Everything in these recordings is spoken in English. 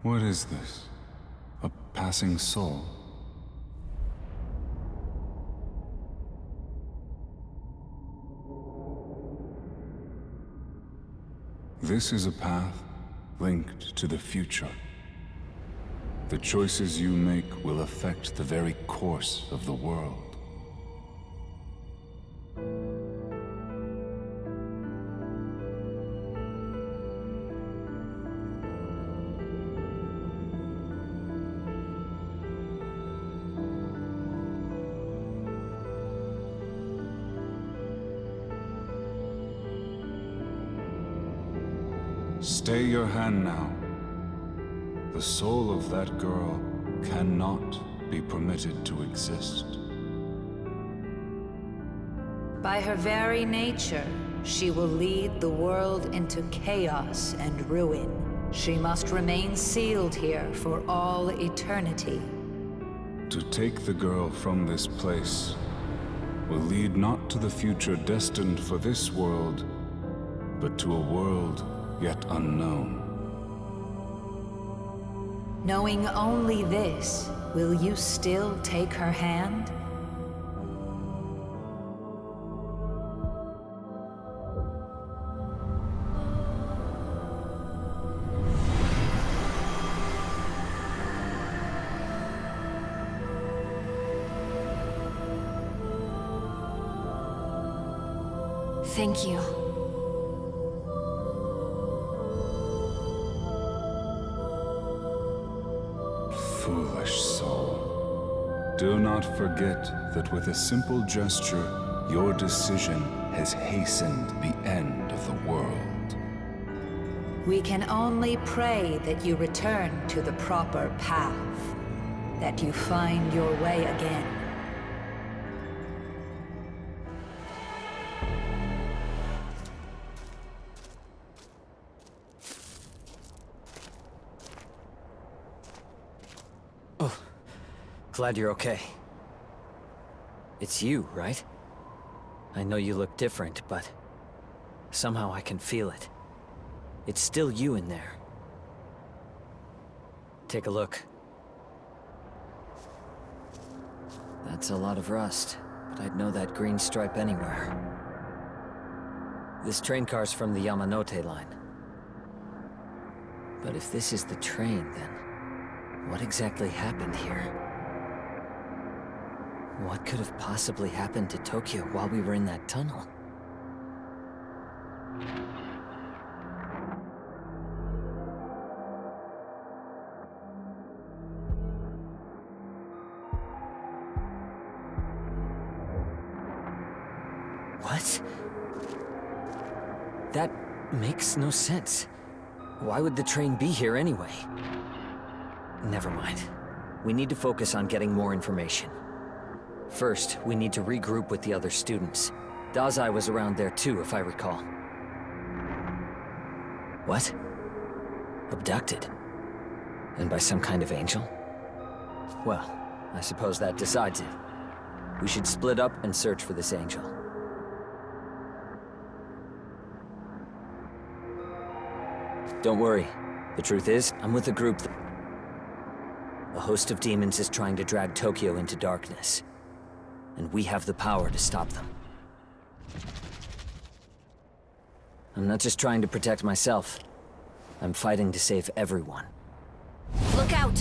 What is this? A passing soul? This is a path linked to the future. The choices you make will affect the very course of the world. Stay your hand now. The soul of that girl cannot be permitted to exist. By her very nature, she will lead the world into chaos and ruin. She must remain sealed here for all eternity. To take the girl from this place will lead not to the future destined for this world, but to a world yet unknown. Knowing only this, will you still take her hand? Thank you. Foolish soul. Do not forget that with a simple gesture, your decision has hastened the end of the world. We can only pray that you return to the proper path, that you find your way again. Glad you're okay. It's you, right? I know you look different, but somehow I can feel it. It's still you in there. Take a look. That's a lot of rust, but I'd know that green stripe anywhere. This train car's from the Yamanote line. But if this is the train, then what exactly happened here? What could have possibly happened to Tokyo while we were in that tunnel? What? That makes no sense. Why would the train be here anyway? Never mind. We need to focus on getting more information. First, we need to regroup with the other students. Dazai was around there too, if I recall. What? Abducted? And by some kind of angel? Well, I suppose that decides it. We should split up and search for this angel. Don't worry. The truth is, I'm with a group that... A host of demons is trying to drag Tokyo into darkness. And we have the power to stop them. I'm not just trying to protect myself. I'm fighting to save everyone. Look out!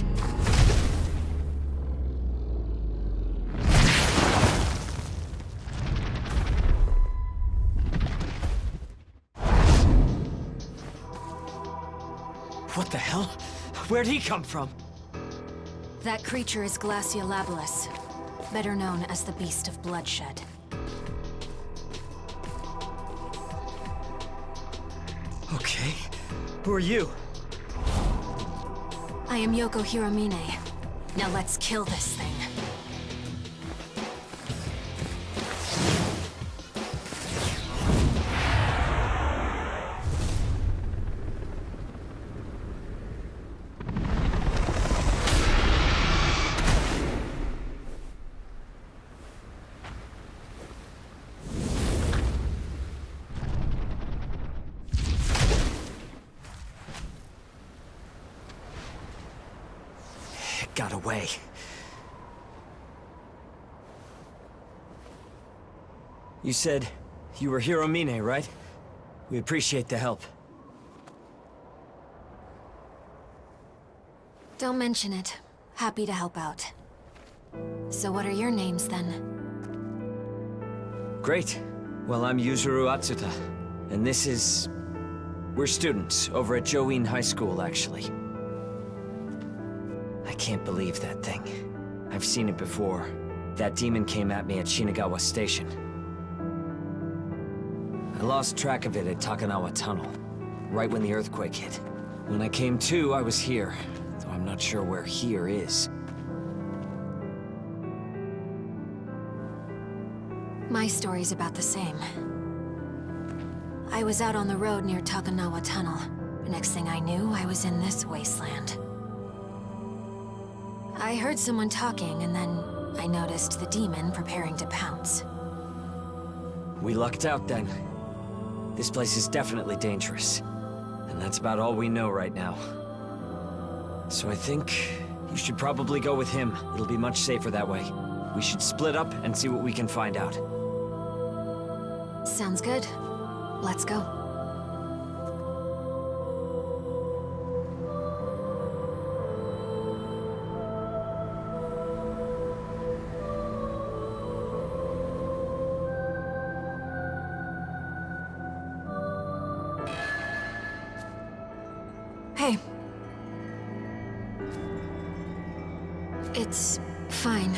What the hell? Where'd he come from? That creature is Glaciolabulus, better known as the Beast of Bloodshed. Okay. Who are you? I am Yoko Hiramine. Now let's kill this thing. got away. You said you were Hiromine, right? We appreciate the help. Don't mention it. Happy to help out. So what are your names then? Great. Well, I'm Yuzuru Atsuta, and this is... We're students over at Join High School, actually. I can't believe that thing. I've seen it before. That demon came at me at Shinagawa Station. I lost track of it at Takanawa Tunnel, right when the earthquake hit. When I came to, I was here, though I'm not sure where here is. My story's about the same. I was out on the road near Takanawa Tunnel. Next thing I knew, I was in this wasteland. I heard someone talking, and then I noticed the demon preparing to pounce. We lucked out then. This place is definitely dangerous. And that's about all we know right now. So I think you should probably go with him. It'll be much safer that way. We should split up and see what we can find out. Sounds good. Let's go. Hey. It's fine.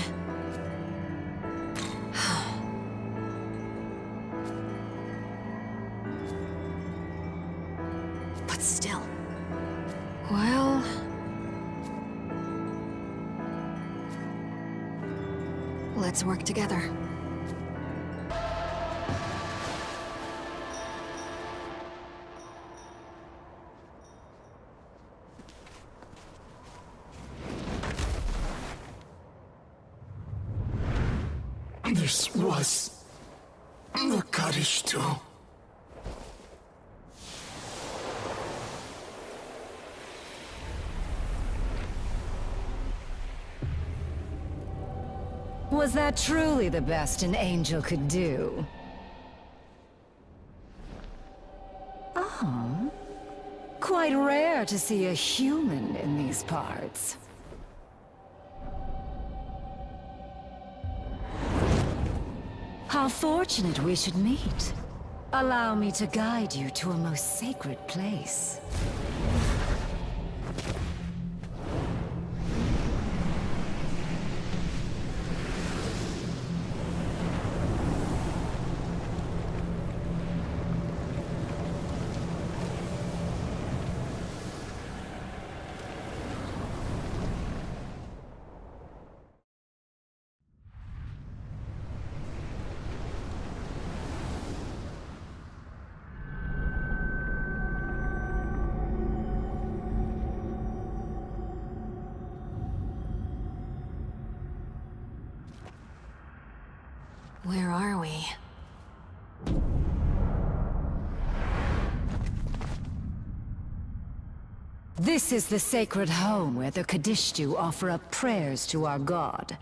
But still. Well... let's work together. This was the cottage too. Was that truly the best an angel could do? Oh. Quite rare to see a human in these parts. How fortunate we should meet. Allow me to guide you to a most sacred place. Where are we? This is the sacred home where the Kadishtu offer up prayers to our god.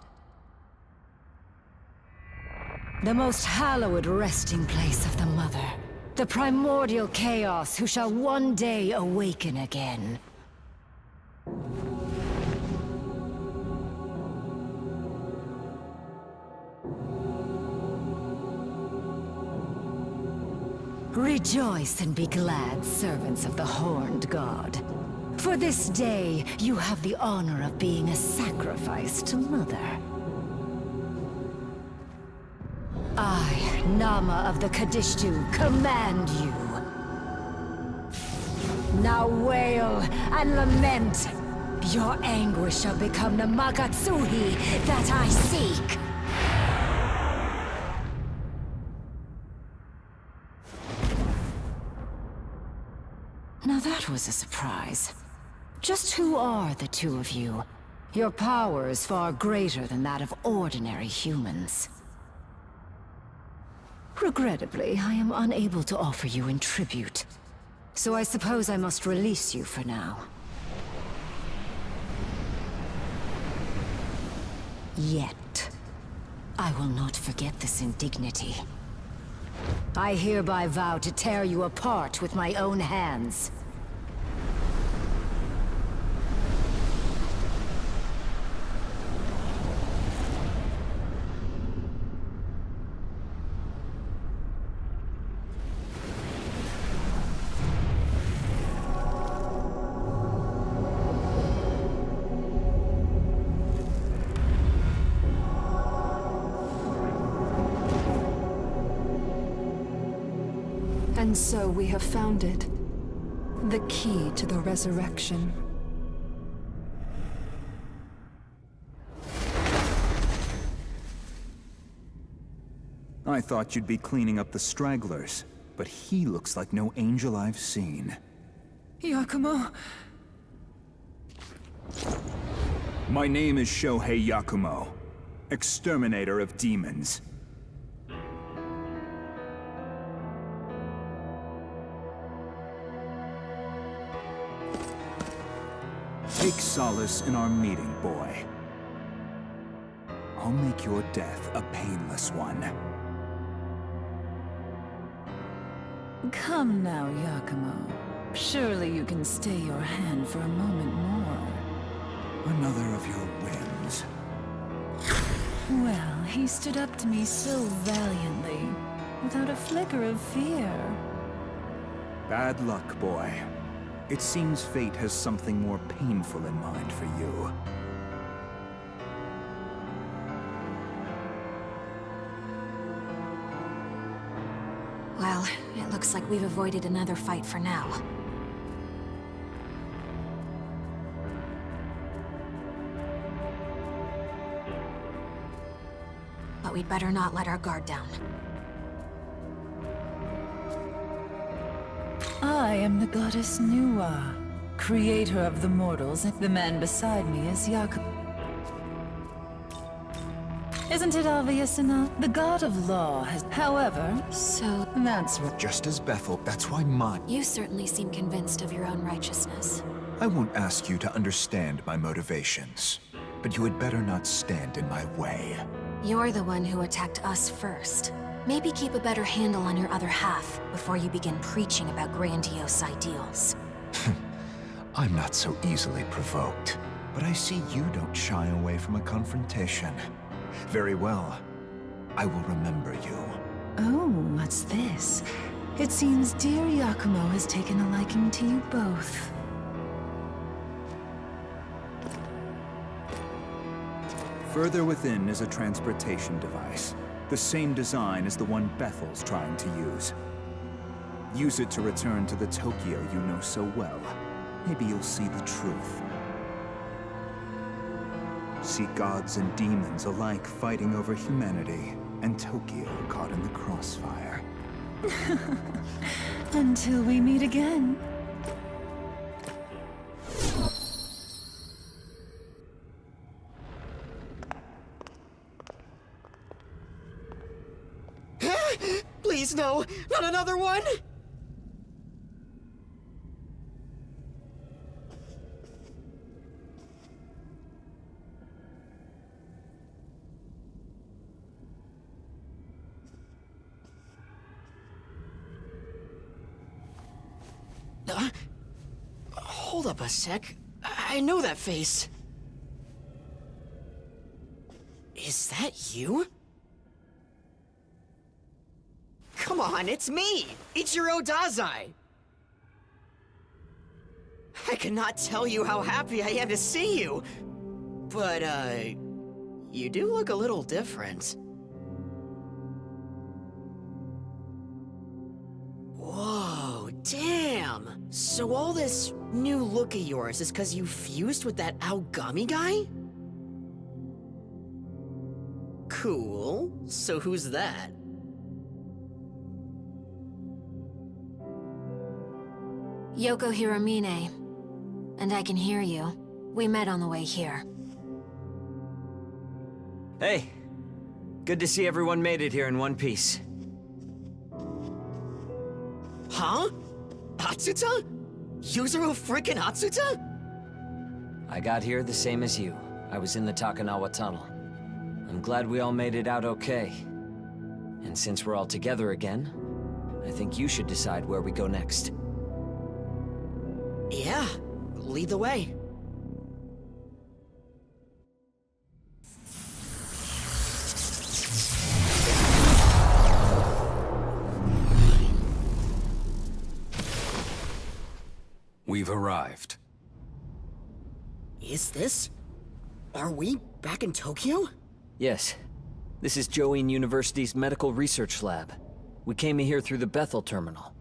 The most hallowed resting place of the Mother. The primordial chaos who shall one day awaken again. Rejoice and be glad, servants of the Horned God. For this day, you have the honor of being a sacrifice to Mother. I, Nama of the Kadishtu, command you. Now wail and lament. Your anguish shall become the Magatsuhi that I seek. Now that was a surprise. Just who are the two of you? Your power is far greater than that of ordinary humans. Regrettably, I am unable to offer you in tribute. So I suppose I must release you for now. Yet. I will not forget this indignity. I hereby vow to tear you apart with my own hands. And so we have found it. The key to the resurrection. I thought you'd be cleaning up the stragglers, but he looks like no angel I've seen. Yakumo! My name is Shohei Yakumo, exterminator of demons. Take solace in our meeting, boy. I'll make your death a painless one. Come now, Yakumo. Surely you can stay your hand for a moment more. Another of your whims. Well, he stood up to me so valiantly, without a flicker of fear. Bad luck, boy. It seems fate has something more painful in mind for you. Well, it looks like we've avoided another fight for now. But we'd better not let our guard down. I am the goddess Nuwa, creator of the mortals, and the man beside me is Yakumo. Isn't it obvious enough? The god of law has... However, So, that's right. Just as Bethel, that's why mine. you certainly seem convinced of your own righteousness. I won't ask you to understand my motivations, but you had better not stand in my way. You're the one who attacked us first. Maybe keep a better handle on your other half before you begin preaching about grandiose ideals. I'm not so easily provoked, but I see you don't shy away from a confrontation. Very well. I will remember you. Oh, what's this? It seems dear Yakumo has taken a liking to you both. Further within is a transportation device. The same design as the one Bethel's trying to use. Use it to return to the Tokyo you know so well. Maybe you'll see the truth. See gods and demons alike fighting over humanity, and Tokyo caught in the crossfire. Until we meet again. Please, no! Not another one! Hold up a sec. I know that face. Is that you? Come on, it's me! Ichiro Dazai! I cannot tell you how happy I am to see you! But, you do look a little different. Whoa, damn! So all this new look of yours is 'cause you fused with that Aogami guy? Cool. So who's that? Yoko Hiramine. And I can hear you. We met on the way here. Hey! Good to see everyone made it here in one piece. Huh? Atsuta? Yuzuru frickin' Atsuta? I got here the same as you. I was in the Takanawa Tunnel. I'm glad we all made it out okay. And since we're all together again, I think you should decide where we go next. Yeah, lead the way. We've arrived. Is this? Are we back in Tokyo? Yes. This is Join University's medical research lab. We came here through the Bethel terminal.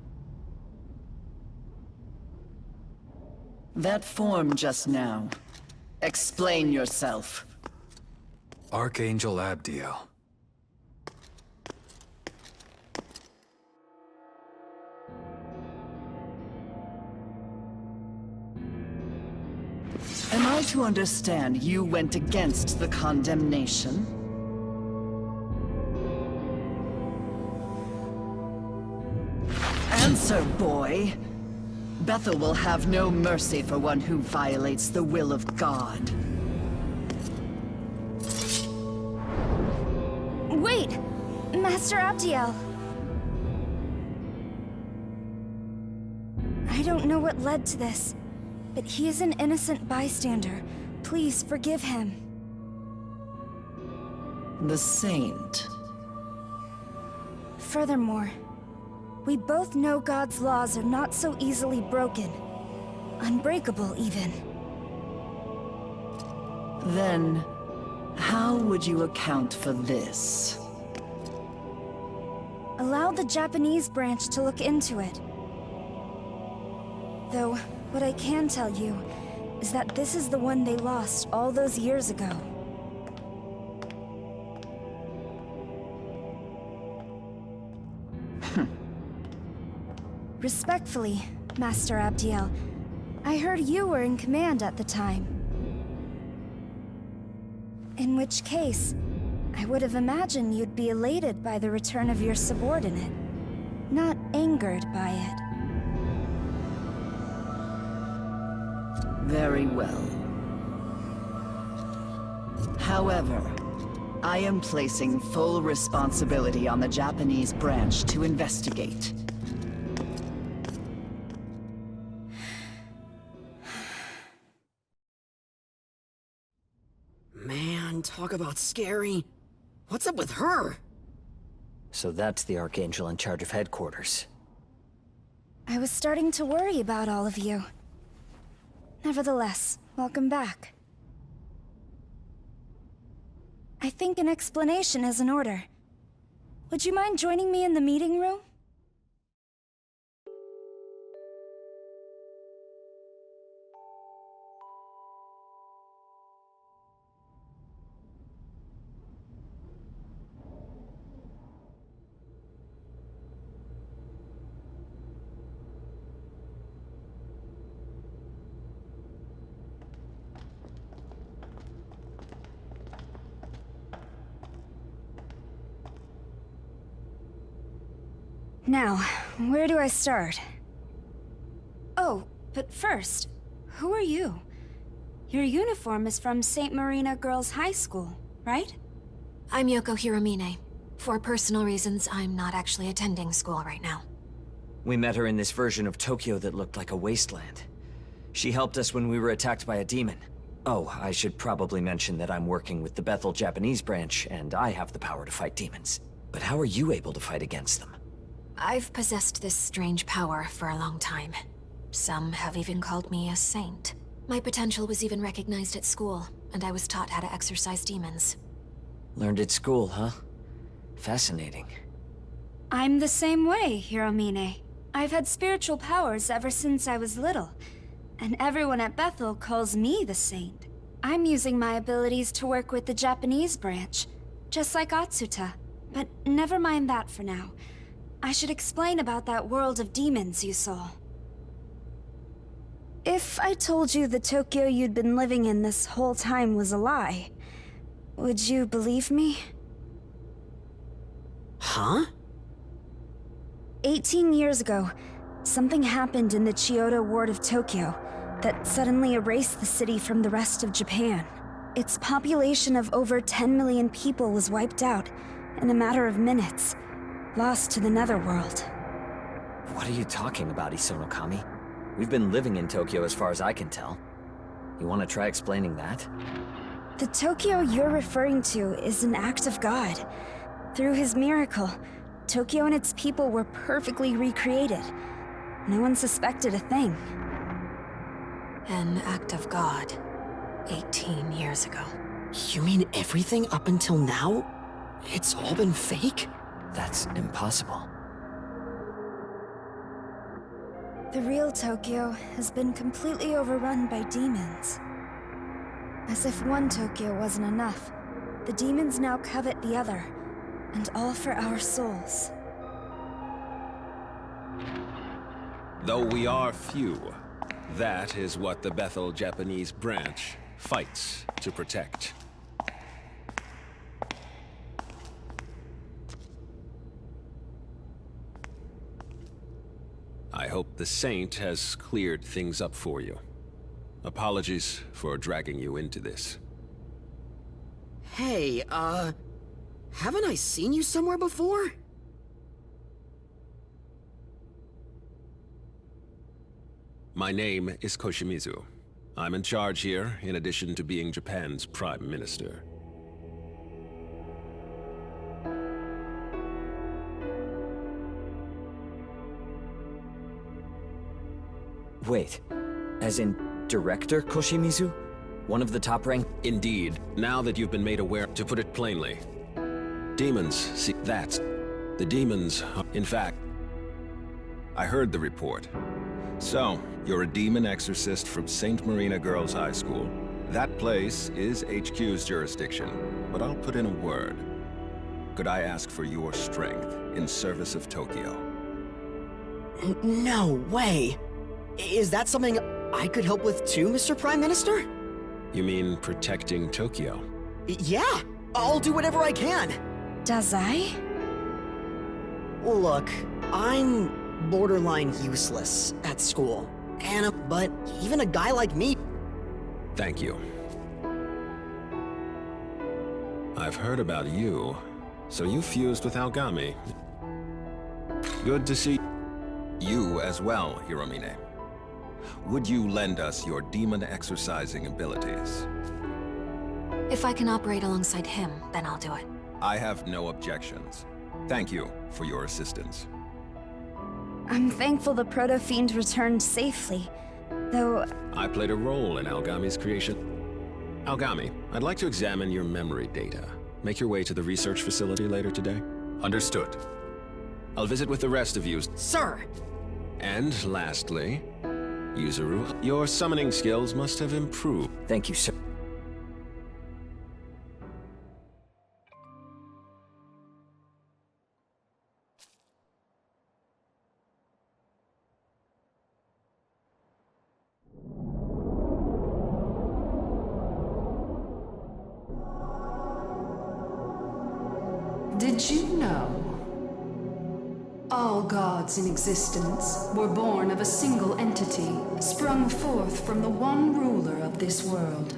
That form just now. Explain yourself. Archangel Abdiel. Am I to understand you went against the condemnation? Answer, boy. Bethel will have no mercy for one who violates the will of God. Wait! Master Abdiel! I don't know what led to this, but he is an innocent bystander. Please forgive him. The Saint. Furthermore, we both know God's laws are not so easily broken. Unbreakable, even. Then, how would you account for this? Allow the Japanese branch to look into it. Though, what I can tell you is that this is the one they lost all those years ago. Respectfully, Master Abdiel, I heard you were in command at the time. In which case, I would have imagined you'd be elated by the return of your subordinate, not angered by it. Very well. However, I am placing full responsibility on the Japanese branch to investigate. Man, talk about scary. What's up with her? So that's the Archangel in charge of headquarters. I was starting to worry about all of you. Nevertheless, welcome back. I think an explanation is in order. Would you mind joining me in the meeting room? Now, where do I start? Oh, but first, who are you? Your uniform is from St. Marina Girls' High School, right? I'm Yoko Hiromine. For personal reasons, I'm not actually attending school right now. We met her in this version of Tokyo that looked like a wasteland. She helped us when we were attacked by a demon. Oh, I should probably mention that I'm working with the Bethel Japanese branch, and I have the power to fight demons. But how are you able to fight against them? I've possessed this strange power for a long time. Some have even called me a saint. My potential was even recognized at school, and I was taught how to exorcise demons. Learned at school, huh? Fascinating. I'm the same way, Hiromine. I've had spiritual powers ever since I was little, and everyone at Bethel calls me the saint. I'm using my abilities to work with the Japanese branch, just like Atsuta. But never mind that for now. I should explain about that world of demons you saw. If I told you the Tokyo you'd been living in this whole time was a lie, would you believe me? Huh? 18 years ago, something happened in the Chiyoda ward of Tokyo that suddenly erased the city from the rest of Japan. Its population of over 10 million people was wiped out in a matter of minutes, lost to the netherworld. What are you talking about, Isonokami? We've been living in Tokyo as far as I can tell. You want to try explaining that? The Tokyo you're referring to is an act of God. Through his miracle, Tokyo and its people were perfectly recreated. No one suspected a thing. An act of God. 18 years ago. You mean everything up until now? It's all been fake? That's impossible. The real Tokyo has been completely overrun by demons. As if one Tokyo wasn't enough, the demons now covet the other, and all for our souls. Though we are few, that is what the Bethel Japanese branch fights to protect. I hope the Saint has cleared things up for you. Apologies for dragging you into this. Hey, haven't I seen you somewhere before? My name is Koshimizu. I'm in charge here, in addition to being Japan's Prime Minister. Wait, as in Director Koshimizu? One of the top rank? Indeed. Now that you've been made aware, to put it plainly, demons, see, that's... The demons, in fact... I heard the report. So, you're a demon exorcist from St. Marina Girls High School. That place is HQ's jurisdiction, but I'll put in a word. Could I ask for your strength in service of Tokyo? No way! Is that something I could help with too, Mr. Prime Minister? You mean protecting Tokyo? Yeah! I'll do whatever I can! Does I? Look, I'm borderline useless at school. But even a guy like me... Thank you. I've heard about you. So you fused with Algami. Good to see you as well, Hiromine. Would you lend us your demon exorcising abilities? If I can operate alongside him, then I'll do it. I have no objections. Thank you for your assistance. I'm thankful the Proto-Fiend returned safely, though... I played a role in Algami's creation. Algami, I'd like to examine your memory data. Make your way to the research facility later today. Understood. I'll visit with the rest of you. Sir! And lastly, Yuzuru, your summoning skills must have improved. Thank you, sir. Did you know? All gods in existence were born of a single entity, sprung forth from the one ruler of this world.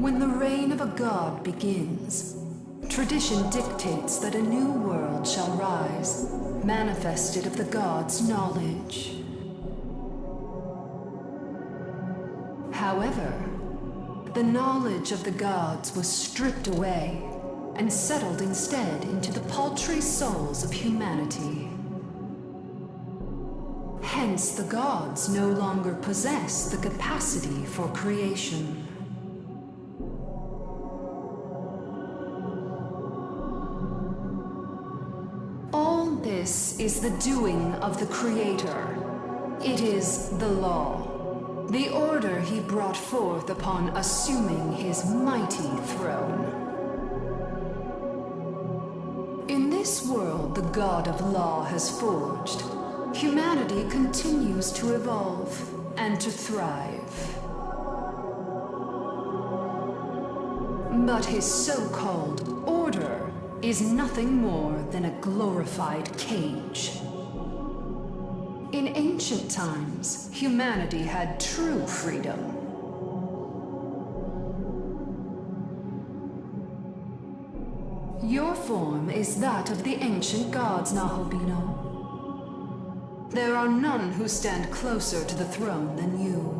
When the reign of a god begins, tradition dictates that a new world shall rise, manifested of the god's knowledge. However, the knowledge of the gods was stripped away and settled instead into the paltry souls of humanity. Hence, the gods no longer possess the capacity for creation. All this is the doing of the Creator. It is the law. The order he brought forth upon assuming his mighty throne. In this world the God of Law has forged, humanity continues to evolve and to thrive. But his so-called order is nothing more than a glorified cage. In ancient times, humanity had true freedom. Your form is that of the ancient gods, Nahobino. There are none who stand closer to the throne than you.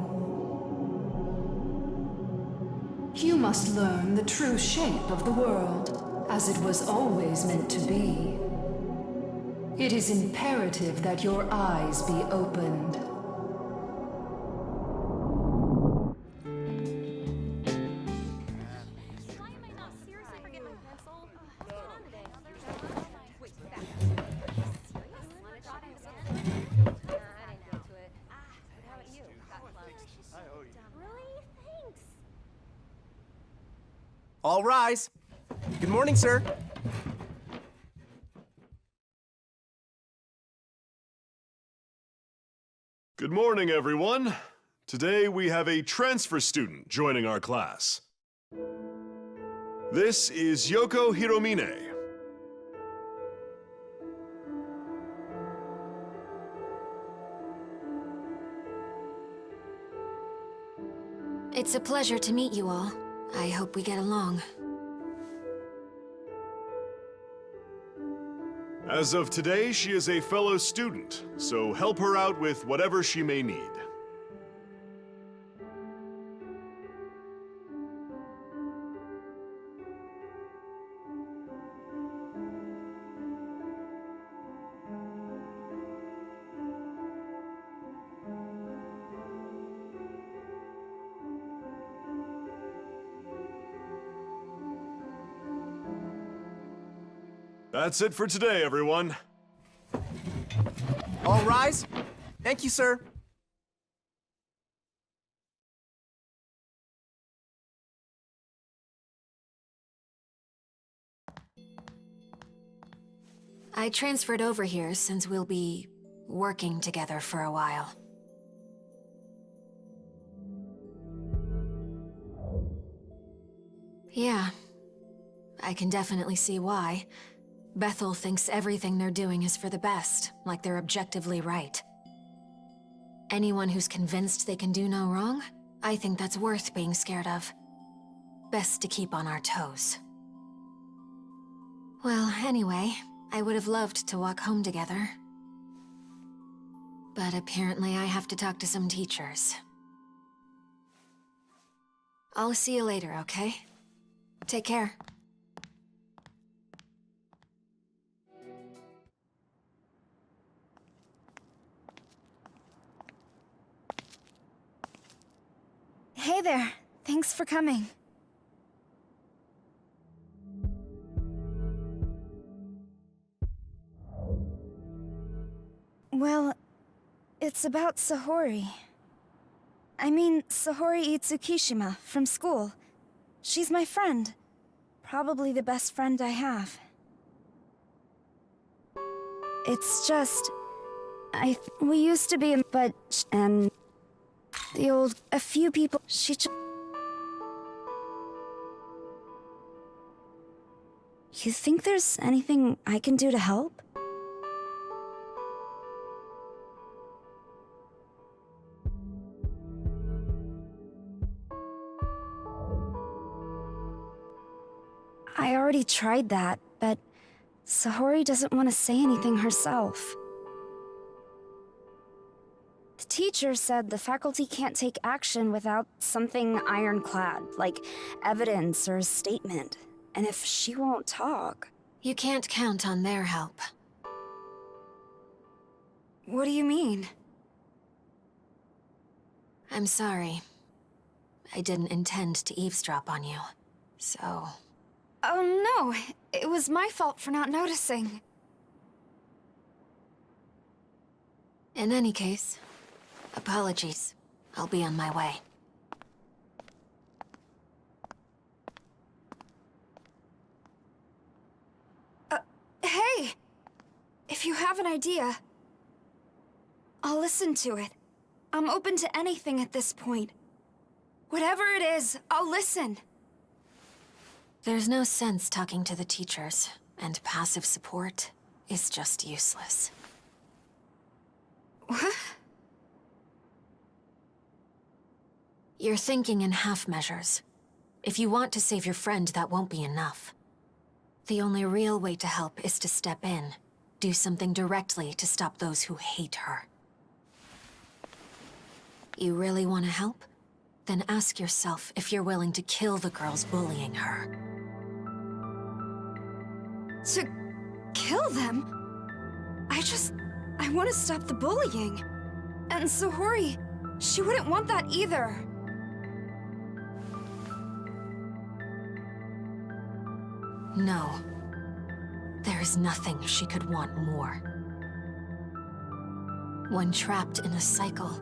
You must learn the true shape of the world, as it was always meant to be. It is imperative that your eyes be opened. All rise. Good morning, sir. Good morning, everyone. Today we have a transfer student joining our class. This is Yoko Hiromine. It's a pleasure to meet you all. I hope we get along. As of today, she is a fellow student, so help her out with whatever she may need. That's it for today, everyone. All rise. Thank you, sir. I transferred over here since we'll be working together for a while. Yeah, I can definitely see why. Bethel thinks everything they're doing is for the best, like they're objectively right. Anyone who's convinced they can do no wrong, I think that's worth being scared of. Best to keep on our toes. Well, anyway, I would have loved to walk home together. But apparently I have to talk to some teachers. I'll see you later, okay? Take care. Hey there. Thanks for coming. Well, it's about Sahori. I mean, Sahori Itsukishima from school. She's my friend. Probably the best friend I have. It's just... we used to be, but... and... a few people... You think there's anything I can do to help? I already tried that, but Sahori doesn't want to say anything herself. The teacher said the faculty can't take action without something ironclad, like evidence or a statement. And if she won't talk... You can't count on their help. What do you mean? I'm sorry. I didn't intend to eavesdrop on you, so... Oh no, it was my fault for not noticing. In any case, apologies. I'll be on my way. Hey! If you have an idea, I'll listen to it. I'm open to anything at this point. Whatever it is, I'll listen. There's no sense talking to the teachers, and passive support is just useless. What? You're thinking in half measures. If you want to save your friend, that won't be enough. The only real way to help is to step in. Do something directly to stop those who hate her. You really want to help? Then ask yourself if you're willing to kill the girls bullying her. To kill them? I want to stop the bullying. And Sahori, she wouldn't want that either. No. There is nothing she could want more. When trapped in a cycle,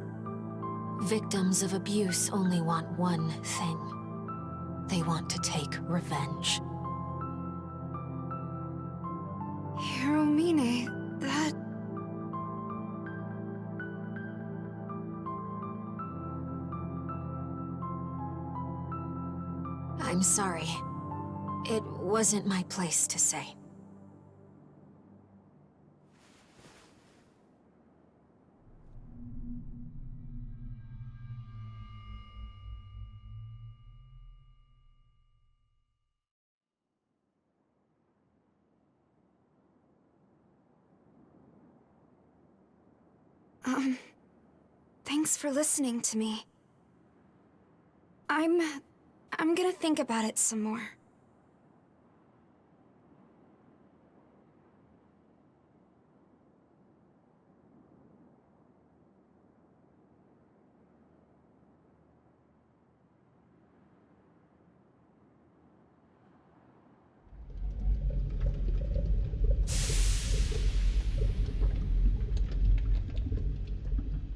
victims of abuse only want one thing. They want to take revenge. Hiromine, that... I'm sorry. It wasn't my place to say. Thanks for listening to me. I'm gonna think about it some more.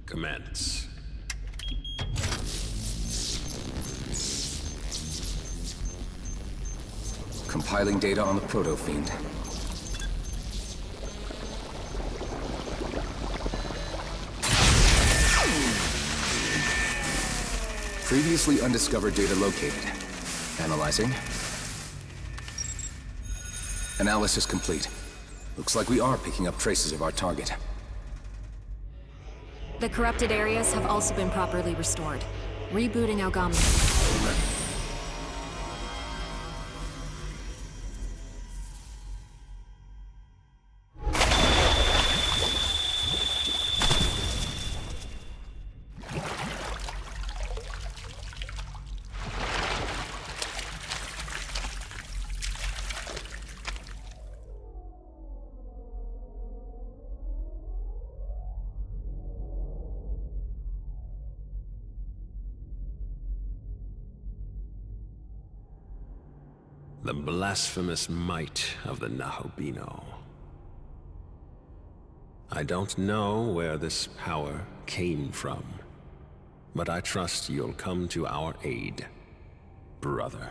Commence. Compiling data on the proto-fiend. Previously undiscovered data located. Analyzing. Analysis complete. Looks like we are picking up traces of our target. The corrupted areas have also been properly restored. Rebooting Aogami. The blasphemous might of the Nahobino. I don't know where this power came from, but I trust you'll come to our aid, brother.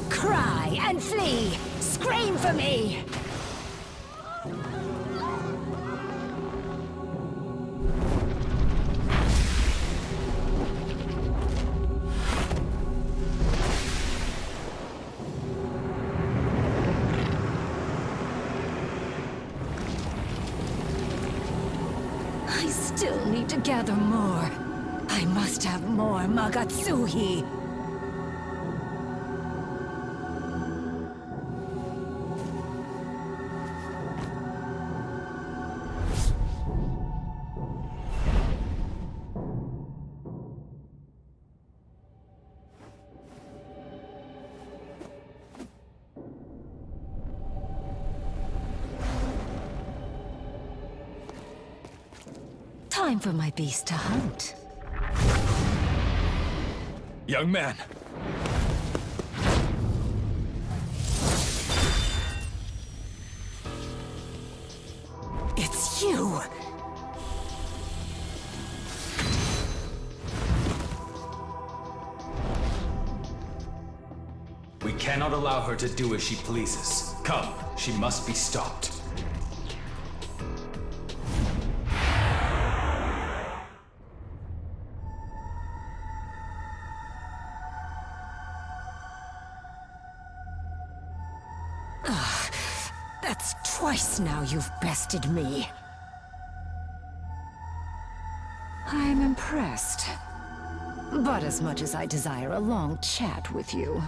Cry and flee! Scream for me! I still need to gather more. I must have more Magatsuhi. Time for my beast to hunt. Young man! cannot allow her to do as she pleases. Come, she must be stopped. That's twice now you've bested me. I'm impressed. But as much as I desire a long chat with you,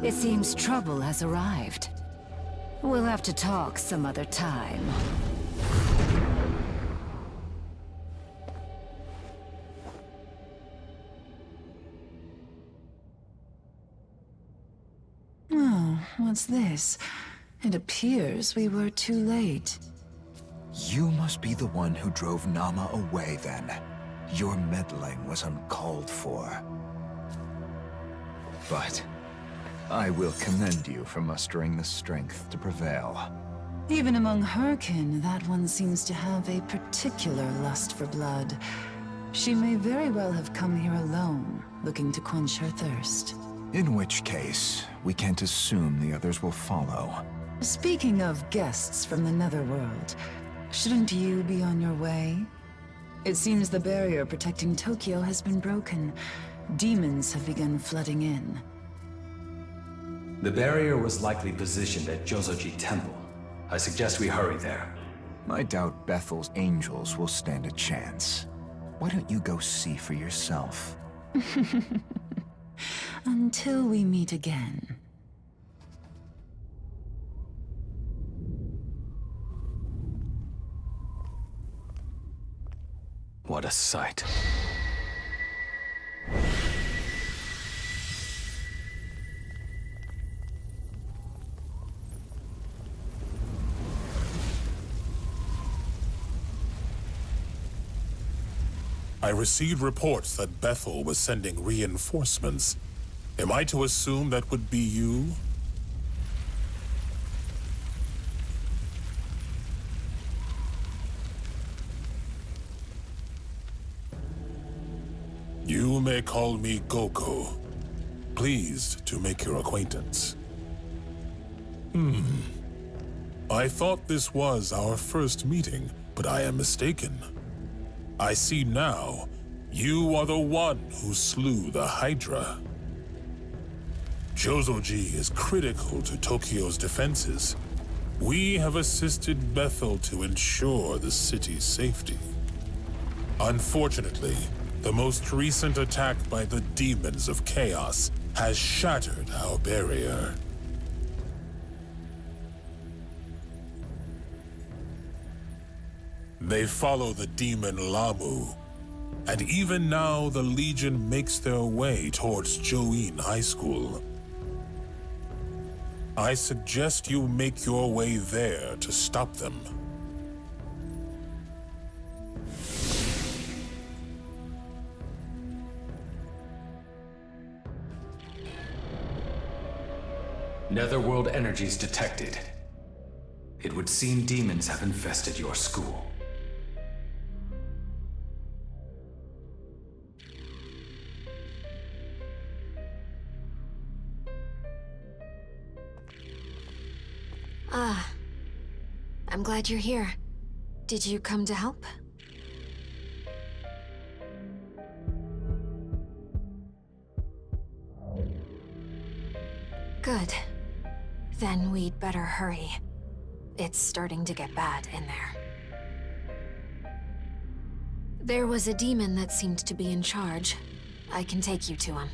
it seems trouble has arrived. We'll have to talk some other time. Oh, what's this? It appears we were too late. You must be the one who drove Nama away, then. Your meddling was uncalled for. But I will commend you for mustering the strength to prevail. Even among her kin, that one seems to have a particular lust for blood. She may very well have come here alone, looking to quench her thirst. In which case, we can't assume the others will follow. Speaking of guests from the Netherworld, shouldn't you be on your way? It seems the barrier protecting Tokyo has been broken. Demons have begun flooding in. The barrier was likely positioned at Jozoji Temple. I suggest we hurry there. I doubt Bethel's angels will stand a chance. Why don't you go see for yourself? Until we meet again. What a sight. I received reports that Bethel was sending reinforcements. Am I to assume that would be you? You may call me Goko. Pleased to make your acquaintance. I thought this was our first meeting, but I am mistaken. I see now, you are the one who slew the Hydra. Jozoji is critical to Tokyo's defenses. We have assisted Bethel to ensure the city's safety. Unfortunately, the most recent attack by the demons of Chaos has shattered our barrier. They follow the demon Lamu, and even now the Legion makes their way towards Join High School. I suggest you make your way there to stop them. Netherworld energies detected. It would seem demons have infested your school. I'm glad you're here. Did you come to help? Good. Then we'd better hurry. It's starting to get bad in there. There was a demon that seemed to be in charge. I can take you to him.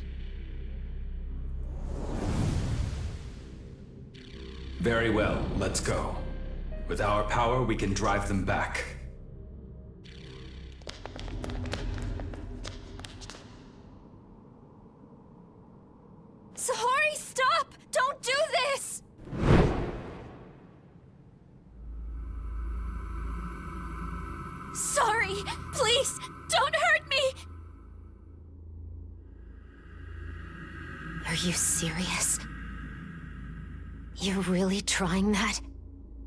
Very well, let's go. With our power, we can drive them back. Sahari, stop! Don't do this! Sorry! Please, don't hurt me! Are you serious? You're really trying that?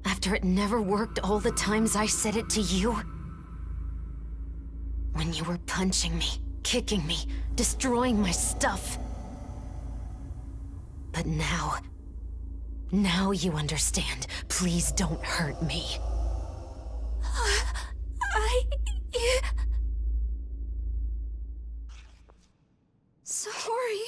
After it never worked all the times I said it to you? When you were punching me, kicking me, destroying my stuff. But now... now you understand. Please don't hurt me. Sorry.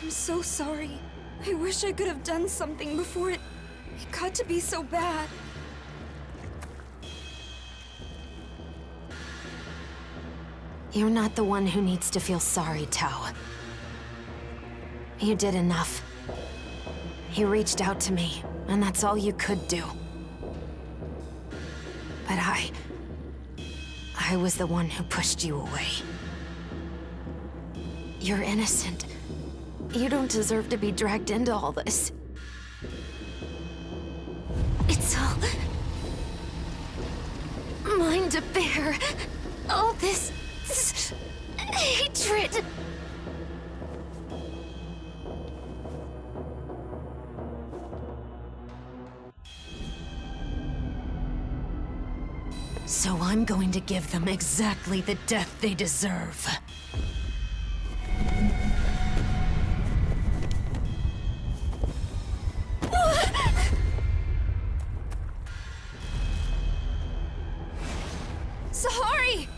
I'm so sorry. I wish I could have done something before it got to be so bad. You're not the one who needs to feel sorry, Tao. You did enough. You reached out to me, and that's all you could do. But I was the one who pushed you away. You're innocent. You don't deserve to be dragged into all this. It's all mine to bear. All this hatred. So I'm going to give them exactly the death they deserve. Sahari!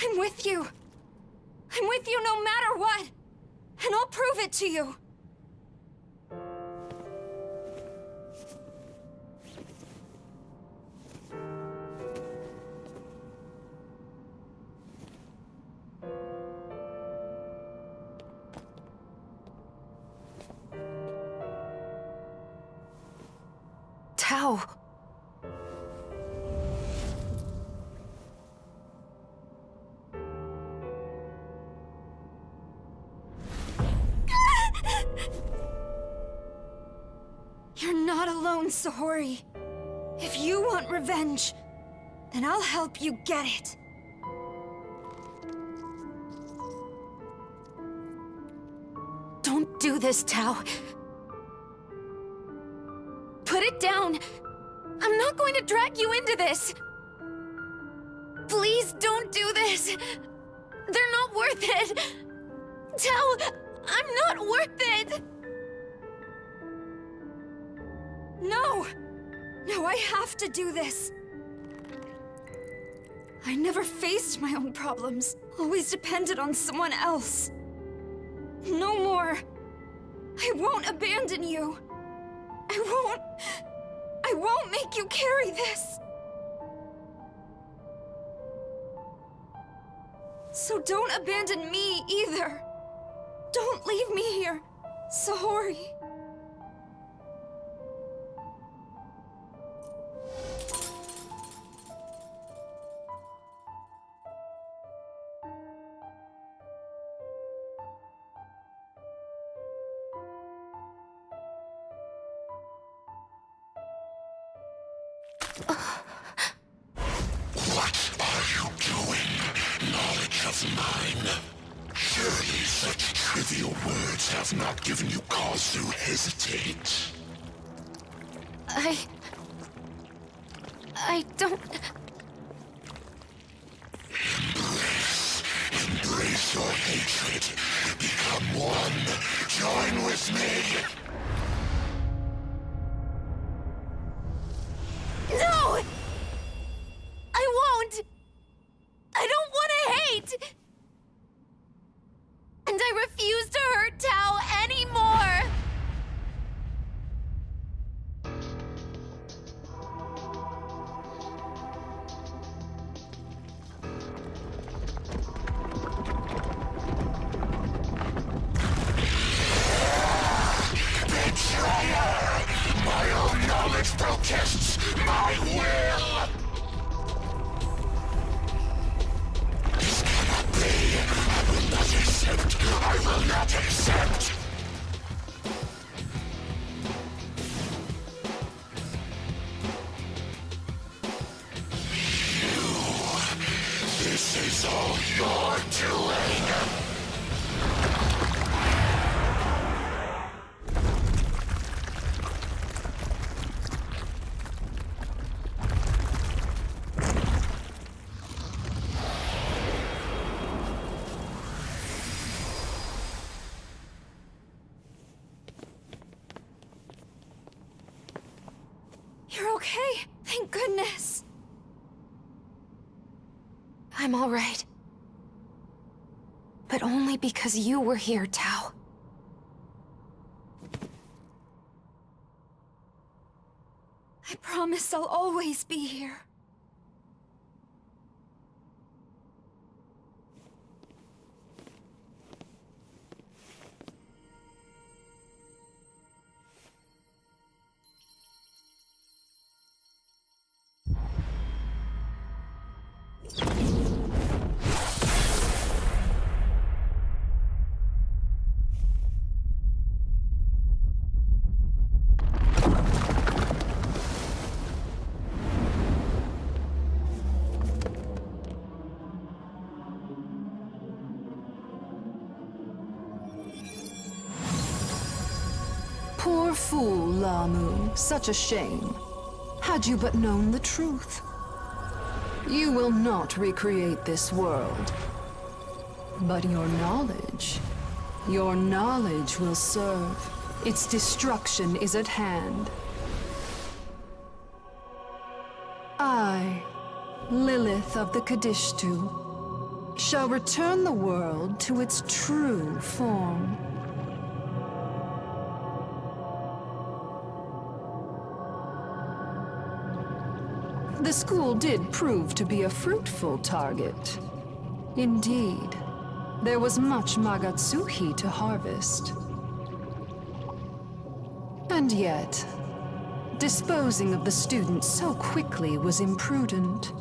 I'm with you. I'm with you no matter what. And I'll prove it to you. Tao. You're not alone, Sahori. If you want revenge, then I'll help you get it. Don't do this, Tao. Put it down. I'm not going to drag you into this. Please don't do this. They're not worth it. Tao, I'm not worth it. No! No, I have to do this. I never faced my own problems. Always depended on someone else. No more. I won't abandon you. I won't make you carry this. So don't abandon me either. Don't leave me here, Sahori. What are you doing, knowledge of mine? Surely such trivial words have not given you cause to hesitate. I don't... Embrace your hatred. Become one. Join with me. No! I won't! I don't want to hate! And I refuse to hurt Tao anymore! Betrayer! My own knowledge protests my will! This cannot be! I will not accept! I will not accept! You This is all your doing. You're okay. Thank goodness. I'm all right. But only because you were here, Tao. I promise I'll always be here. Poor fool, Lamu. Such a shame. Had you but known the truth. You will not recreate this world. But your knowledge will serve. Its destruction is at hand. I, Lilith of the Kadishtu, shall return the world to its true form. The school did prove to be a fruitful target. Indeed, there was much Magatsuhi to harvest. And yet, disposing of the students so quickly was imprudent.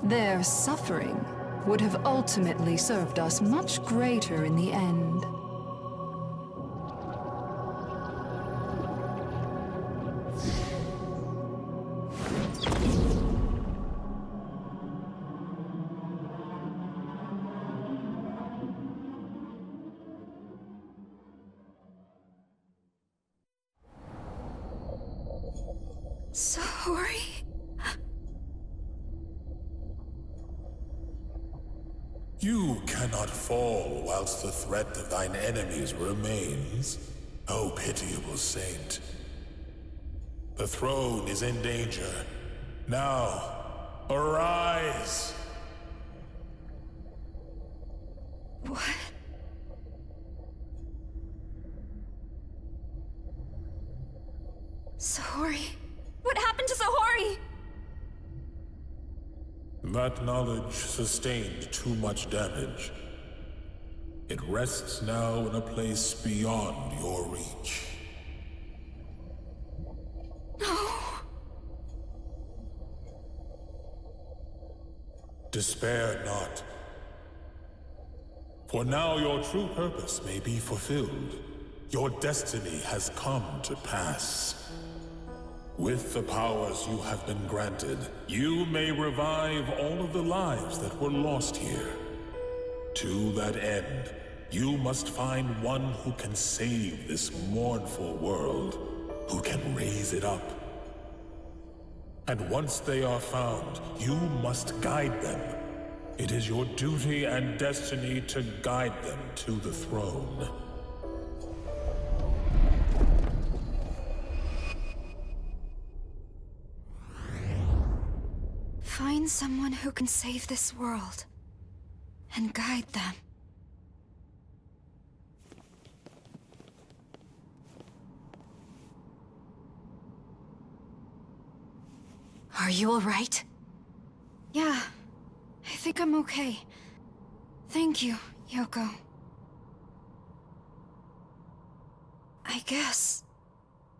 Their suffering would have ultimately served us much greater in the end. Sorry. You cannot fall whilst the threat of thine enemies remains, O pitiable saint. The throne is in danger. Now, arise! What? Sahori? What happened to Sahori? That knowledge sustained too much damage. It rests now in a place beyond your reach. No. Despair not. For now your true purpose may be fulfilled. Your destiny has come to pass. With the powers you have been granted, you may revive all of the lives that were lost here. To that end, you must find one who can save this mournful world, who can raise it up. And once they are found, you must guide them. It is your duty and destiny to guide them to the throne. Find someone who can save this world and guide them. Are you all right? Yeah, I think I'm okay. Thank you, Yoko. I guess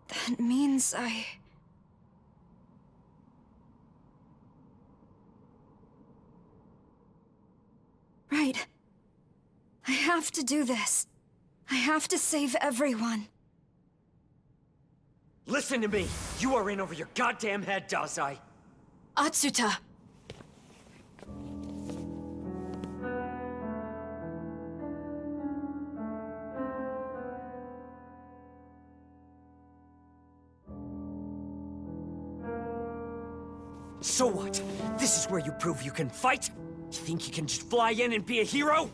that means Right. I have to do this. I have to save everyone. Listen to me! You are in over your goddamn head, Dazai! Atsuta! So what? This is where you prove you can fight? You think you can just fly in and be a hero?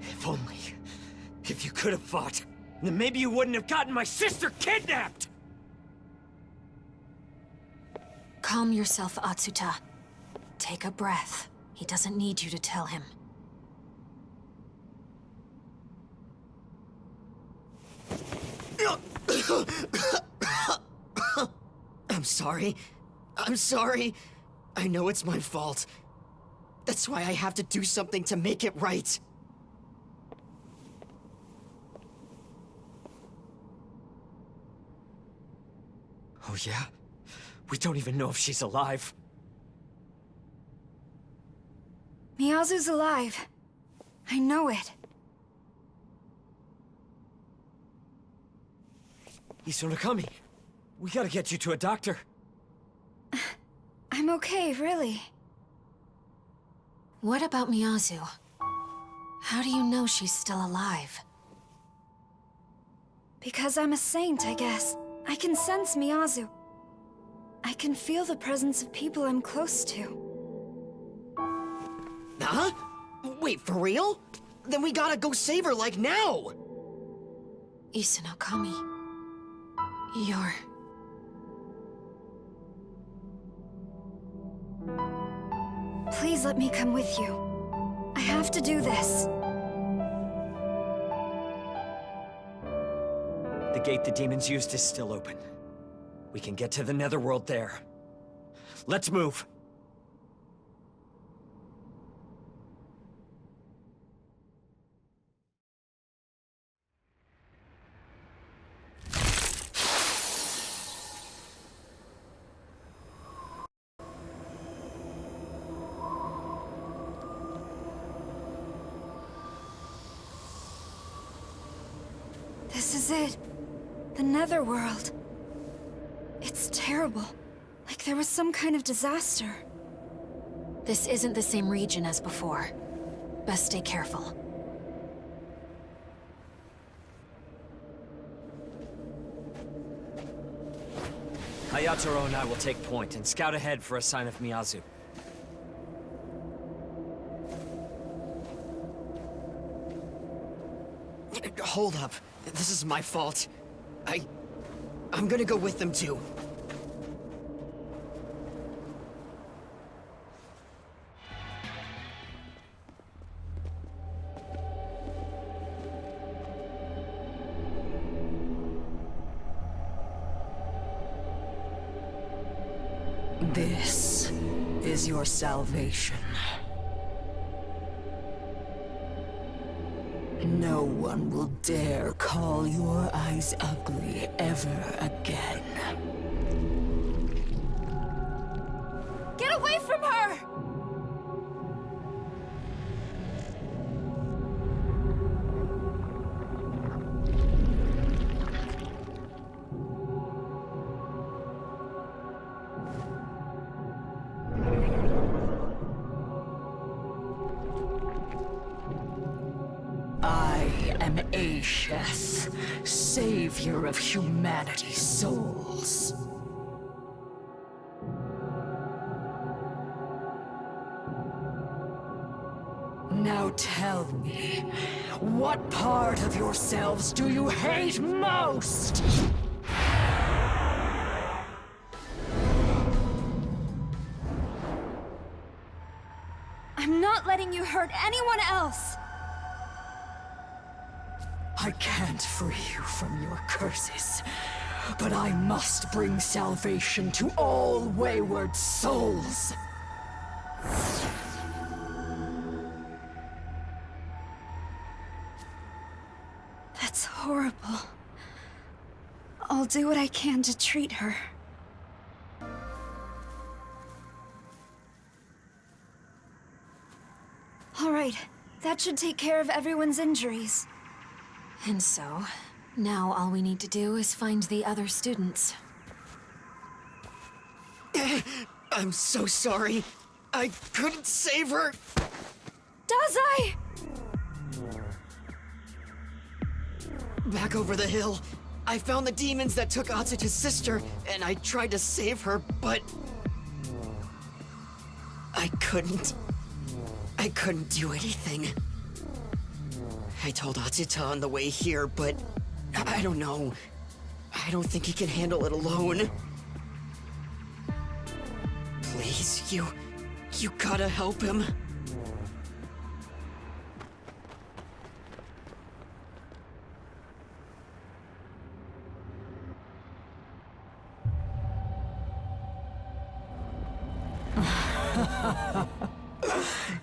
If only... If you could have fought, then maybe you wouldn't have gotten my sister kidnapped! Calm yourself, Atsuta. Take a breath. He doesn't need you to tell him. I'm sorry. I'm sorry. I know it's my fault. That's why I have to do something to make it right. Oh yeah? We don't even know if she's alive. Miyazu's alive. I know it. Izunakami, we gotta get you to a doctor. I'm okay, really. What about Miyazu? How do you know she's still alive? Because I'm a saint, I guess. I can sense Miyazu. I can feel the presence of people I'm close to. Huh? Wait, for real? Then we gotta go save her, like, now! Izunakami... You're... Please let me come with you. I have to do this. The gate the demons used is still open. We can get to the netherworld there. Let's move! This is it. The netherworld. It's terrible. Like there was some kind of disaster. This isn't the same region as before. Best stay careful. Hayataro and I will take point and scout ahead for a sign of Miyazu. Hold up. This is my fault. I'm gonna go with them too. This is your salvation. No one will dare call your eyes ugly ever again. Get away from her! I am Asheth, savior of humanity's souls. Now tell me, what part of yourselves do you hate most? I'm not letting you hurt anyone else! I can't free you from your curses, but I must bring salvation to all wayward souls. That's horrible. I'll do what I can to treat her. All right, that should take care of everyone's injuries. And so, now all we need to do is find the other students. I'm so sorry. I couldn't save her. Dazai! Back over the hill. I found the demons that took Atsuto's sister, and I tried to save her, but... I couldn't do anything. I told Atsuta on the way here, but I don't know. I don't think he can handle it alone. Please, you gotta help him.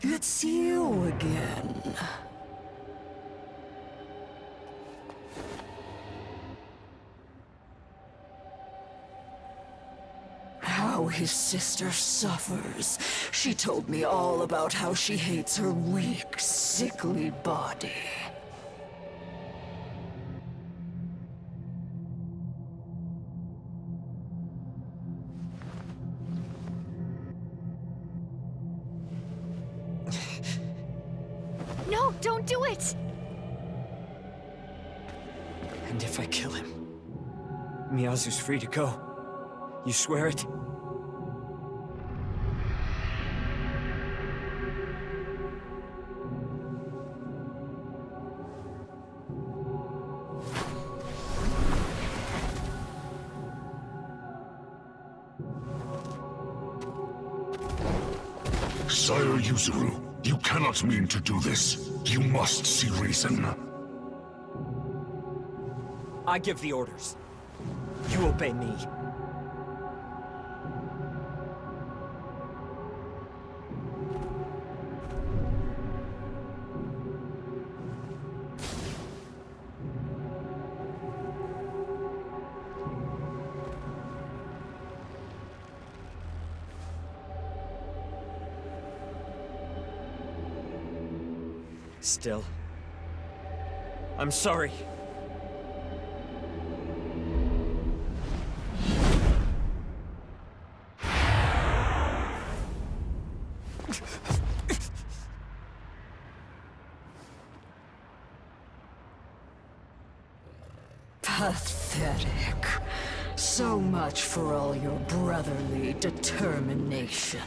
It's you again. How his sister suffers. She told me all about how she hates her weak, sickly body. No, don't do it! And if I kill him, Miyazu's free to go. You swear it? Sire Yuzuru, you cannot mean to do this. You must see reason. I give the orders. You obey me. Still, I'm sorry. Pathetic. So much for all your brotherly determination.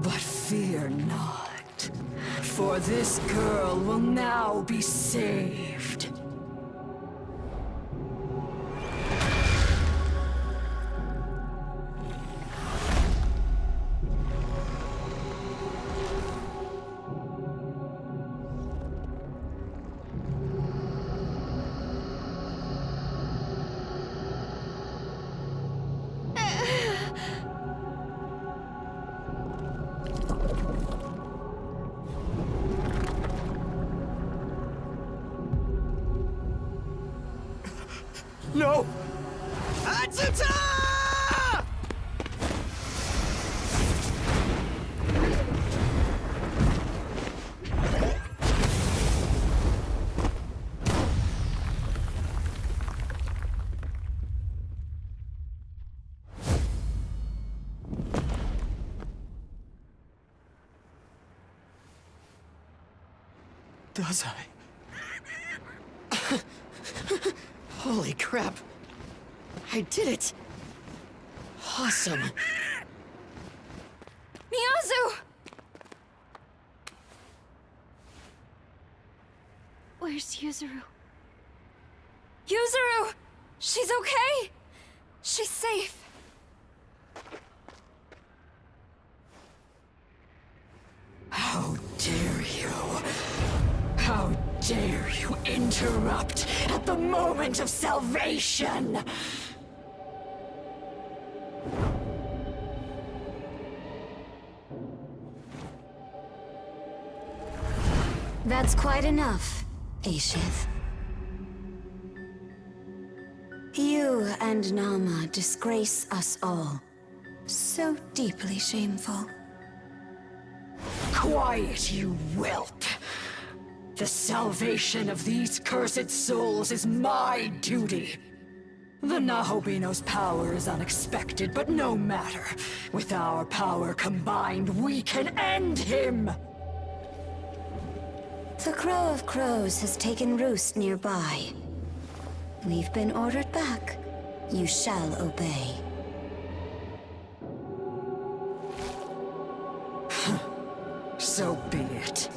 But fear not, for this girl will now be saved. No! Atsuta! Does I? Holy crap! I did it! Awesome! Miyazu! Where's Yuzuru? Yuzuru! She's okay! She's safe. How dare you? How dare you interrupt at the moment of salvation? That's quite enough, Aishith. You and Nama disgrace us all. So deeply shameful. quiet, you whelp. The salvation of these cursed souls is my duty. The Nahobino's power is unexpected, but no matter. With our power combined, we can end him! The Crow of Crows has taken roost nearby. We've been ordered back. You shall obey. So be it.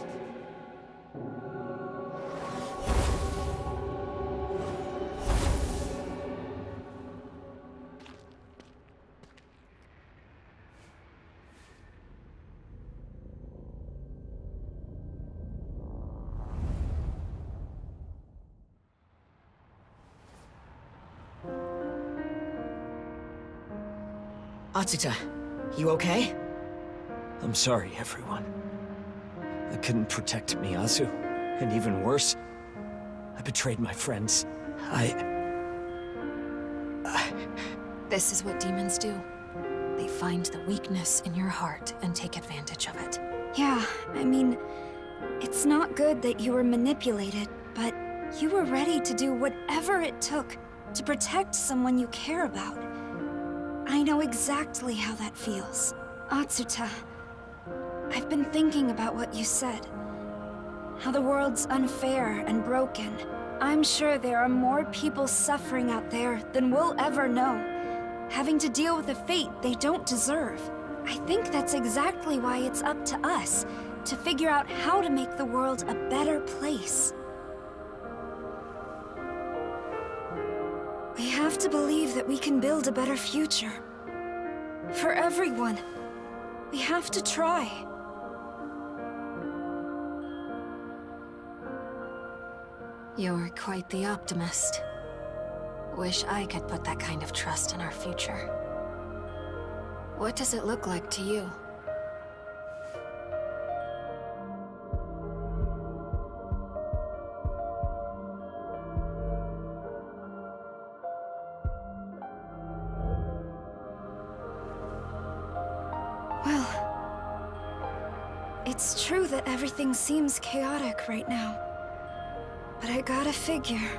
Atsuta, you okay? I'm sorry, everyone. I couldn't protect Miyazu, and even worse, I betrayed my friends. This is what demons do. They find the weakness in your heart and take advantage of it. Yeah, I mean, it's not good that you were manipulated, but you were ready to do whatever it took to protect someone you care about. I know exactly how that feels. Atsuta, I've been thinking about what you said. How the world's unfair and broken. I'm sure there are more people suffering out there than we'll ever know, having to deal with a fate they don't deserve. I think that's exactly why it's up to us to figure out how to make the world a better place. We have to believe that we can build a better future. For everyone. We have to try. You're quite the optimist. Wish I could put that kind of trust in our future. What does it look like to you? It's true that everything seems chaotic right now. But I gotta figure,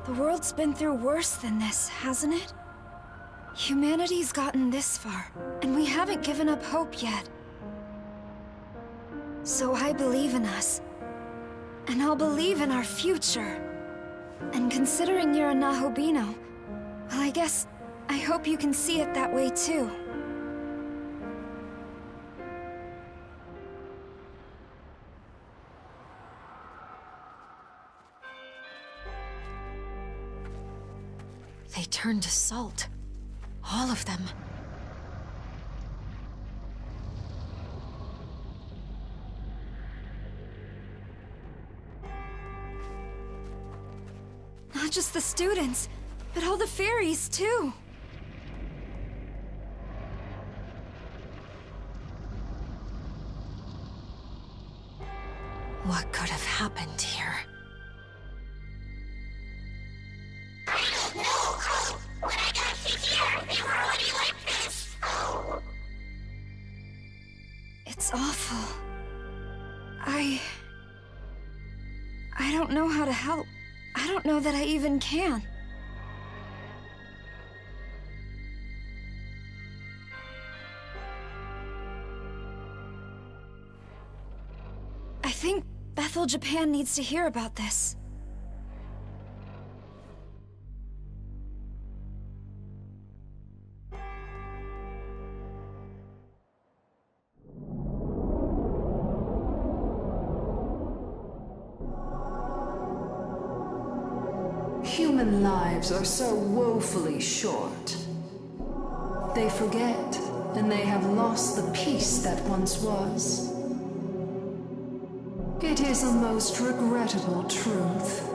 the world's been through worse than this, hasn't it? Humanity's gotten this far, and we haven't given up hope yet. So I believe in us. And I'll believe in our future. And considering you're a Nahobino, well, I guess I hope you can see it that way too. They turned to salt. All of them. Not just the students, but all the fairies too. What could have happened here? It's awful. I don't know how to help. I don't know that I even can. I think Bethel, Japan needs to hear about this. Human lives are so woefully short. They forget, and they have lost the peace that once was. It is a most regrettable truth.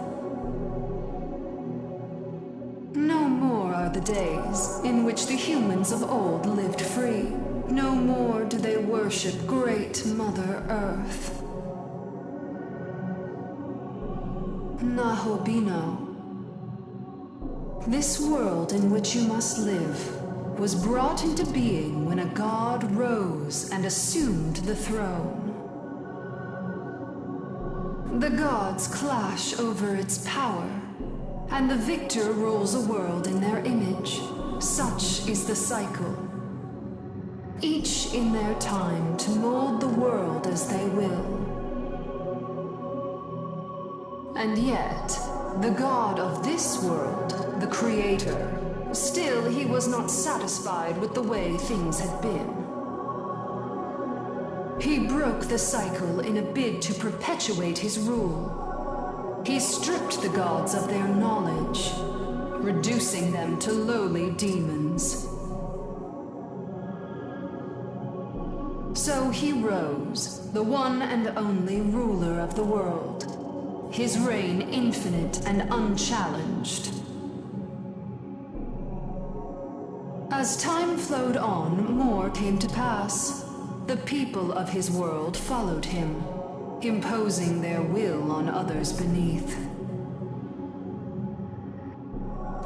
No more are the days in which the humans of old lived free. No more do they worship great Mother Earth. Nahobino. This world in which you must live was brought into being when a god rose and assumed the throne. The gods clash over its power, and the victor rules a world in their image. Such is the cycle. Each in their time to mold the world as they will. And yet, the god of this world, the creator, still he was not satisfied with the way things had been. He broke the cycle in a bid to perpetuate his rule. He stripped the gods of their knowledge, reducing them to lowly demons. So he rose, the one and only ruler of the world, his reign infinite and unchallenged. As time flowed on, more came to pass. The people of his world followed him, imposing their will on others beneath.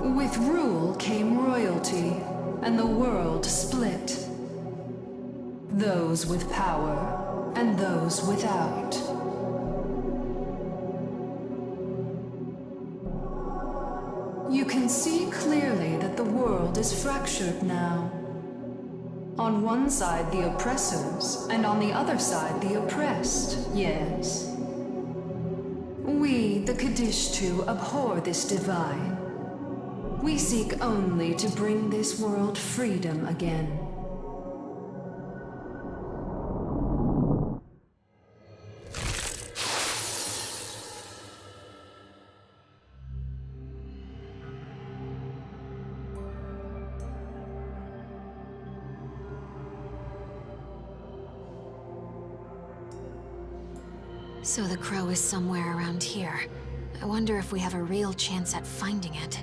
With rule came royalty, and the world split. Those with power, and those without. You can see clearly that the world is fractured now. On one side the oppressors, and on the other side the oppressed, yes. We, the Kadishtu, abhor this divide. We seek only to bring this world freedom again. So the crow is somewhere around here. I wonder if we have a real chance at finding it.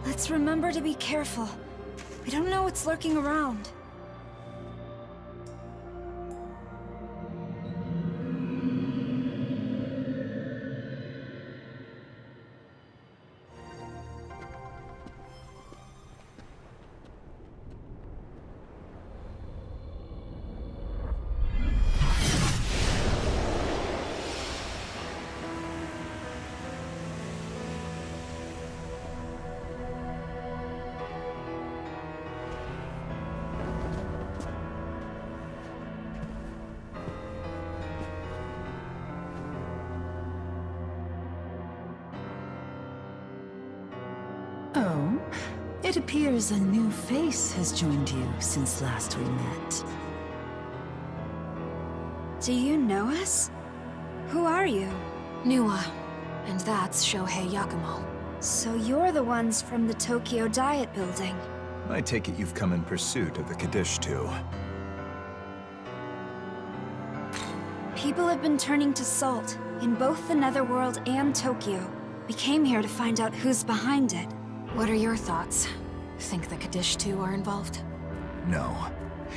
Let's remember to be careful. We don't know what's lurking around. Oh, it appears a new face has joined you since last we met. Do you know us? Who are you? Nuwa, and that's Shohei Yakumo. So you're the ones from the Tokyo Diet Building. I take it you've come in pursuit of the Kadishtu. People have been turning to salt in both the Netherworld and Tokyo. We came here to find out who's behind it. What are your thoughts? Think the Kadishtu are involved? No.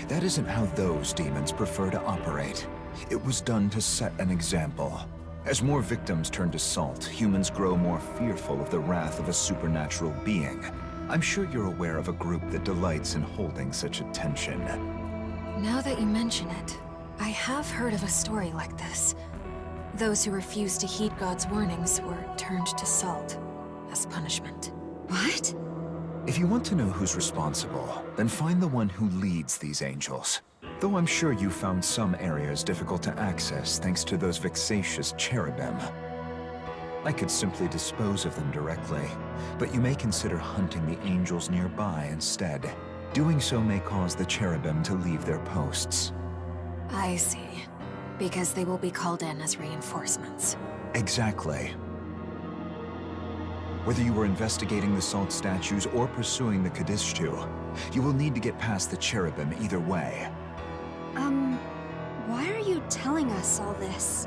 That isn't how those demons prefer to operate. It was done to set an example. As more victims turn to salt, humans grow more fearful of the wrath of a supernatural being. I'm sure you're aware of a group that delights in holding such attention. Now that you mention it, I have heard of a story like this. Those who refused to heed God's warnings were turned to salt as punishment. What? If you want to know who's responsible, then find the one who leads these angels. Though I'm sure you found some areas difficult to access thanks to those vexatious cherubim. I could simply dispose of them directly, but you may consider hunting the angels nearby instead. Doing so may cause the cherubim to leave their posts. I see. Because they will be called in as reinforcements. Exactly. Whether you were investigating the salt statues or pursuing the Kadishtu, you will need to get past the cherubim either way. Why are you telling us all this?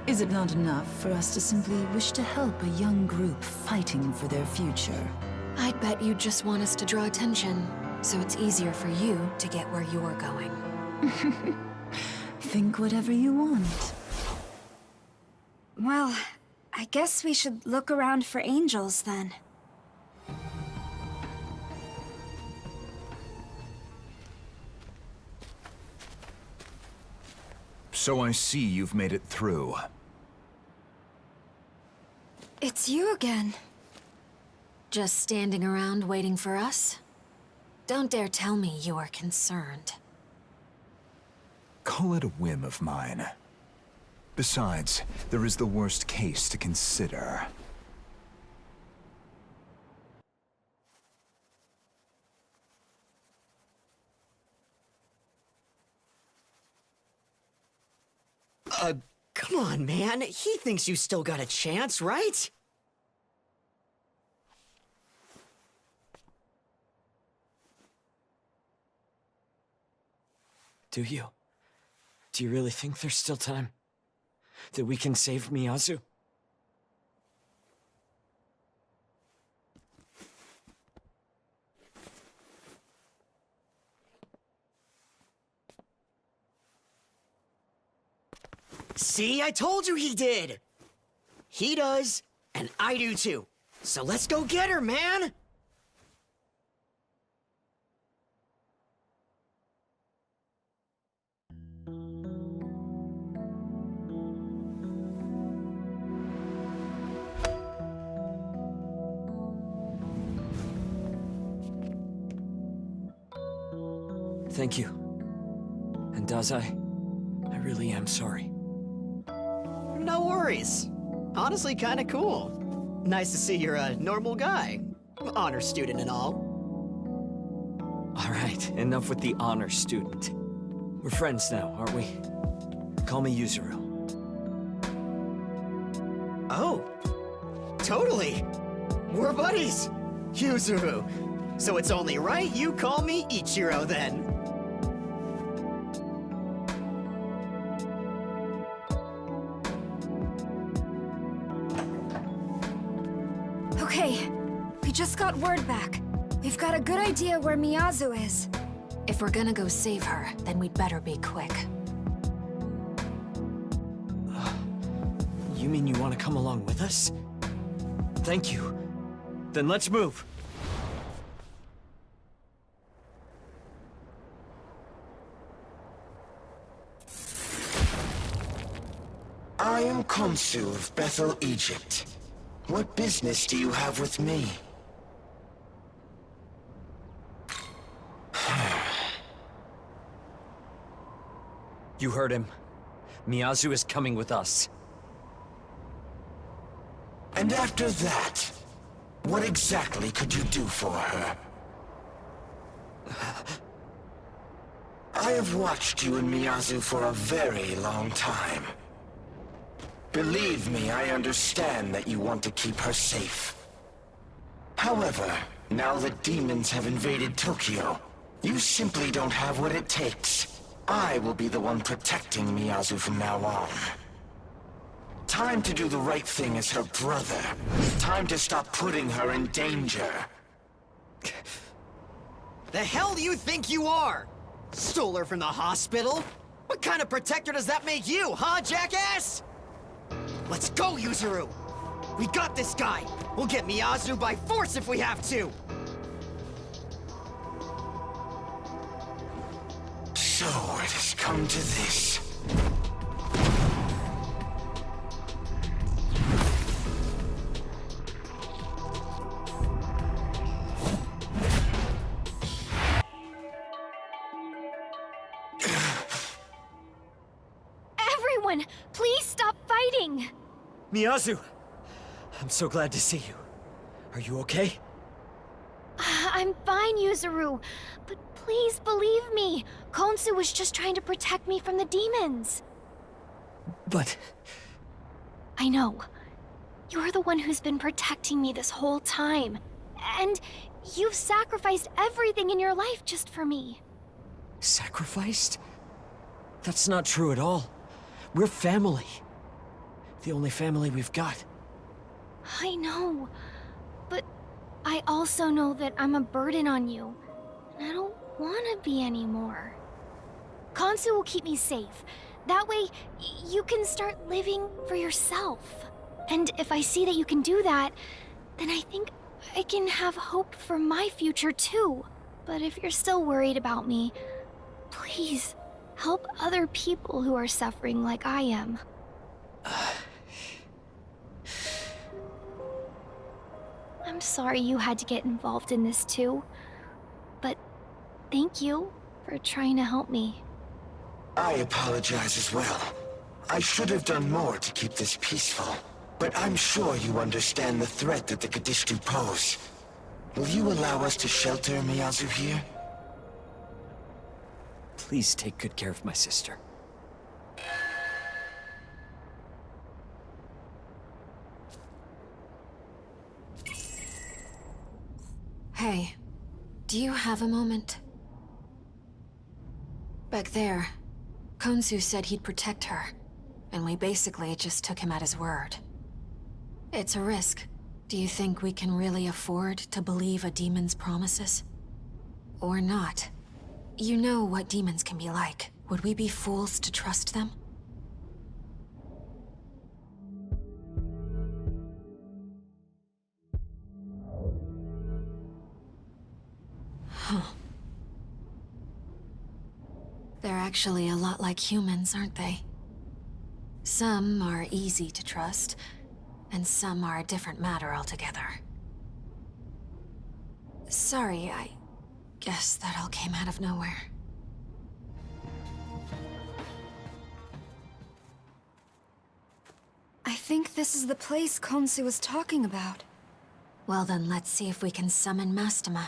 Is it not enough for us to simply wish to help a young group fighting for their future? I'd bet you just want us to draw attention, so it's easier for you to get where you're going. Think whatever you want. Well, I guess we should look around for angels then. So I see you've made it through. It's you again. Just standing around waiting for us? Don't dare tell me you are concerned. Call it a whim of mine. Besides, there is the worst case to consider. Come on, man. He thinks you still got a chance, right? Do you? Do you really think there's still time? That we can save Miyazu? See, I told you he did! He does, and I do too. So let's go get her, man! Thank you. And Dazai, I really am sorry. No worries. Honestly, kinda cool. Nice to see you're a normal guy. Honor student and all. Alright, enough with the honor student. We're friends now, aren't we? Call me Yuzuru. Oh, totally. We're buddies. Yuzuru. So it's only right you call me Ichiro then. Okay, we just got word back. We've got a good idea where Miyazu is. If we're gonna go save her, then we'd better be quick. You mean you want to come along with us? Thank you. Then let's move. I am Khonsu of Bethel, Egypt. What business do you have with me? You heard him. Miyazu is coming with us. And after that, what exactly could you do for her? I have watched you and Miyazu for a very long time. Believe me, I understand that you want to keep her safe. However, now that demons have invaded Tokyo, you simply don't have what it takes. I will be the one protecting Miyazu from now on. Time to do the right thing as her brother. Time to stop putting her in danger. The hell do you think you are? Stole her from the hospital? What kind of protector does that make you, huh, jackass? Let's go, Yuzuru! We got this guy! We'll get Miyazu by force if we have to! So it has come to this. Everyone, please stop fighting! Miyazu! I'm so glad to see you. Are you okay? I'm fine, Yuzuru. But please believe me. Khonsu was just trying to protect me from the demons. But... I know. You're the one who's been protecting me this whole time. And you've sacrificed everything in your life just for me. Sacrificed? That's not true at all. We're family. The only family we've got. I know. But I also know that I'm a burden on you. And I don't want to be anymore. Khonsu will keep me safe. That way, you can start living for yourself. And if I see that you can do that, then I think I can have hope for my future too. But if you're still worried about me, please help other people who are suffering like I am. I'm sorry you had to get involved in this too. But thank you for trying to help me. I apologize as well. I should have done more to keep this peaceful. But I'm sure you understand the threat that the Kadishtu pose. Will you allow us to shelter Miyazu here? Please take good care of my sister. Hey, do you have a moment? Back there, Konsu said he'd protect her, and we basically just took him at his word. It's a risk. Do you think we can really afford to believe a demon's promises? Or not? You know what demons can be like. Would we be fools to trust them? Huh. They're actually a lot like humans, aren't they? Some are easy to trust, and some are a different matter altogether. Sorry, I guess that all came out of nowhere. I think this is the place Konsu was talking about. Well then, let's see if we can summon Mastema.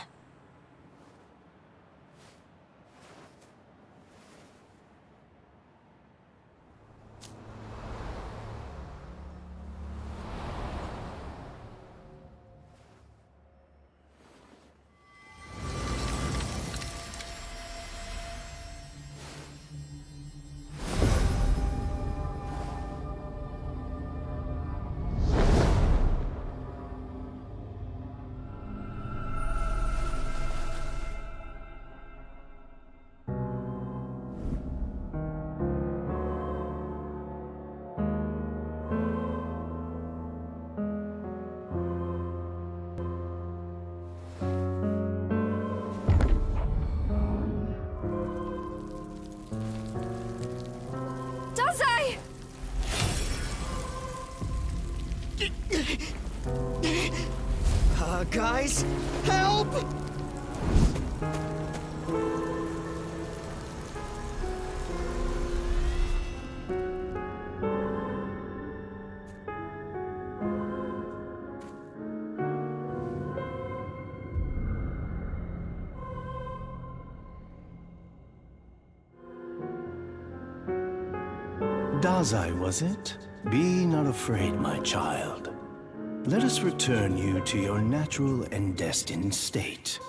Guys, help! Dazai, was it? Be not afraid, my child. Let us return you to your natural and destined state.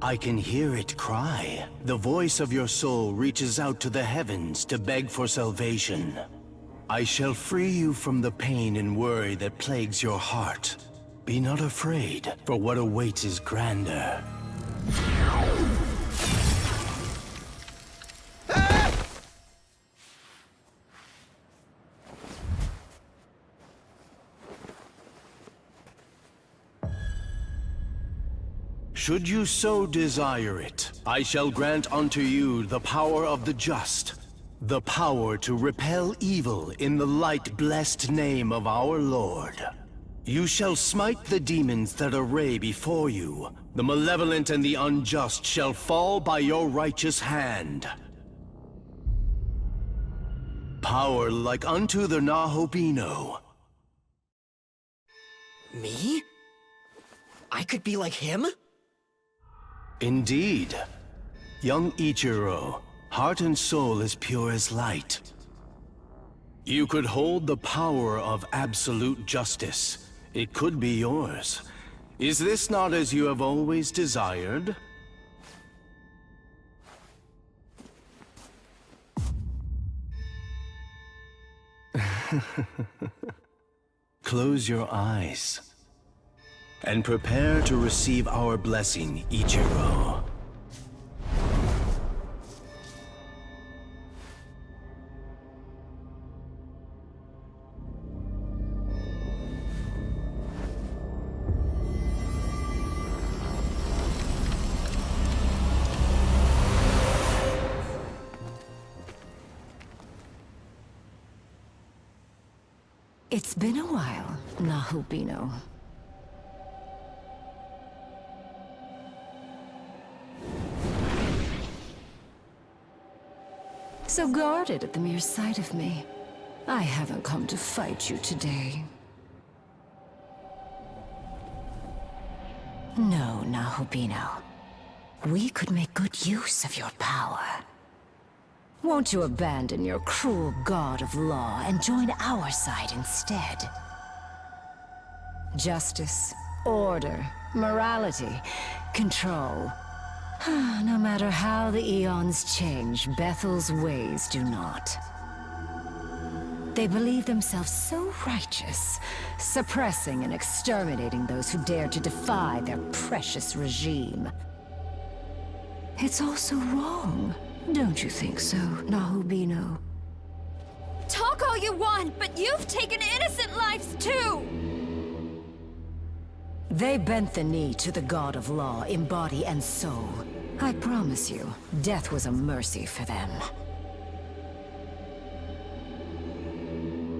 I can hear it cry. The voice of your soul reaches out to the heavens to beg for salvation. I shall free you from the pain and worry that plagues your heart. Be not afraid, for what awaits is grander. Should you so desire it, I shall grant unto you the power of the just, the power to repel evil in the light-blessed name of our Lord. You shall smite the demons that array before you. The malevolent and the unjust shall fall by your righteous hand. Power like unto the Nahobino. Me? I could be like him? Indeed. Young Ichiro, heart and soul as pure as light. You could hold the power of absolute justice. It could be yours. Is this not as you have always desired? Close your eyes and prepare to receive our blessing, Ichiro. It's been a while, Nahubino. So guarded at the mere sight of me. I haven't come to fight you today. No, Nahubino. We could make good use of your power. Won't you abandon your cruel god of law and join our side instead? Justice, order, morality, control. No matter how the eons change, Bethel's ways do not. They believe themselves so righteous, suppressing and exterminating those who dare to defy their precious regime. It's also wrong. Don't you think so, Nahubino? Talk all you want, but you've taken innocent lives too! They bent the knee to the god of law in body and soul. I promise you, death was a mercy for them.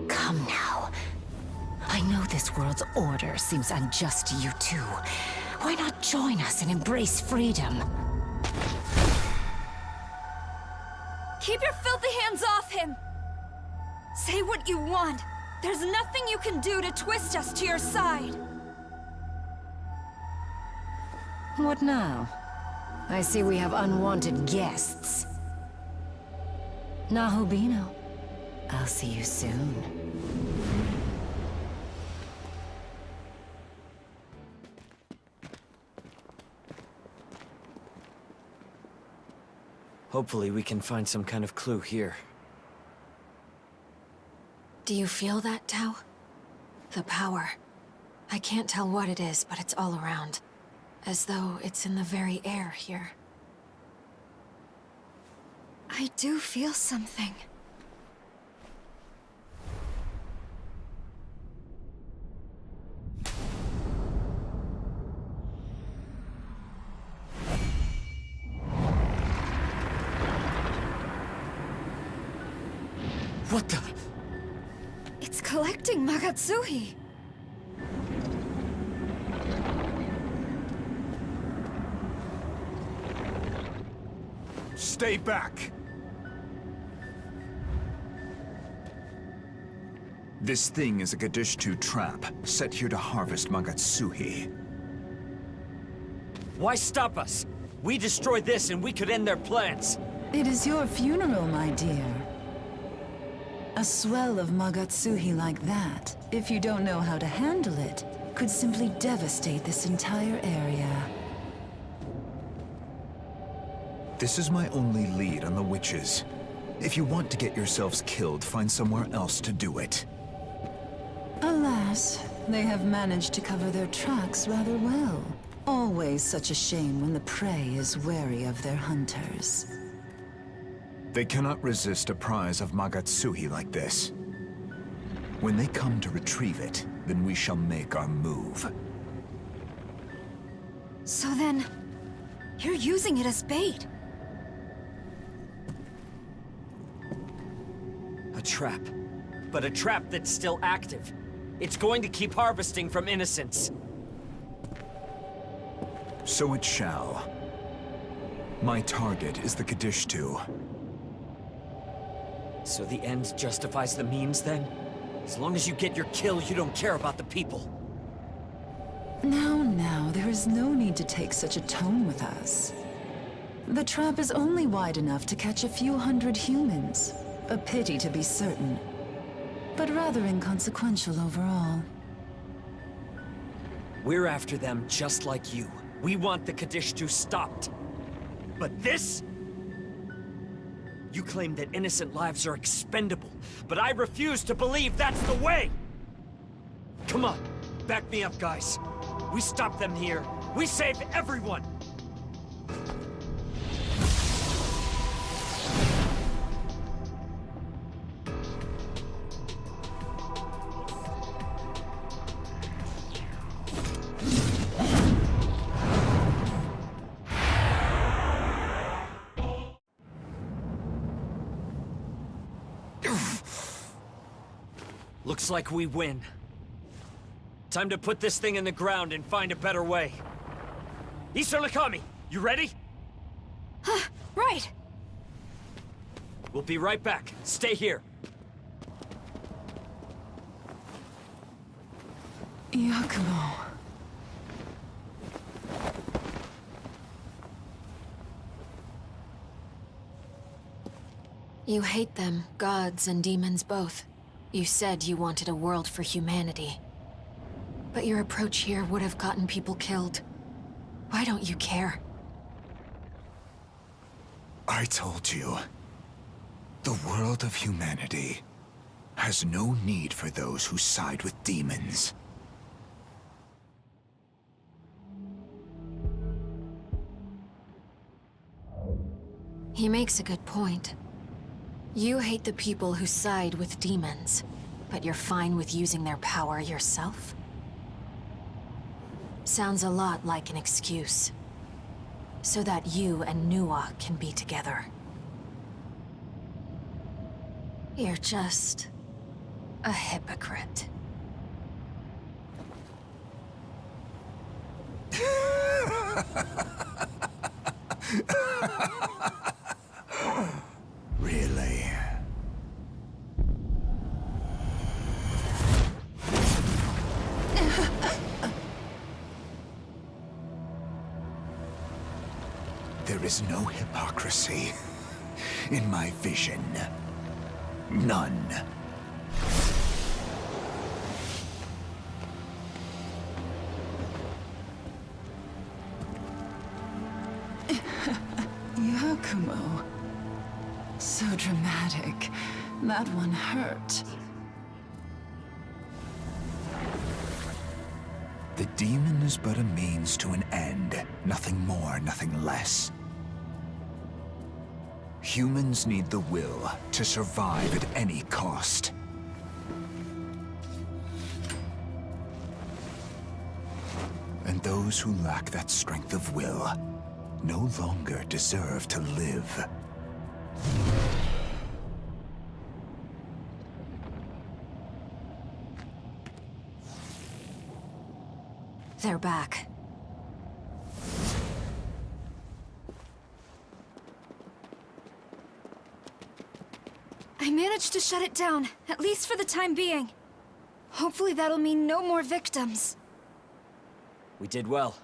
Come now. I know this world's order seems unjust to you too. Why not join us and embrace freedom? Keep your filthy hands off him! Say what you want. There's nothing you can do to twist us to your side. What now? I see we have unwanted guests. Nahubino, I'll see you soon. Hopefully we can find some kind of clue here. Do you feel that, Tao? The power. I can't tell what it is, but it's all around. As though it's in the very air here. I do feel something. What the? It's collecting Magatsuhi. Stay back! This thing is a Gadishtu trap, set here to harvest Magatsuhi. Why stop us? We destroy this and we could end their plans. It is your funeral, my dear. A swell of Magatsuhi like that, if you don't know how to handle it, could simply devastate this entire area. This is my only lead on the witches. If you want to get yourselves killed, find somewhere else to do it. Alas, they have managed to cover their tracks rather well. Always such a shame when the prey is wary of their hunters. They cannot resist a prize of Magatsuhi like this. When they come to retrieve it, then we shall make our move. So then, you're using it as bait. A trap. But a trap that's still active. It's going to keep harvesting from innocents. So it shall. My target is the Gadishtu. So the end justifies the means, then? As long as you get your kill, you don't care about the people. Now, there is no need to take such a tone with us. The trap is only wide enough to catch a few hundred humans. A pity to be certain, but rather inconsequential overall. We're after them just like you. We want the Kadishtu stopped. But this? You claim that innocent lives are expendable, but I refuse to believe that's the way! Come on, back me up, guys. We stop them here. We save everyone! Looks like we win. Time to put this thing in the ground and find a better way. Isarlikami, you ready? Right. We'll be right back. Stay here. Yakumo. You hate them, gods and demons both. You said you wanted a world for humanity. But your approach here would have gotten people killed. Why don't you care? I told you. The world of humanity has no need for those who side with demons. He makes a good point. You hate the people who side with demons, but you're fine with using their power yourself? Sounds a lot like an excuse. So that you and Nuwa can be together. You're just a hypocrite. Really? There is no hypocrisy in my vision. None. Yakumo. So dramatic. That one hurt. The demon is but a means to an end. Nothing more, nothing less. Humans need the will to survive at any cost. And those who lack that strength of will no longer deserve to live. They're back. I managed to shut it down, at least for the time being. Hopefully that'll mean no more victims. We did well.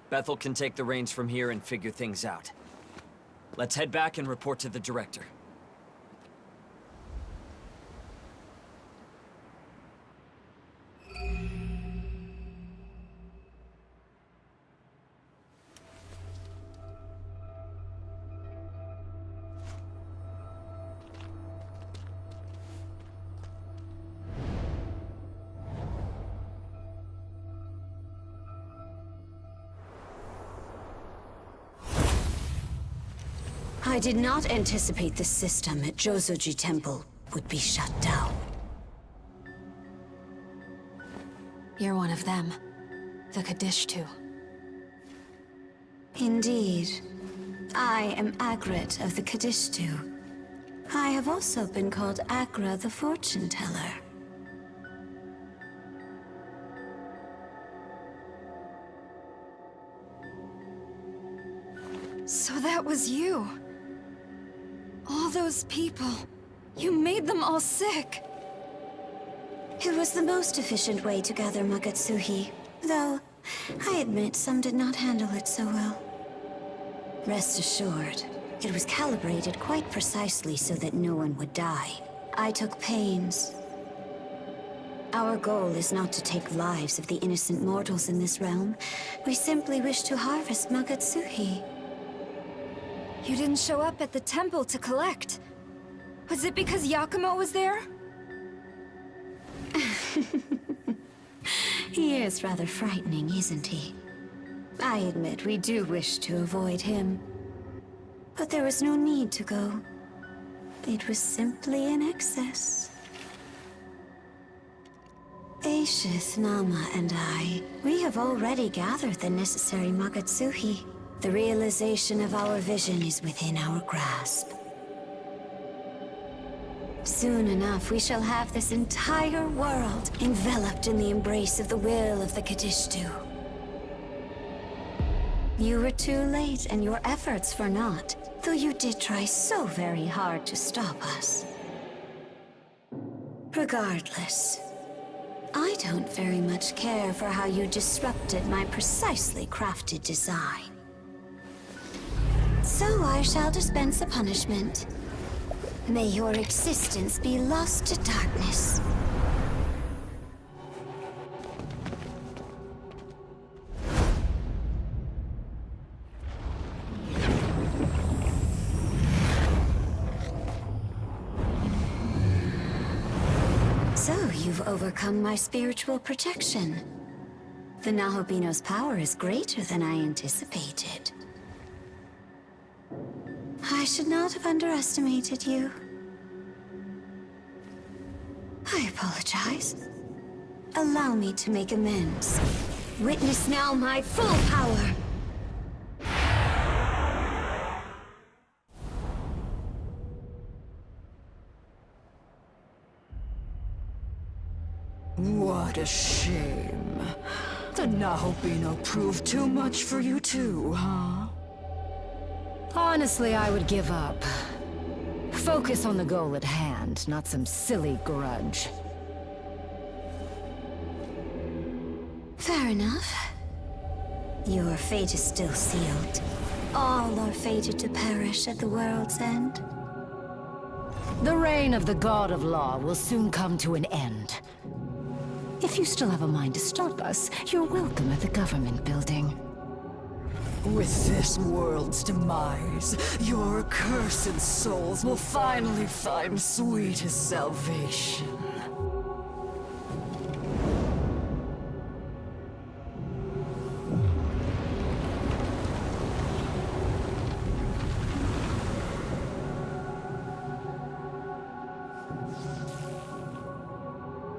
Bethel can take the reins from here and figure things out. Let's head back and report to the director. I did not anticipate the system at Jozoji Temple would be shut down. You're one of them. The Kadishtu. Indeed. I am Agret of the Kadishtu. I have also been called Agra the Fortune Teller. So that was you. All those people. You made them all sick. It was the most efficient way to gather Magatsuhi, though I admit some did not handle it so well. Rest assured, it was calibrated quite precisely so that no one would die. I took pains. Our goal is not to take lives of the innocent mortals in this realm. We simply wish to harvest Magatsuhi. You didn't show up at the temple to collect. Was it because Yakumo was there? He is rather frightening, isn't he? I admit we do wish to avoid him. But there was no need to go. It was simply an excess. Aishith, Nama, and I, we have already gathered the necessary Magatsuhi. The realization of our vision is within our grasp. Soon enough, we shall have this entire world enveloped in the embrace of the will of the Kadishtu. You were too late, and your efforts for naught, though you did try so very hard to stop us. Regardless, I don't very much care for how you disrupted my precisely crafted design. So I shall dispense a punishment. May your existence be lost to darkness. So you've overcome my spiritual protection. The Nahobino's power is greater than I anticipated. I should not have underestimated you. I apologize. Allow me to make amends. Witness now my full power! What a shame. The Nahobino proved too much for you too, huh? Honestly, I would give up. Focus on the goal at hand, not some silly grudge. Fair enough. Your fate is still sealed. All are fated to perish at the world's end. The reign of the God of Law will soon come to an end. If you still have a mind to stop us, you're welcome at the government building. With this world's demise, your accursed souls will finally find sweetest salvation.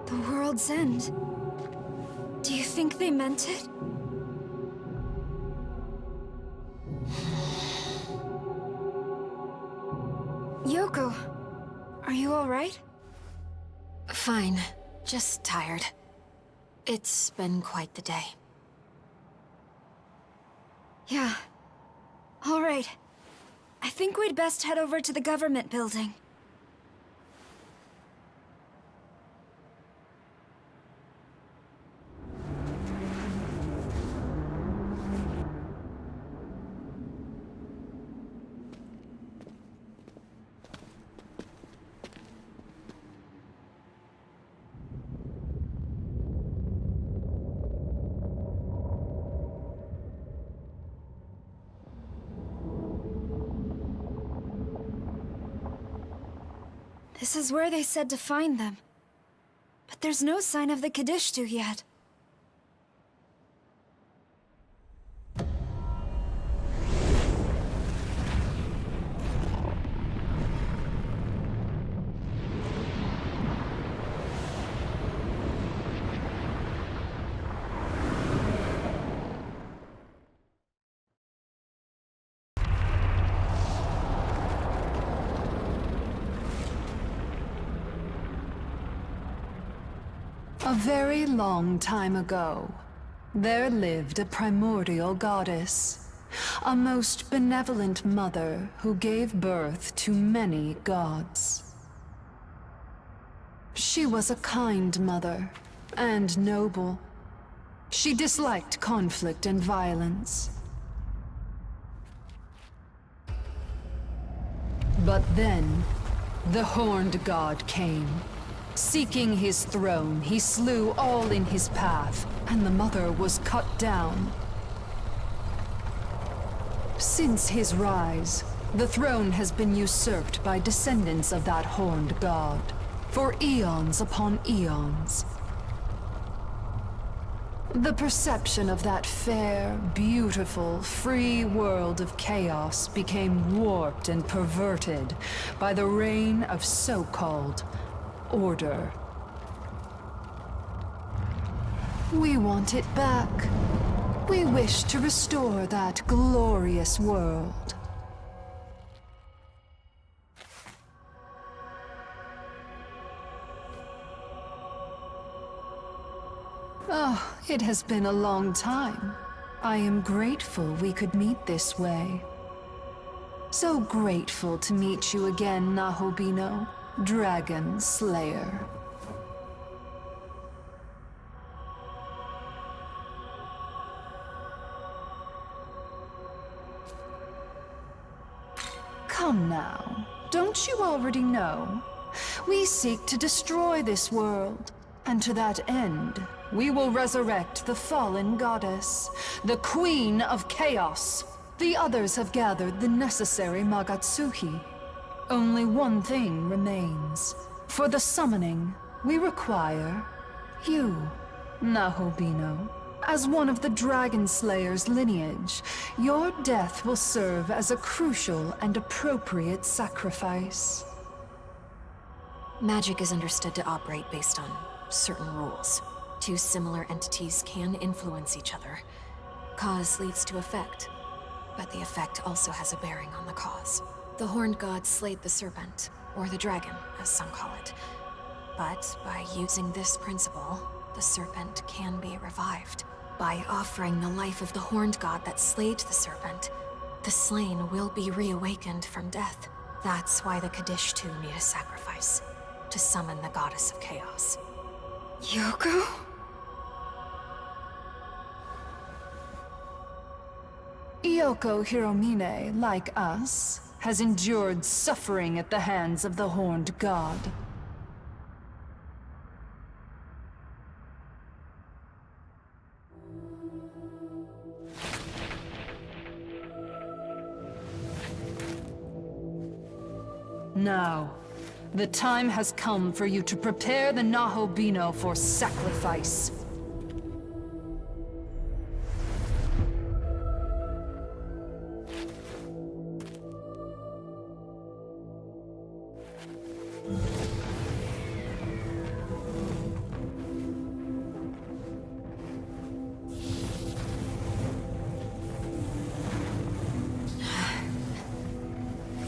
The world's end. Do you think they meant it? Yoko, are you all right? Fine. Just tired. It's been quite the day. Yeah. All right. I think we'd best head over to the government building. This is where they said to find them. But there's no sign of the Kadishtu yet. A very long time ago, there lived a primordial goddess, a most benevolent mother who gave birth to many gods. She was a kind mother, and noble. She disliked conflict and violence. But then, the Horned God came. Seeking his throne, he slew all in his path, and the mother was cut down. Since his rise, The throne has been usurped by descendants of that horned god, for eons upon eons. The perception of that fair, beautiful, free world of chaos became warped and perverted by the reign of so-called order. We want it back. We wish to restore that glorious world. Oh, it has been a long time. I am grateful we could meet this way. So grateful to meet you again, Nahobino, Dragon Slayer. Come now, don't you already know? We seek to destroy this world, and to that end, we will resurrect the fallen goddess, the Queen of Chaos. The others have gathered the necessary Magatsuki. Only one thing remains. For the summoning, we require you, Nahobino. As one of the Dragon Slayer's lineage, your death will serve as a crucial and appropriate sacrifice. Magic is understood to operate based on certain rules. Two similar entities can influence each other. Cause leads to effect, but the effect also has a bearing on the cause. The Horned God slayed the serpent, or the dragon, as some call it. But by using this principle, the serpent can be revived. By offering the life of the Horned God that slayed the serpent, the slain will be reawakened from death. That's why the Kaddish too need a sacrifice, to summon the Goddess of Chaos. Yoko? Yoko Hiromine, like us, has endured suffering at the hands of the Horned God. Now, the time has come for you to prepare the Nahobino for sacrifice.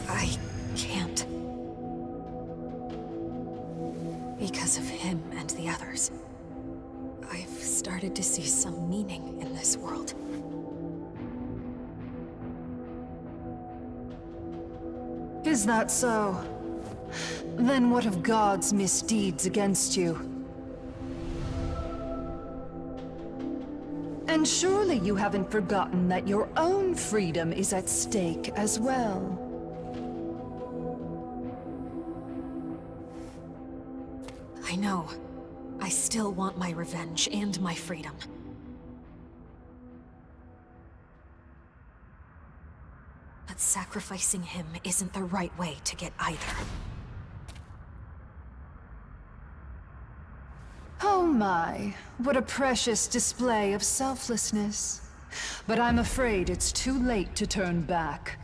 I can't. Because of him and the others, I've started to see some meaning in this world. Is that so? Then what of God's misdeeds against you? And surely you haven't forgotten that your own freedom is at stake as well. I know. I still want my revenge and my freedom. But sacrificing him isn't the right way to get either. Oh my, what a precious display of selflessness. But I'm afraid it's too late to turn back.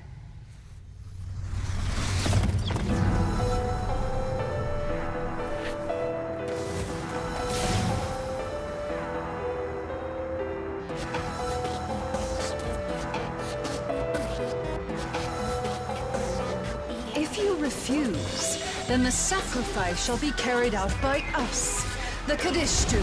If you refuse, then the sacrifice shall be carried out by us, the Kadishtu.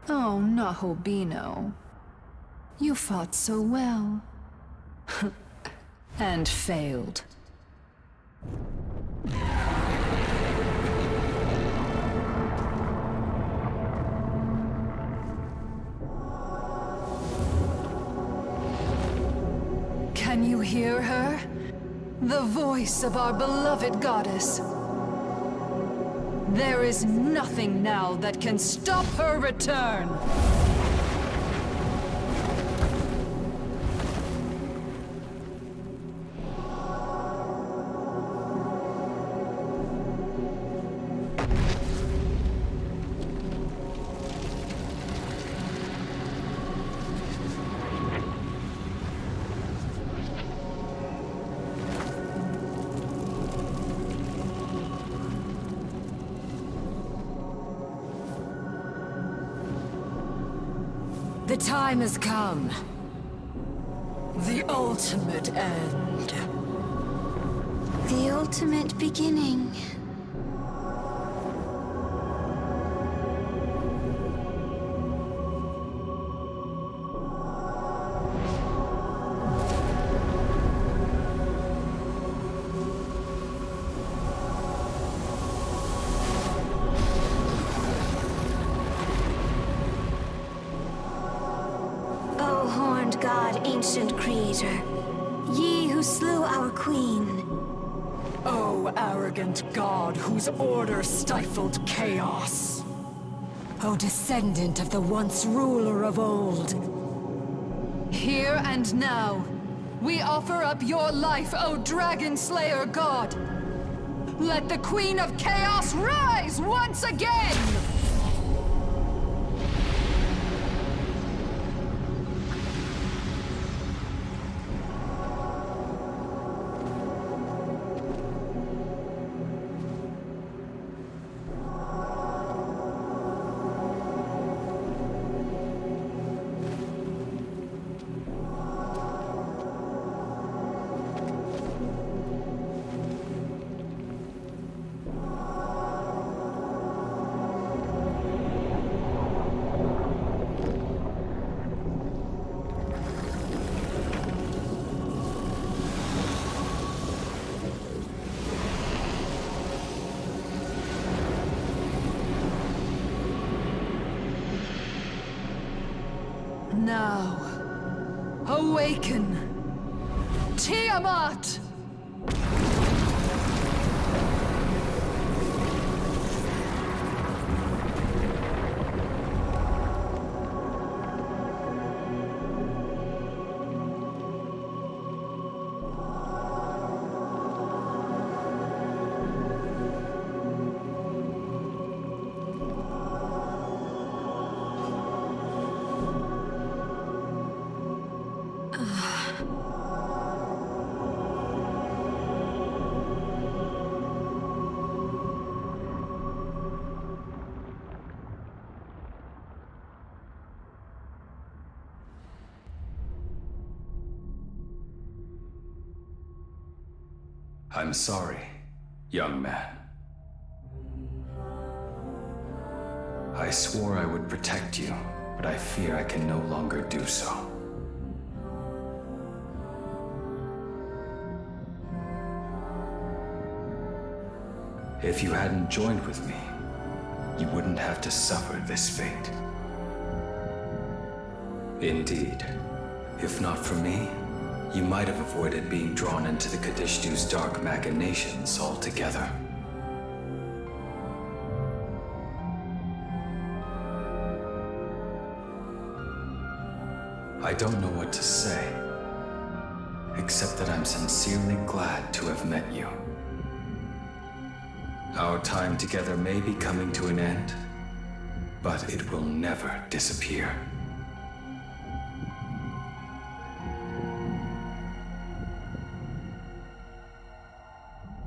Oh, Nahobino. You fought so well. And failed. Can you hear her? The voice of our beloved goddess. There is nothing now that can stop her return. time has come. The ultimate end. The ultimate beginning. O horned god, ancient creator, ye who slew our queen. O arrogant god whose order stifled chaos. O descendant of the once ruler of old. Here and now, we offer up your life, O Dragon Slayer God. Let the Queen of Chaos rise once again! Now, awaken, Tiamat! I'm sorry, young man. I swore I would protect you, but I fear I can no longer do so. If you hadn't joined with me, you wouldn't have to suffer this fate. Indeed, if not for me, you might have avoided being drawn into the Kadishtu's dark machinations altogether. I don't know what to say, except that I'm sincerely glad to have met you. Our time together may be coming to an end, but it will never disappear.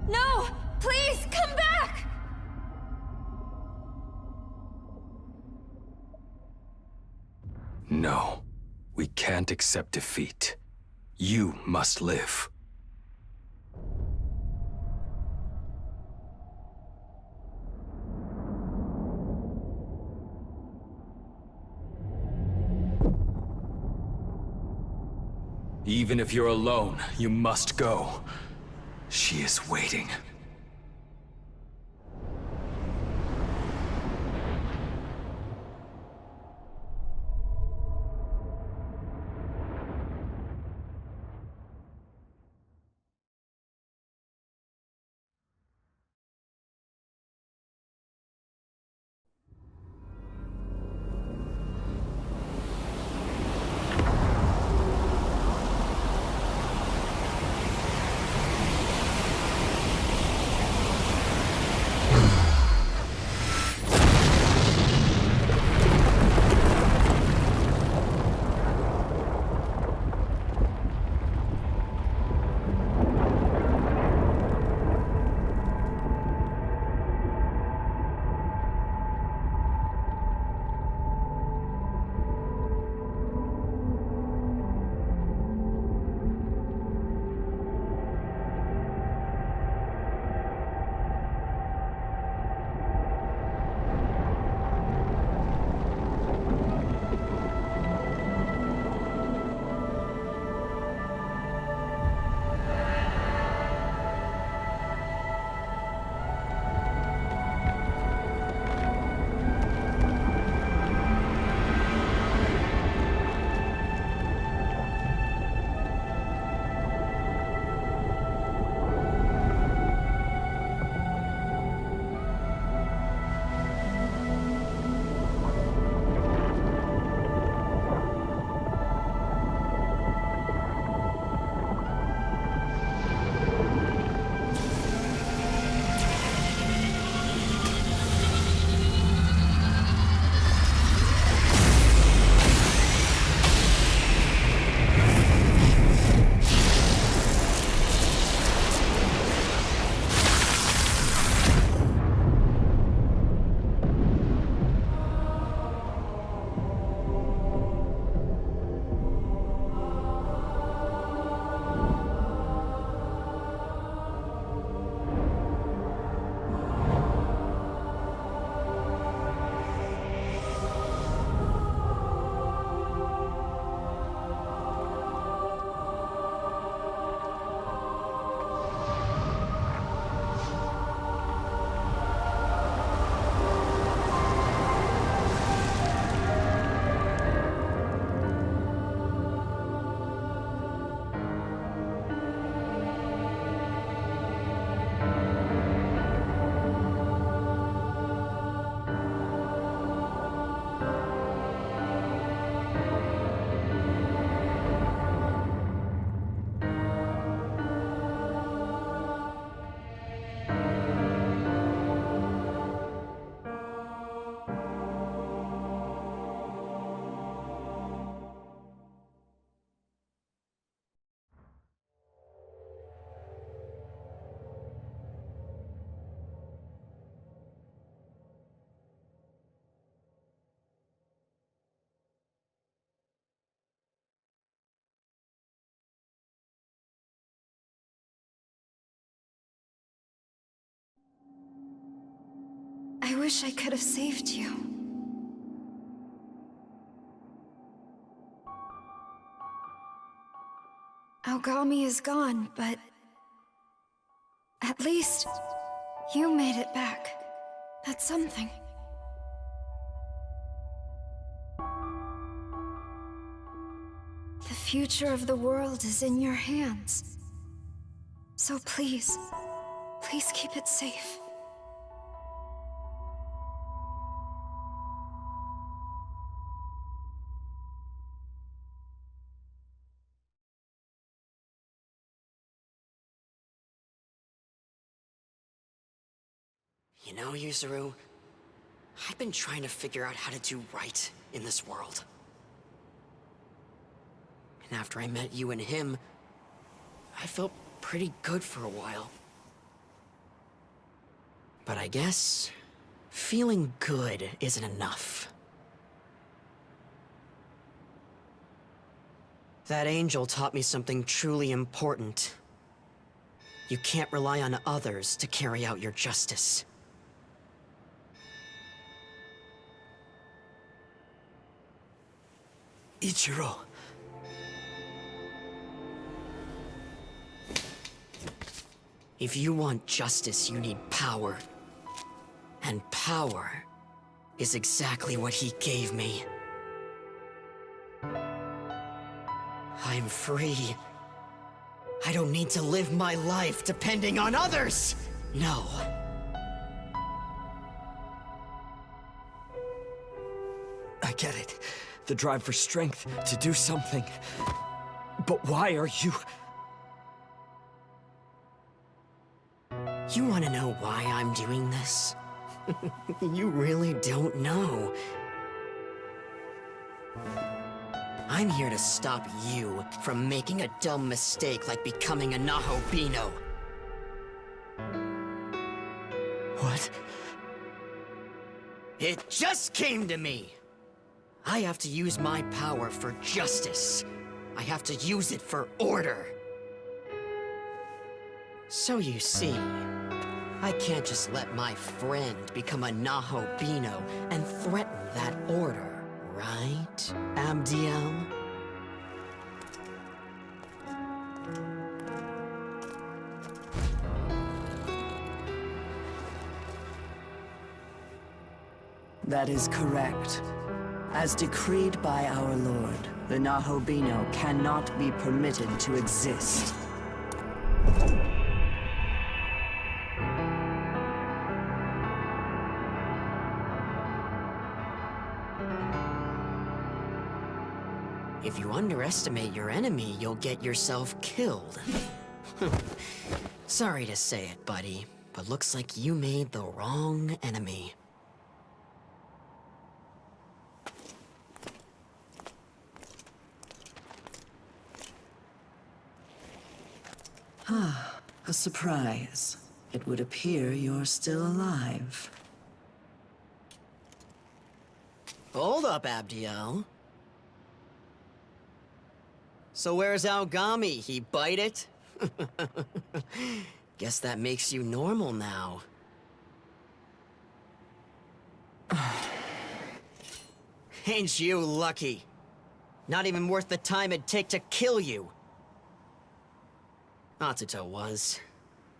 No! Please, come back! No, we can't accept defeat. You must live. Even if you're alone, you must go. She is waiting. wish I could have saved you. Aogami is gone, but at least you made it back. That's something. The future of the world is in your hands. So please, please keep it safe. You know, Yuzuru, I've been trying to figure out how to do right in this world. And after I met you and him, I felt pretty good for a while. But I guess feeling good isn't enough. That angel taught me something truly important. You can't rely on others to carry out your justice. Ichiro. If you want justice, you need power. And power is exactly what he gave me. I'm free. I don't need to live my life depending on others! No. I get it. The drive for strength to do something. But why are you... You want to know why I'm doing this? You really don't know. I'm here to stop you from making a dumb mistake like becoming a Nahobino. What? It just came to me! I have to use my power for justice. I have to use it for order. So you see, I can't just let my friend become a Nahobino and threaten that order, right, Abdiel? That is correct. As decreed by our Lord, the Nahobino cannot be permitted to exist. If you underestimate your enemy, you'll get yourself killed. Sorry to say it, buddy, but looks like you made the wrong enemy. Ah, a surprise. It would appear you're still alive. Hold up, Abdiel. So where's Aogami? He bite it? Guess that makes you normal now. Ain't you lucky? Not even worth the time it'd take to kill you. Atsuto was.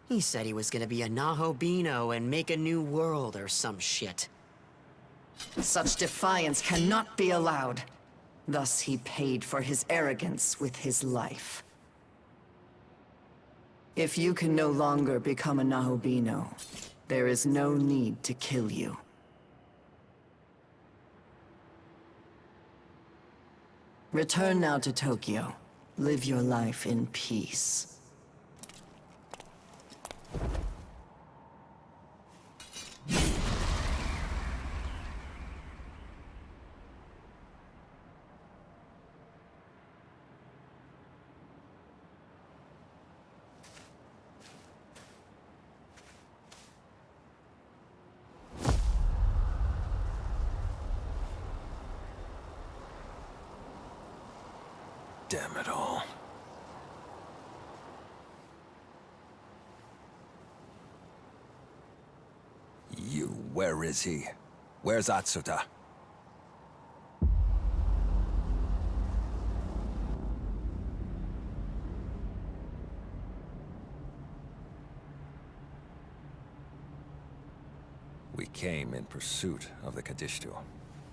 He said he was gonna be a Nahobino and make a new world or some shit. Such defiance cannot be allowed. Thus he paid for his arrogance with his life. If you can no longer become a Nahobino, there is no need to kill you. Return now to Tokyo. Live your life in peace. Damn it all. You Where is he? Where's Atsuta? We came in pursuit of the Kadishtu.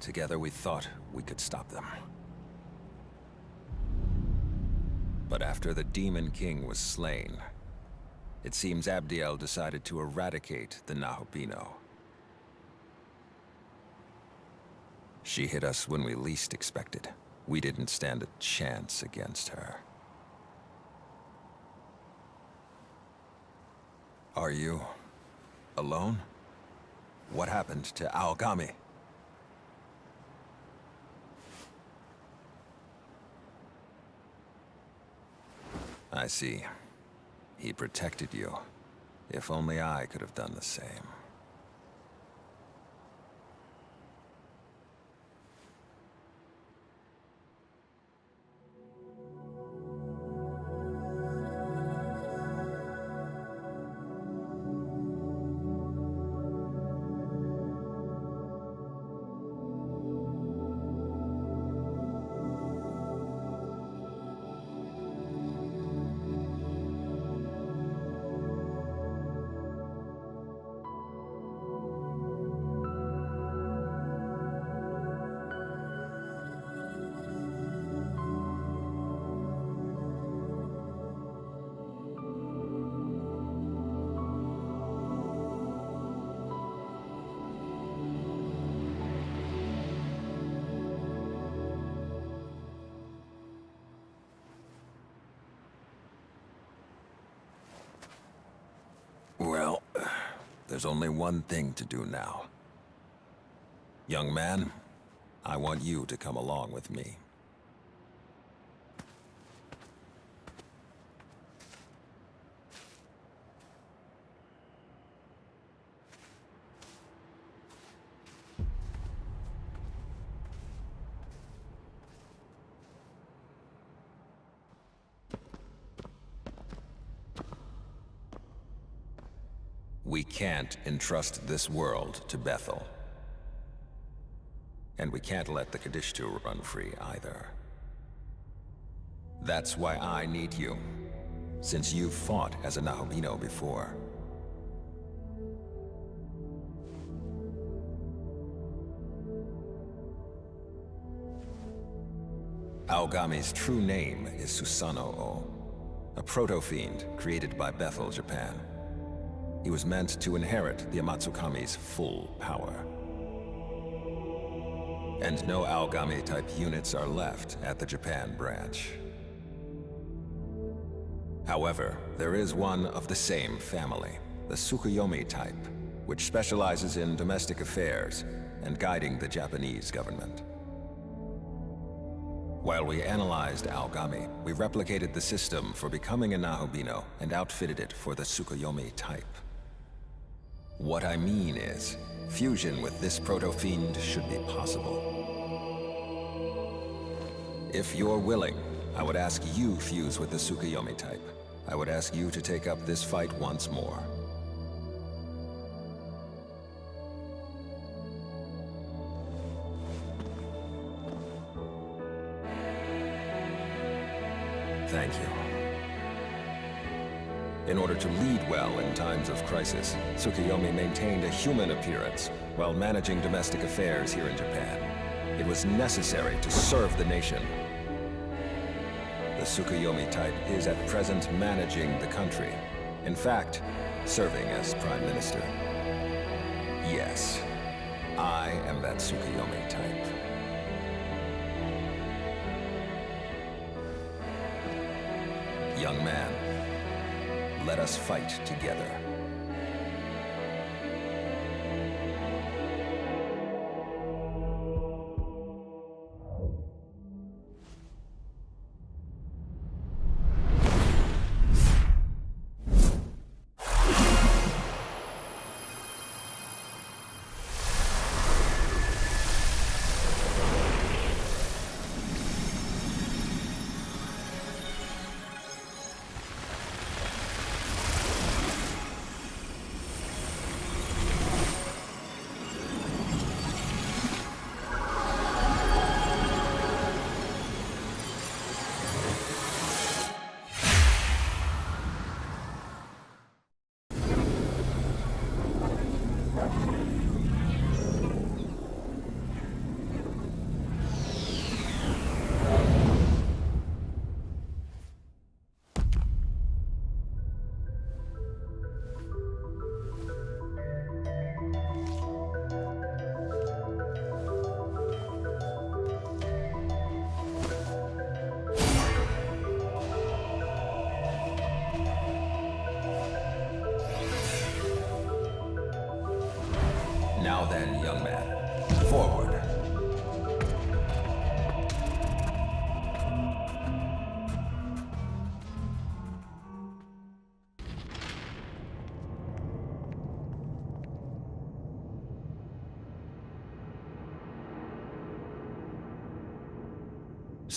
Together we thought we could stop them. But after the Demon King was slain, it seems Abdiel decided to eradicate the Nahobino. She hit us when we least expected. We didn't stand a chance against her. Are you alone? What happened to Aogami? I see. He protected you. If only I could have done the same. Well, there's only one thing to do now. Young man, I want you to come along with me. We can't entrust this world to Bethel. And we can't let the Kadishtu run free either. That's why I need you, since you've fought as a Nahobino before. Aogami's true name is Susanoo, a proto-fiend created by Bethel, Japan. He was meant to inherit the Amatsukami's full power. And no Aogami-type units are left at the Japan branch. However, there is one of the same family, the Tsukuyomi type, which specializes in domestic affairs and guiding the Japanese government. While we analyzed Aogami, we replicated the system for becoming a Nahobino and outfitted it for the Tsukuyomi type. What I mean is, fusion with this proto-fiend should be possible. If you're willing, I would ask you fuse with the Tsukuyomi type. I would ask you to take up this fight once more. Thank you. In order to lead well in times of crisis, Tsukuyomi maintained a human appearance while managing domestic affairs here in Japan. It was necessary to serve the nation. The Tsukuyomi type is at present managing the country. In fact, serving as Prime Minister. Yes, I am that Tsukuyomi type. Young man, let us fight together.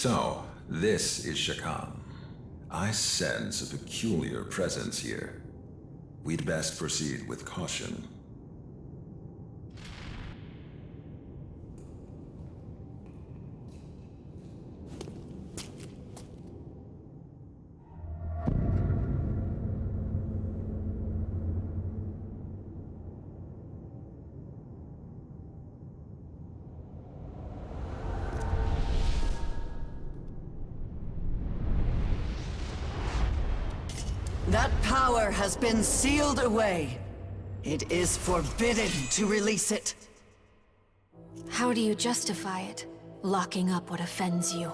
So, this is Shakan. I sense a peculiar presence here. We'd best proceed with caution. That power has been sealed away. It is forbidden to release it. How do you justify it? Locking up what offends you?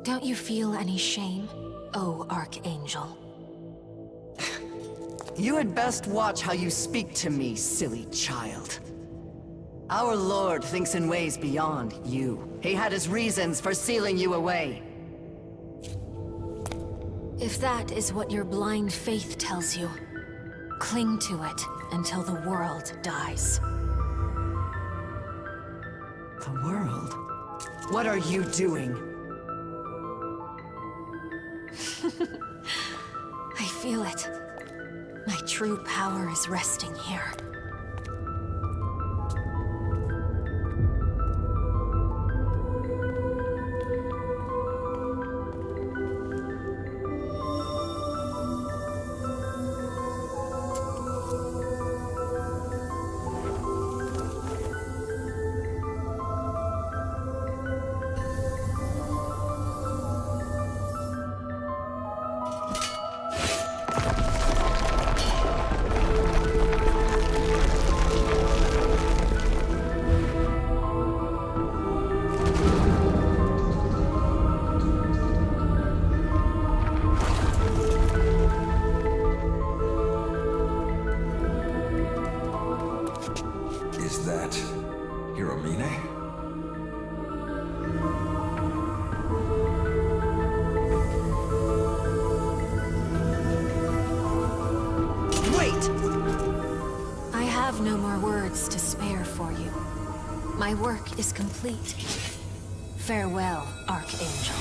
Don't you feel any shame, oh Archangel? You had best watch how you speak to me, silly child. Our Lord thinks in ways beyond you. He had his reasons for sealing you away. If that is what your blind faith tells you, cling to it until the world dies. The world? What are you doing? I feel it. My true power is resting here. Is that Hiromine? Wait! I have no more words to spare for you. My work is complete. Farewell, Archangel.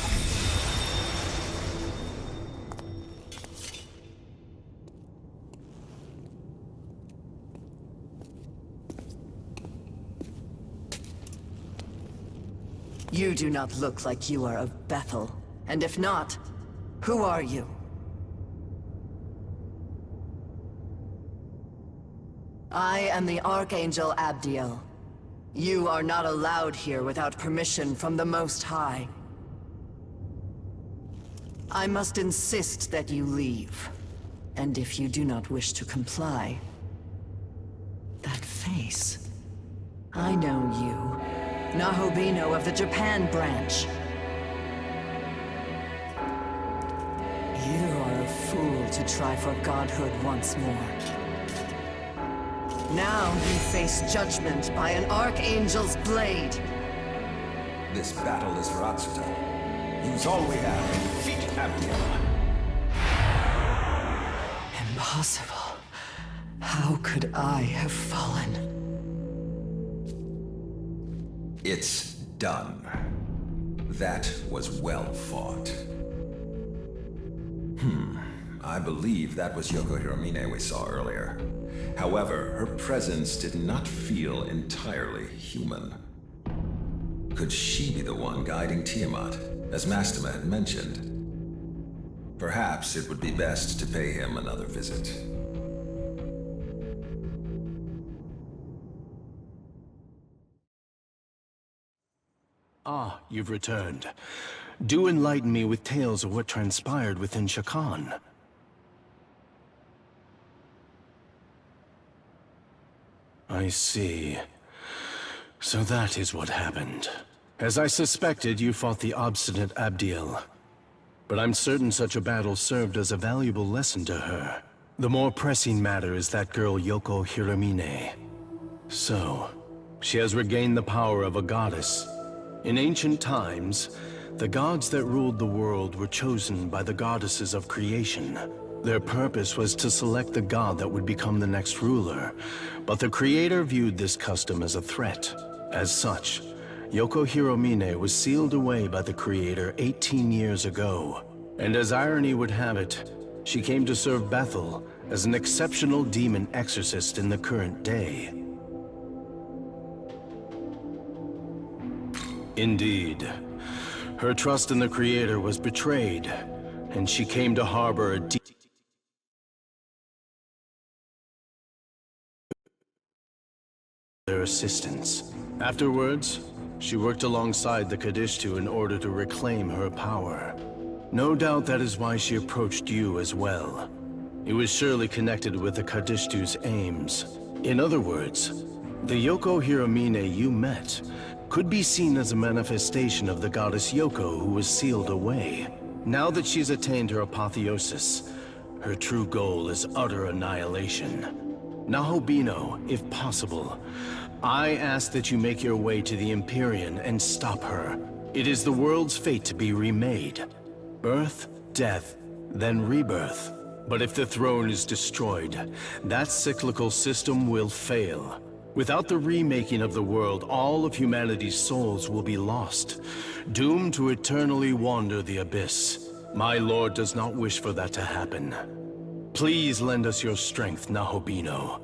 You do not look like you are of Bethel. And if not, who are you? I am the Archangel Abdiel. You are not allowed here without permission from the Most High. I must insist that you leave. And if you do not wish to comply... That face... I know you. Nahobino of the Japan branch. You are a fool to try for godhood once more. Now you face judgment by an Archangel's blade. This battle is for Atsuta. Use all we have and defeat Abdiel. Impossible. How could I have fallen? It's done. That was well fought. I believe that was Yoko Hiromine we saw earlier. However, her presence did not feel entirely human. Could she be the one guiding Tiamat, as Mastema had mentioned? Perhaps it would be best to pay him another visit. Ah, you've returned. Do enlighten me with tales of what transpired within Shakan. I see. So that is what happened. As I suspected, you fought the obstinate Abdiel. But I'm certain such a battle served as a valuable lesson to her. The more pressing matter is that girl Yoko Hiromine. So, she has regained the power of a goddess. In ancient times, the gods that ruled the world were chosen by the goddesses of creation. Their purpose was to select the god that would become the next ruler, but the Creator viewed this custom as a threat. As such, Yoko Hiromine was sealed away by the Creator 18 years ago. And as irony would have it, she came to serve Bethel as an exceptional demon exorcist in the current day. Indeed. Her trust in the Creator was betrayed, and she came to harbor a their assistance. Afterwards, she worked alongside the Kadishtu in order to reclaim her power. No doubt that is why she approached you as well. It was surely connected with the Kadishtu's aims. In other words, the Yoko Hiromine you met could be seen as a manifestation of the goddess Yoko who was sealed away. Now that she's attained her apotheosis, her true goal is utter annihilation. Nahobino, if possible, I ask that you make your way to the Empyrean and stop her. It is the world's fate to be remade. Birth, death, then rebirth. But if the throne is destroyed, that cyclical system will fail. Without the remaking of the world, all of humanity's souls will be lost, doomed to eternally wander the abyss. My lord does not wish for that to happen. Please lend us your strength, Nahobino.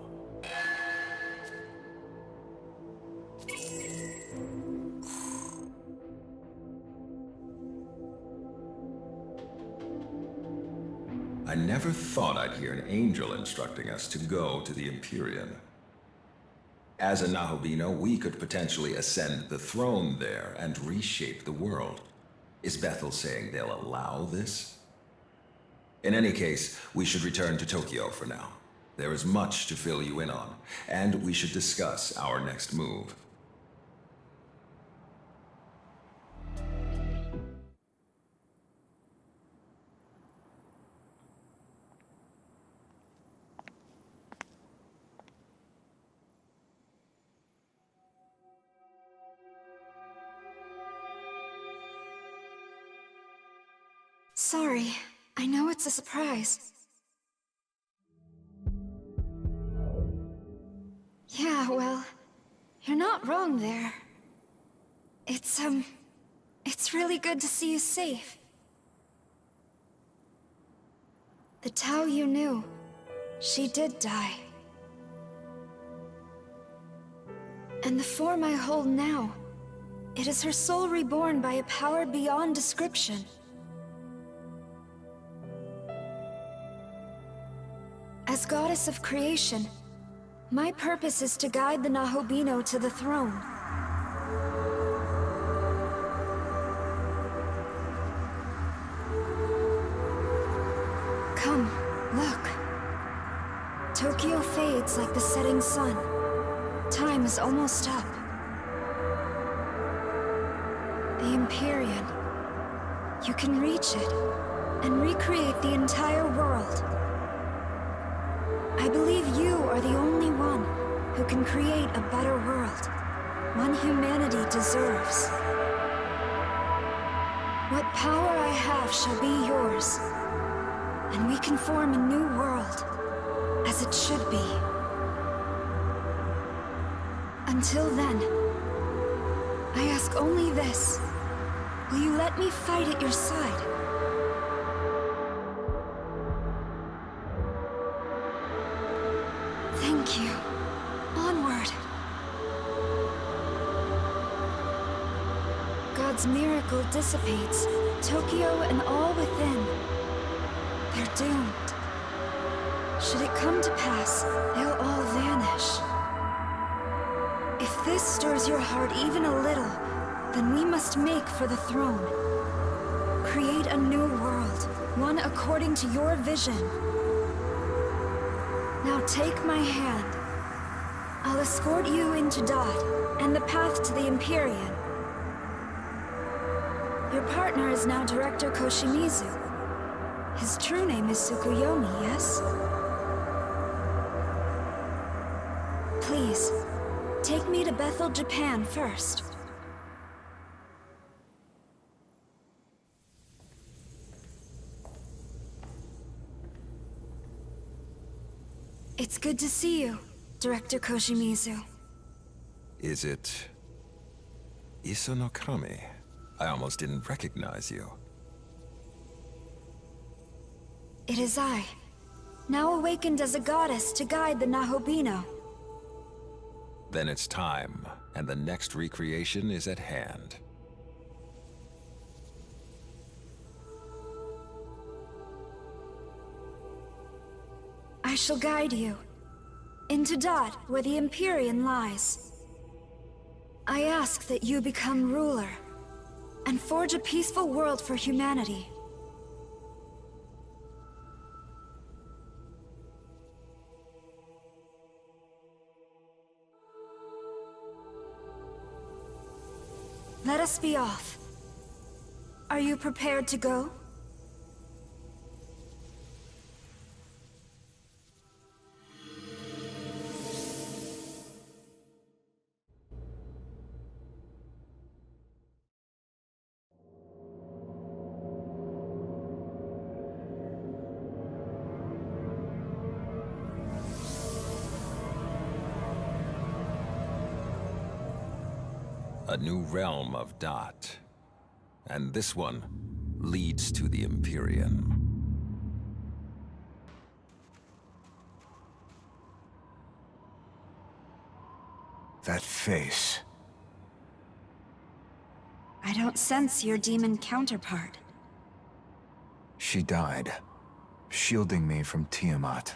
I never thought I'd hear an angel instructing us to go to the Empyrean. As a Nahobino, we could potentially ascend the throne there and reshape the world. Is Bethel saying they'll allow this? In any case, we should return to Tokyo for now. There is much to fill you in on, and we should discuss our next move. Sorry, I know it's a surprise. Yeah, well, you're not wrong there. It's really good to see you safe. The Tao you knew, she did die. And the form I hold now, it is her soul reborn by a power beyond description. As goddess of creation, my purpose is to guide the Nahobino to the throne. Come, look. Tokyo fades like the setting sun. Time is almost up. The Empyrean. You can reach it and recreate the entire world. I believe you are the only one who can create a better world, one humanity deserves. What power I have shall be yours, and we can form a new world, as it should be. Until then, I ask only this. Will you let me fight at your side? Thank you. Onward. God's miracle dissipates Tokyo and all within. They're doomed. Should it come to pass, they'll all vanish. If this stirs your heart even a little, then we must make for the throne. Create a new world, one according to your vision. Now take my hand. I'll escort you into Dot and the path to the Empyrean. Your partner is now Director Koshimizu. His true name is Tsukuyomi, yes? Please, take me to Bethel, Japan first. It's good to see you, Director Koshimizu. Is it Isunokami. I almost didn't recognize you. It is I, now awakened as a goddess to guide the Nahobino. Then it's time, and the next recreation is at hand. I shall guide you into Dot, where the Empyrean lies. I ask that you become ruler and forge a peaceful world for humanity. Let us be off. Are you prepared to go? A new realm of Dot. And this one leads to the Empyrean. That face. I don't sense your demon counterpart. She died, shielding me from Tiamat.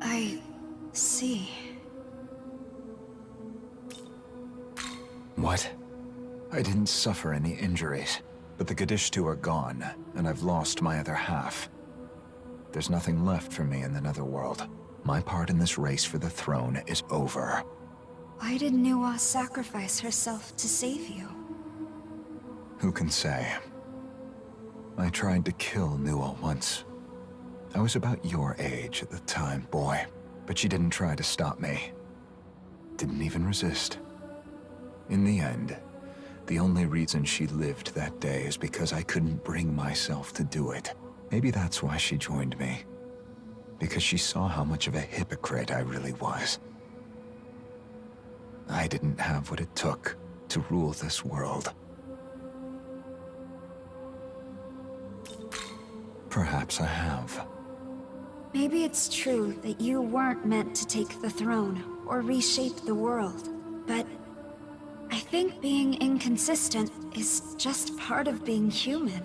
I see. What? I didn't suffer any injuries, but the Kadishtu are gone, and I've lost my other half. There's nothing left for me in the Netherworld. My part in this race for the throne is over. Why did Nuwa sacrifice herself to save you? Who can say? I tried to kill Nuwa once. I was about your age at the time, boy, but she didn't try to stop me. Didn't even resist. In the end, the only reason she lived that day is because I couldn't bring myself to do it. Maybe that's why she joined me. Because she saw how much of a hypocrite I really was. I didn't have what it took to rule this world. Perhaps I have. Maybe it's true that you weren't meant to take the throne or reshape the world, but I think being inconsistent is just part of being human.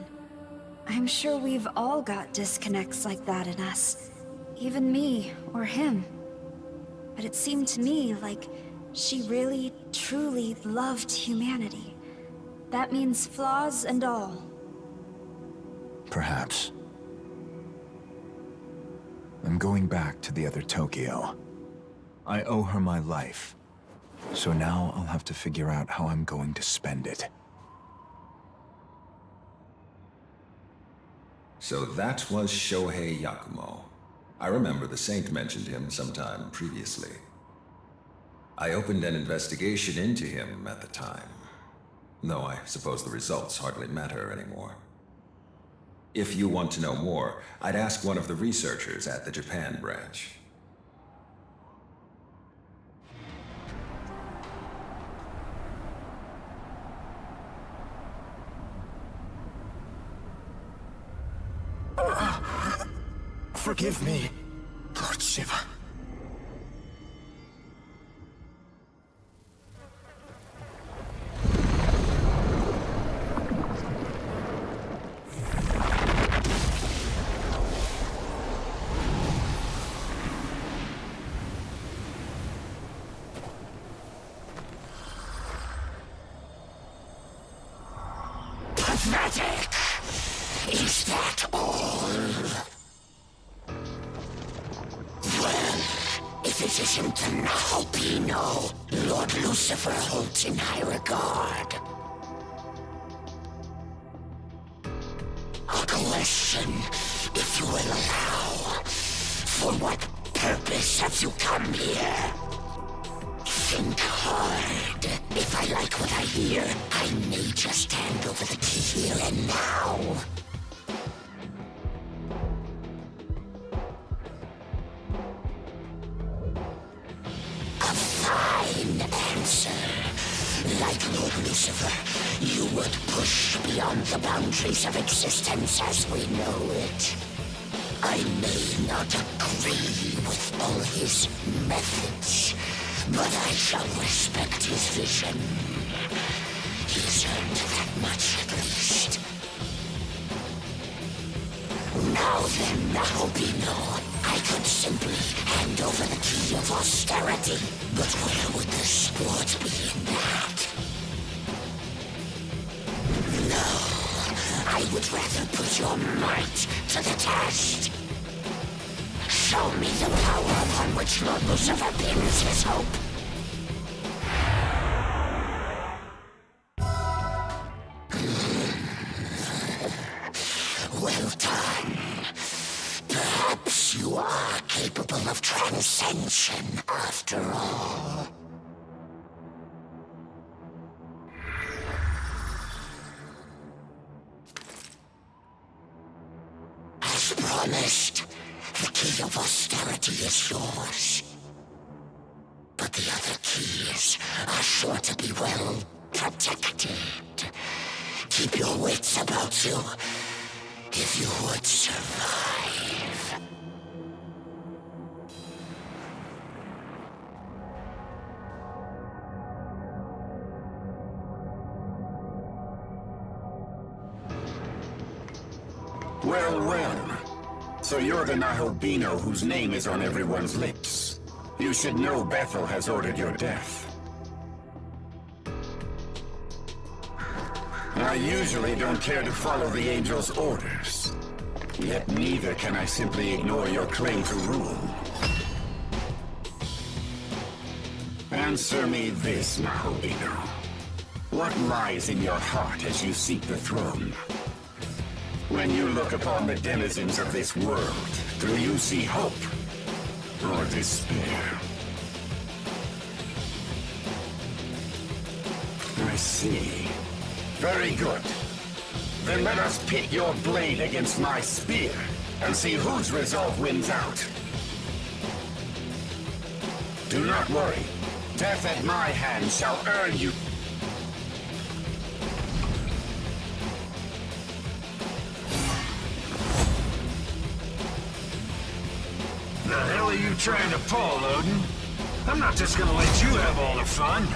I'm sure we've all got disconnects like that in us, even me or him. But it seemed to me like she really, truly loved humanity. That means flaws and all. Perhaps. I'm going back to the other Tokyo. I owe her my life. So now I'll have to figure out how I'm going to spend it. So that was Shohei Yakumo. I remember the Saint mentioned him sometime previously. I opened an investigation into him at the time. Though I suppose the results hardly matter anymore. If you want to know more, I'd ask one of the researchers at the Japan branch. Forgive me, Lord Shiva. Pathetic! Is that all? Well, if it isn't the Nahobino, Lord Lucifer holds in high regard. A question, if you will allow. For what purpose have you come here? Think hard. If I like what I hear, I may just hand over the key here and now. answer. Like Lord Lucifer, you would push beyond the boundaries of existence as we know it. I may not agree with all his methods, but I shall respect his vision. He's earned that much at least. Now then, Nahobino, I could simply hand over the key of austerity, but where would the sport be in that? No, I would rather put your might to the test. Show me the power upon which Lord Lucifer pins his hope. Well done. Perhaps you are capable of transcension after all. As promised, the key of austerity is yours. But the other keys are sure to be well protected. Keep your wits about you if you would survive. Well, well. So you're the Nahobino whose name is on everyone's lips. You should know Bethel has ordered your death. I usually don't care to follow the Angel's orders. Yet neither can I simply ignore your claim to rule. Answer me this, Nahobino. What lies in your heart as you seek the throne? When you look upon the denizens of this world, do you see hope or despair? I see. Very good. Then let us pit your blade against my spear and see whose resolve wins out. Do not worry. Death at my hand shall earn you. The hell are you trying to pull, Odin? I'm not just gonna let you have all the fun.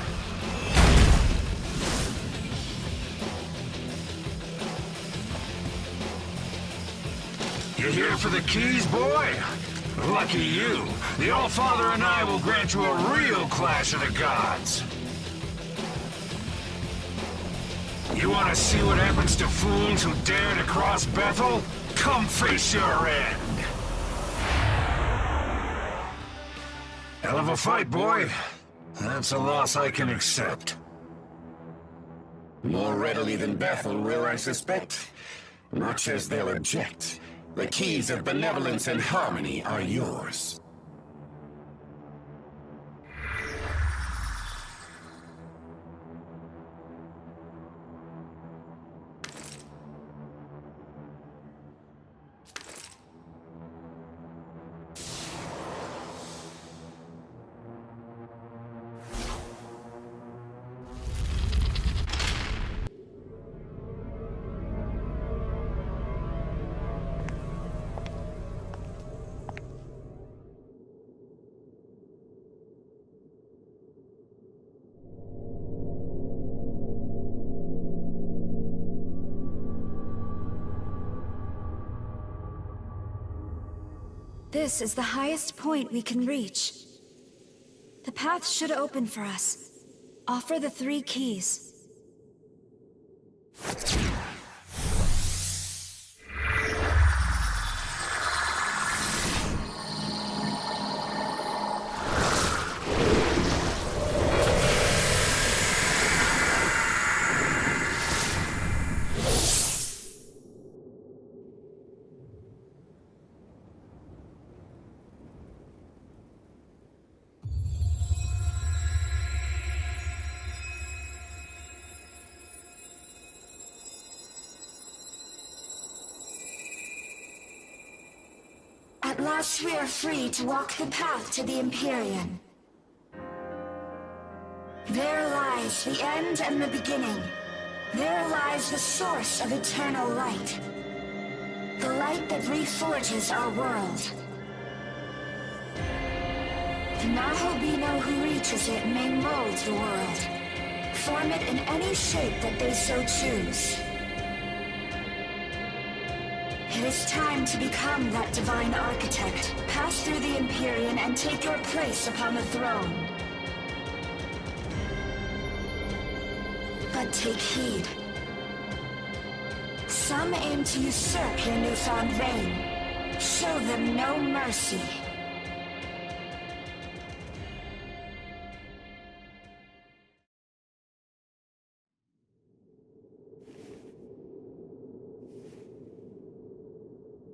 You here for the keys, boy? Lucky you. The All-Father and I will grant you a real clash of the gods. You want to see what happens to fools who dare to cross Bethel? Come face your end. Hell of a fight, boy. That's a loss I can accept. More readily than Bethel will, I suspect. Much as they'll object. The keys of benevolence and harmony are yours. This is the highest point we can reach. The path should open for us. Offer the 3 keys. At last we are free to walk the path to the Empyrean. There lies the end and the beginning. There lies the source of eternal light. The light that reforges our world. The Nahobino who reaches it may mold the world. Form it in any shape that they so choose. It is time to become that divine architect. Pass through the Empyrean and take your place upon the throne. But take heed. Some aim to usurp your newfound reign. Show them no mercy.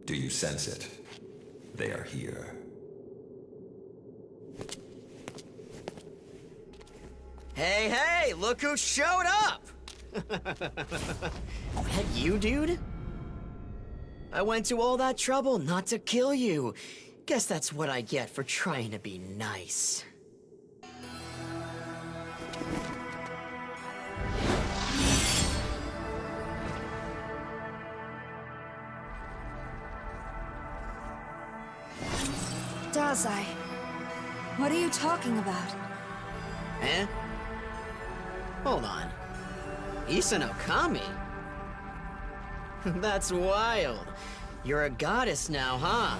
Do you sense it? They are here. Hey, hey! Look who showed up! That you, dude? I went to all that trouble not to kill you. Guess that's what I get for trying to be nice. Dazai, what are you talking about? Eh? Hold on. Issa no Kami? That's wild. You're a goddess now, huh?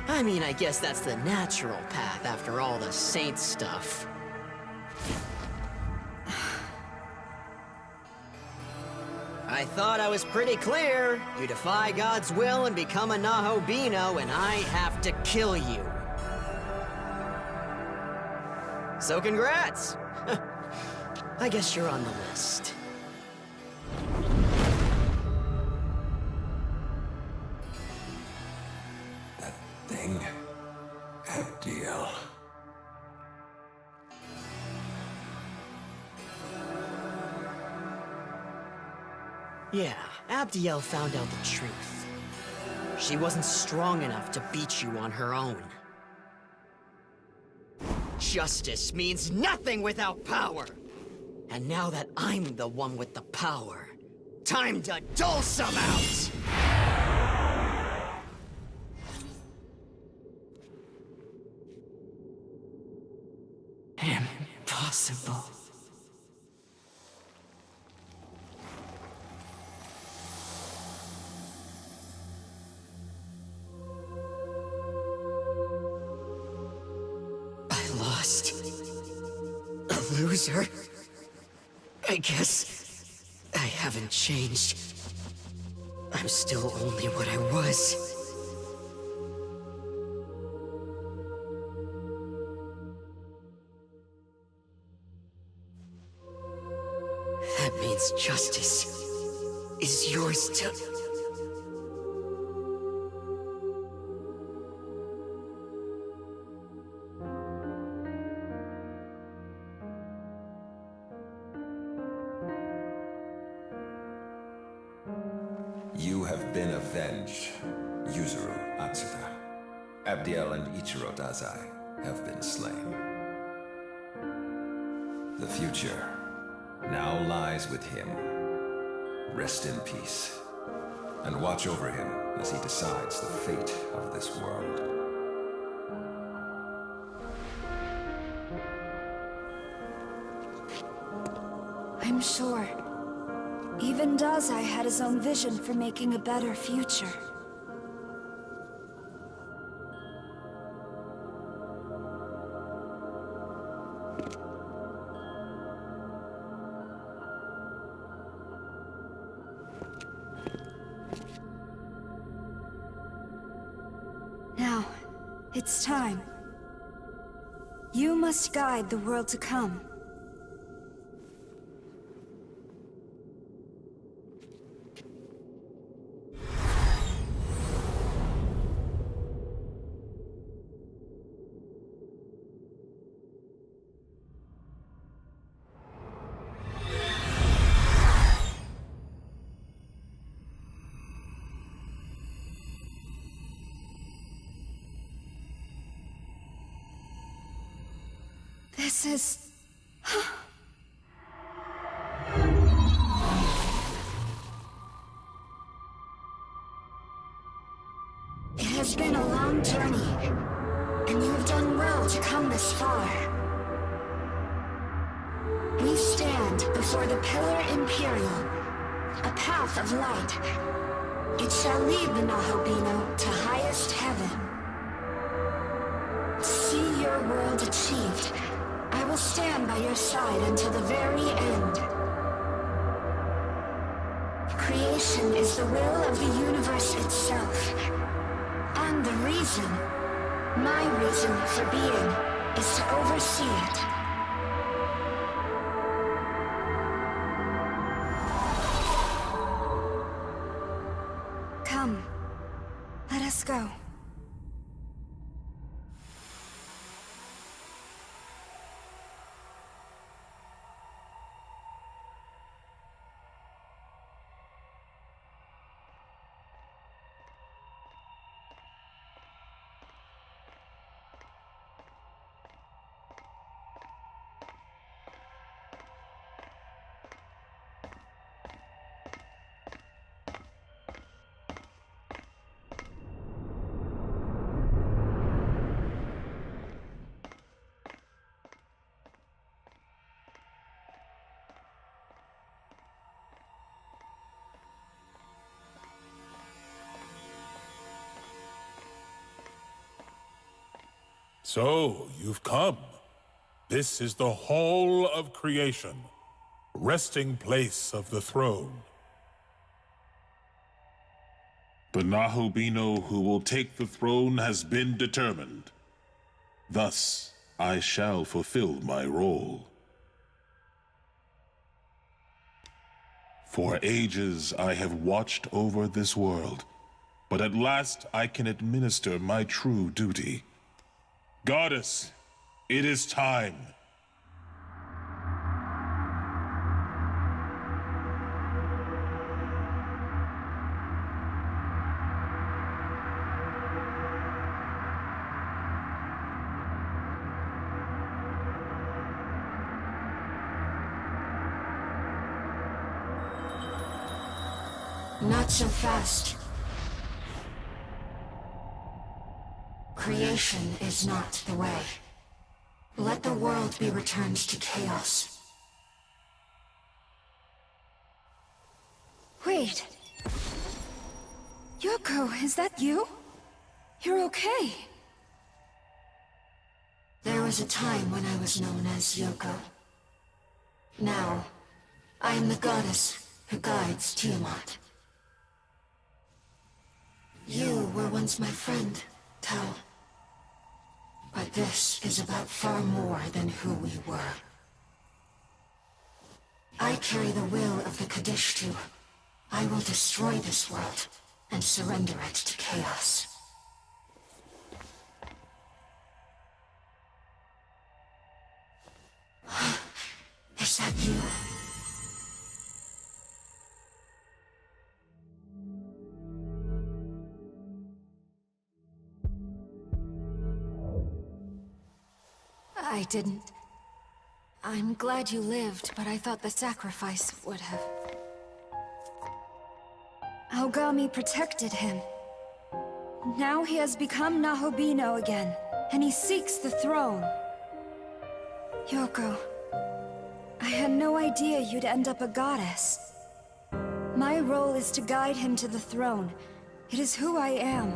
I mean, I guess that's the natural path after all the saint stuff. I thought I was pretty clear. You defy God's will and become a Nahobino, and I have to kill you. So congrats! I guess you're on the list. That thing... Abdiel... Yeah, Abdiel found out the truth. She wasn't strong enough to beat you on her own. Justice means nothing without power! And now that I'm the one with the power, time to dole some out! Impossible. A loser? I guess I haven't changed. I'm still only what I was. That means justice is yours to... You have been avenged, Yuzuru Atsuta. Abdiel and Ichiro Dazai have been slain. The future now lies with him. Rest in peace, and watch over him as he decides the fate of this world. I'm sure. Even Dazai had his own vision for making a better future. Now, it's time. You must guide the world to come. This This is... It has been a long journey, and you have done well to come this far. We stand before the Pillar Imperial, a path of light. It shall lead the Nahobino to highest heaven. See your world achieved. I will stand by your side until the very end. Creation is the will of the universe itself. And the reason, my reason for being, is to oversee it. Come, let us go. So, you've come. This is the Hall of Creation, resting place of the throne. The Nahobino who will take the throne has been determined. Thus, I shall fulfill my role. For ages I have watched over this world, but at last I can administer my true duty. Goddess, it is time. Not so fast. Creation is not the way. Let the world be returned to chaos. Wait. Yoko, is that you? You're okay. There was a time when I was known as Yoko. Now, I am the goddess who guides Tiamat. You were once my friend, Tao. But this is about far more than who we were. I carry the will of the Kadishtu. I will destroy this world and surrender it to chaos. Is that you? I didn't. I'm glad you lived, but I thought the sacrifice would have... Aogami protected him. Now he has become Nahobino again, and he seeks the throne. Yoko, I had no idea you'd end up a goddess. My role is to guide him to the throne. It is who I am.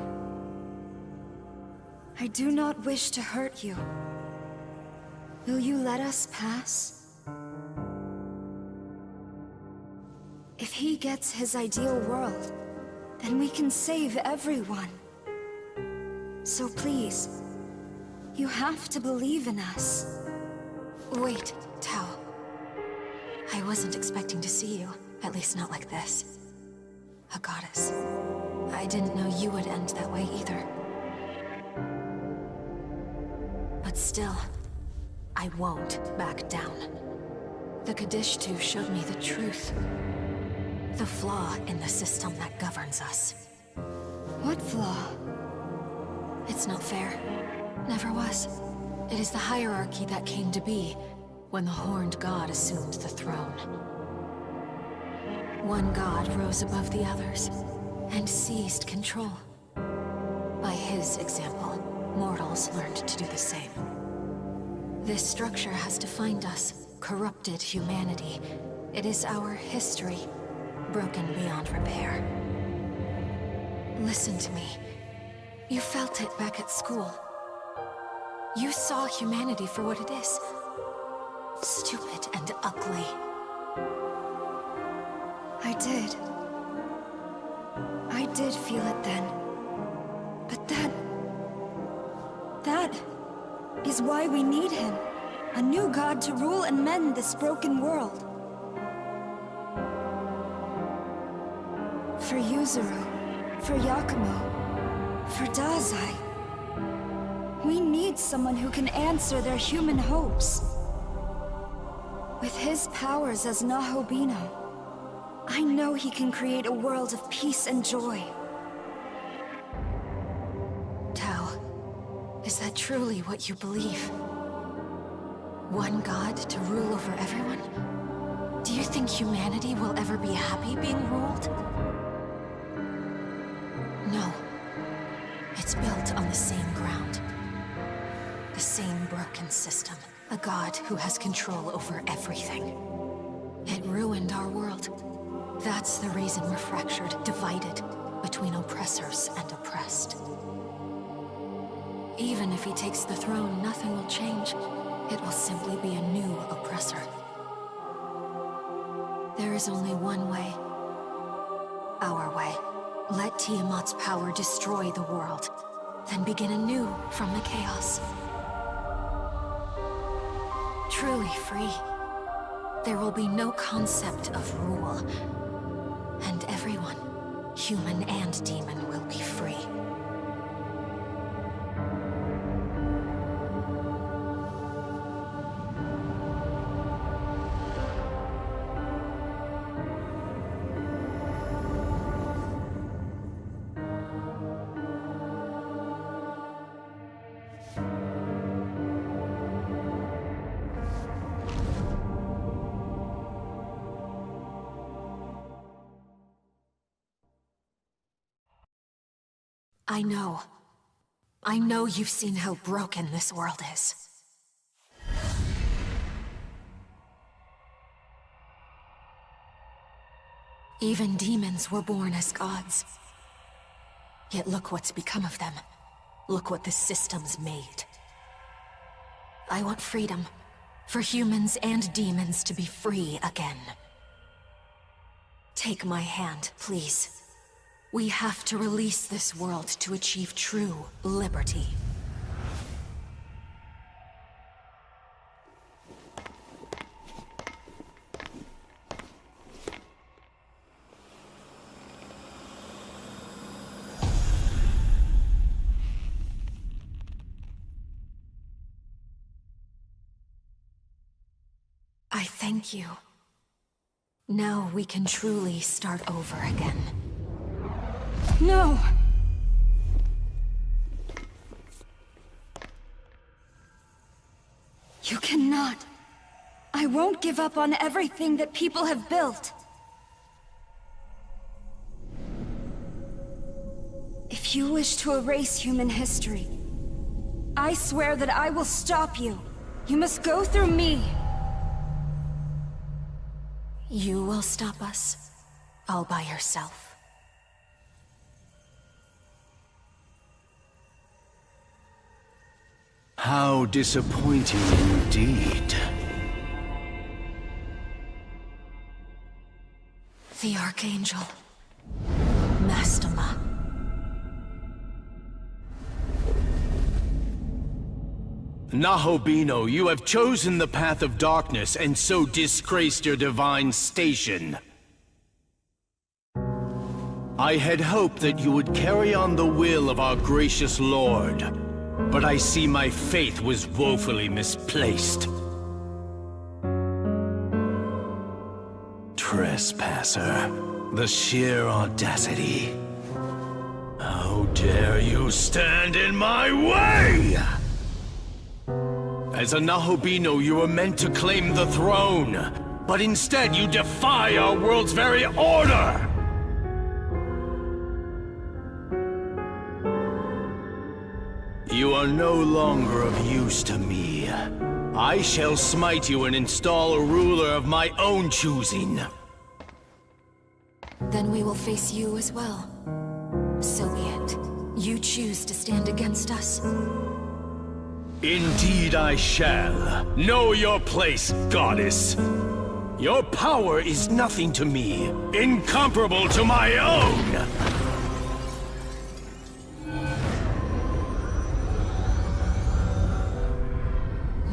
I do not wish to hurt you. Will you let us pass? If he gets his ideal world, then we can save everyone. So please, you have to believe in us. Wait, Tao. I wasn't expecting to see you, at least not like this. A goddess. I didn't know you would end that way either. But still, I won't back down. The Kadishtu showed me the truth. The flaw in the system that governs us. What flaw? It's not fair. Never was. It is the hierarchy that came to be when the Horned God assumed the throne. One god rose above the others and seized control. By his example, mortals learned to do the same. This structure has defined us, corrupted humanity. It is our history, broken beyond repair. Listen to me. You felt it back at school. You saw humanity for what it is. Stupid and ugly. I did. I did feel it then. But that is why we need him. A new god to rule and mend this broken world. For Yuzuru, for Yakumo, for Dazai. We need someone who can answer their human hopes. With his powers as Nahobino, I know he can create a world of peace and joy. Tao, is that truly what you believe? One god to rule over everyone? Do you think humanity will ever be happy being ruled? No. It's built on the same ground. The same broken system. A god who has control over everything. It ruined our world. That's the reason we're fractured, divided between oppressors and oppressed. Even if he takes the throne, nothing will change. It will simply be a new oppressor. There is only one way. Our way. Let Tiamat's power destroy the world, then begin anew from the chaos. Truly free. There will be no concept of rule. And everyone, human and demon, will be free. I know you've seen how broken this world is. Even demons were born as gods. Yet look what's become of them. Look what the system's made. I want freedom, for humans and demons to be free again. Take my hand, please. We have to release this world to achieve true liberty. I thank you. Now we can truly start over again. No! You cannot. I won't give up on everything that people have built. If you wish to erase human history, I swear that I will stop you. You must go through me. You will stop us, all by yourself. How disappointing indeed. The Archangel. Mastema. Nahobino, you have chosen the path of darkness and so disgraced your divine station. I had hoped that you would carry on the will of our gracious Lord, but I see my faith was woefully misplaced. Trespasser, the sheer audacity. How dare you stand in my way! As a Nahobino, you were meant to claim the throne. But instead, you defy our world's very order! You are no longer of use to me. I shall smite you and install a ruler of my own choosing. Then we will face you as well. So be it. You choose to stand against us. Indeed I shall. Know your place, goddess. Your power is nothing to me, incomparable to my own!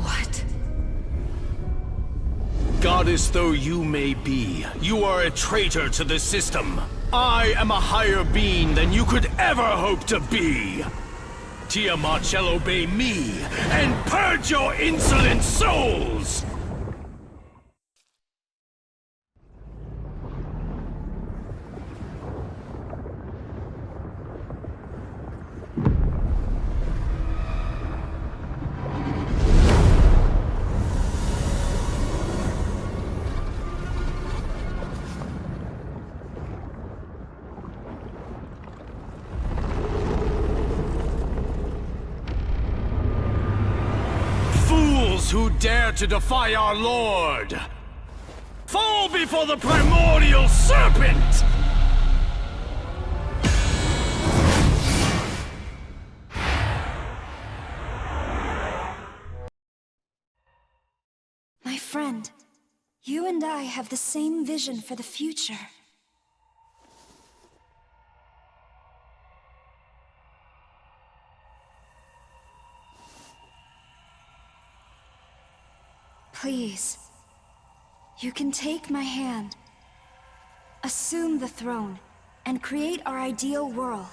What? Goddess though you may be, you are a traitor to the system. I am a higher being than you could ever hope to be. Tiamat shall obey me, and purge your insolent souls! Who dare to defy our Lord! Fall before the primordial serpent! My friend, you and I have the same vision for the future. Please, you can take my hand, assume the throne, and create our ideal world.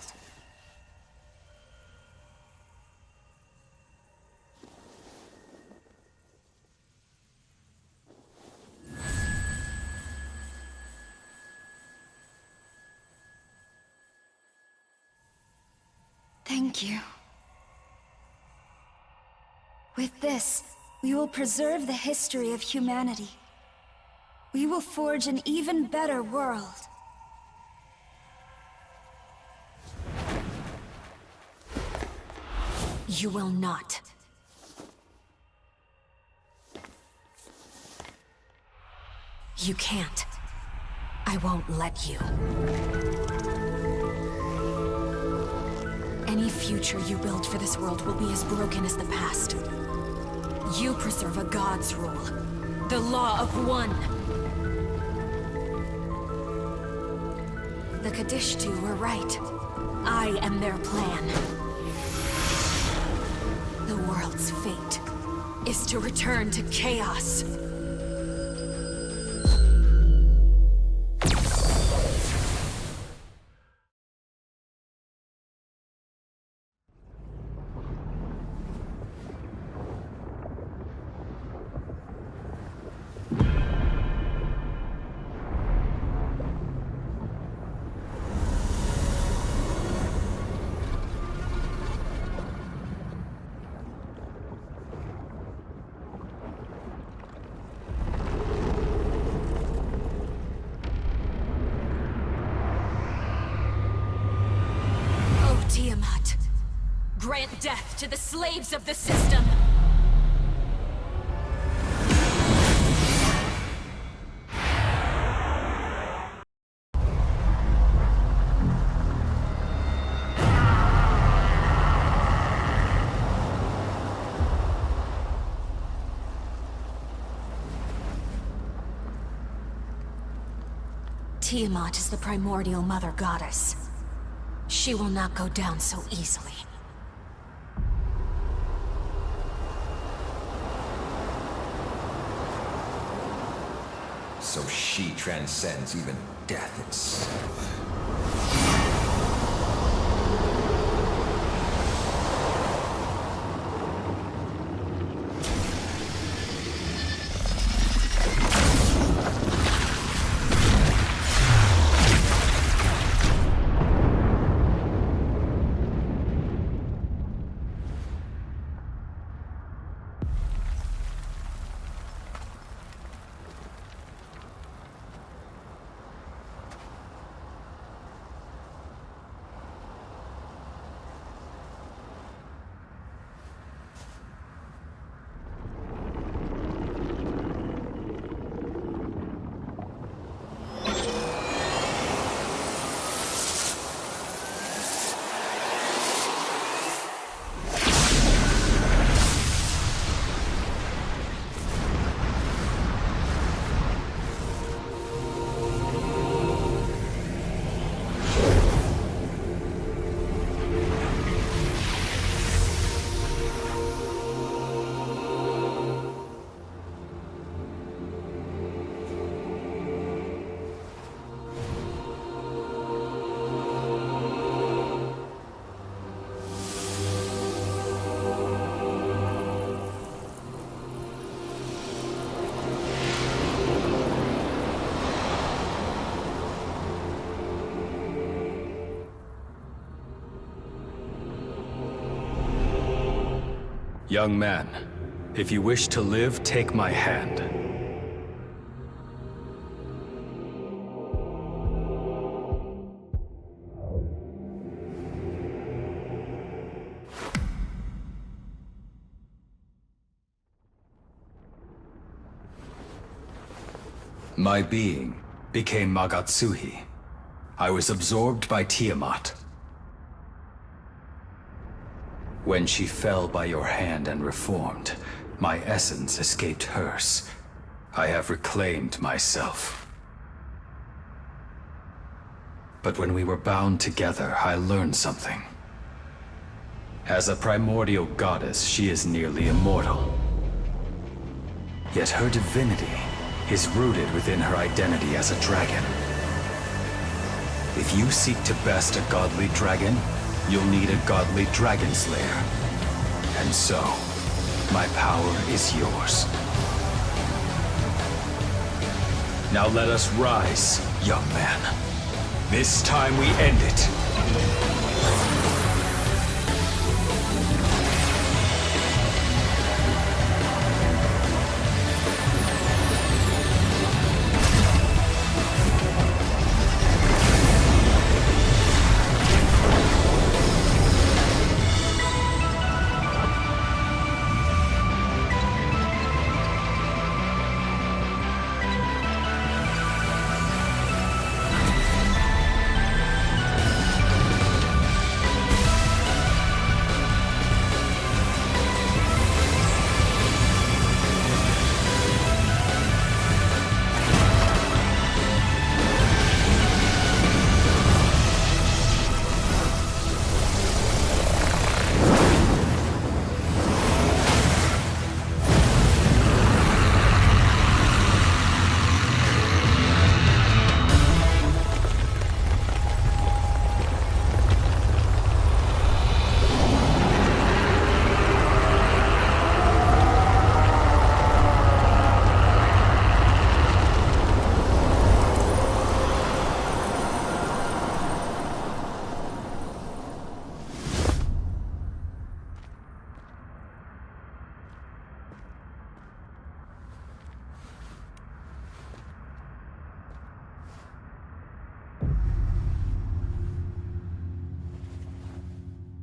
Thank you. With this, we will preserve the history of humanity. We will forge an even better world. You will not. You can't. I won't let you. Any future you build for this world will be as broken as the past. You preserve a god's rule. The law of one. The Kadishtu were right. I am their plan. The world's fate is to return to chaos. Tiamat, grant death to the slaves of the system! Tiamat is the primordial mother goddess. She will not go down so easily. So she transcends even death itself. Young man, if you wish to live, take my hand. My being became Magatsuhi. I was absorbed by Tiamat. When she fell by your hand and reformed, my essence escaped hers. I have reclaimed myself. But when we were bound together, I learned something. As a primordial goddess, she is nearly immortal. Yet her divinity is rooted within her identity as a dragon. If you seek to best a godly dragon, you'll need a godly dragon slayer. And so, my power is yours. Now let us rise, young man. This time we end it.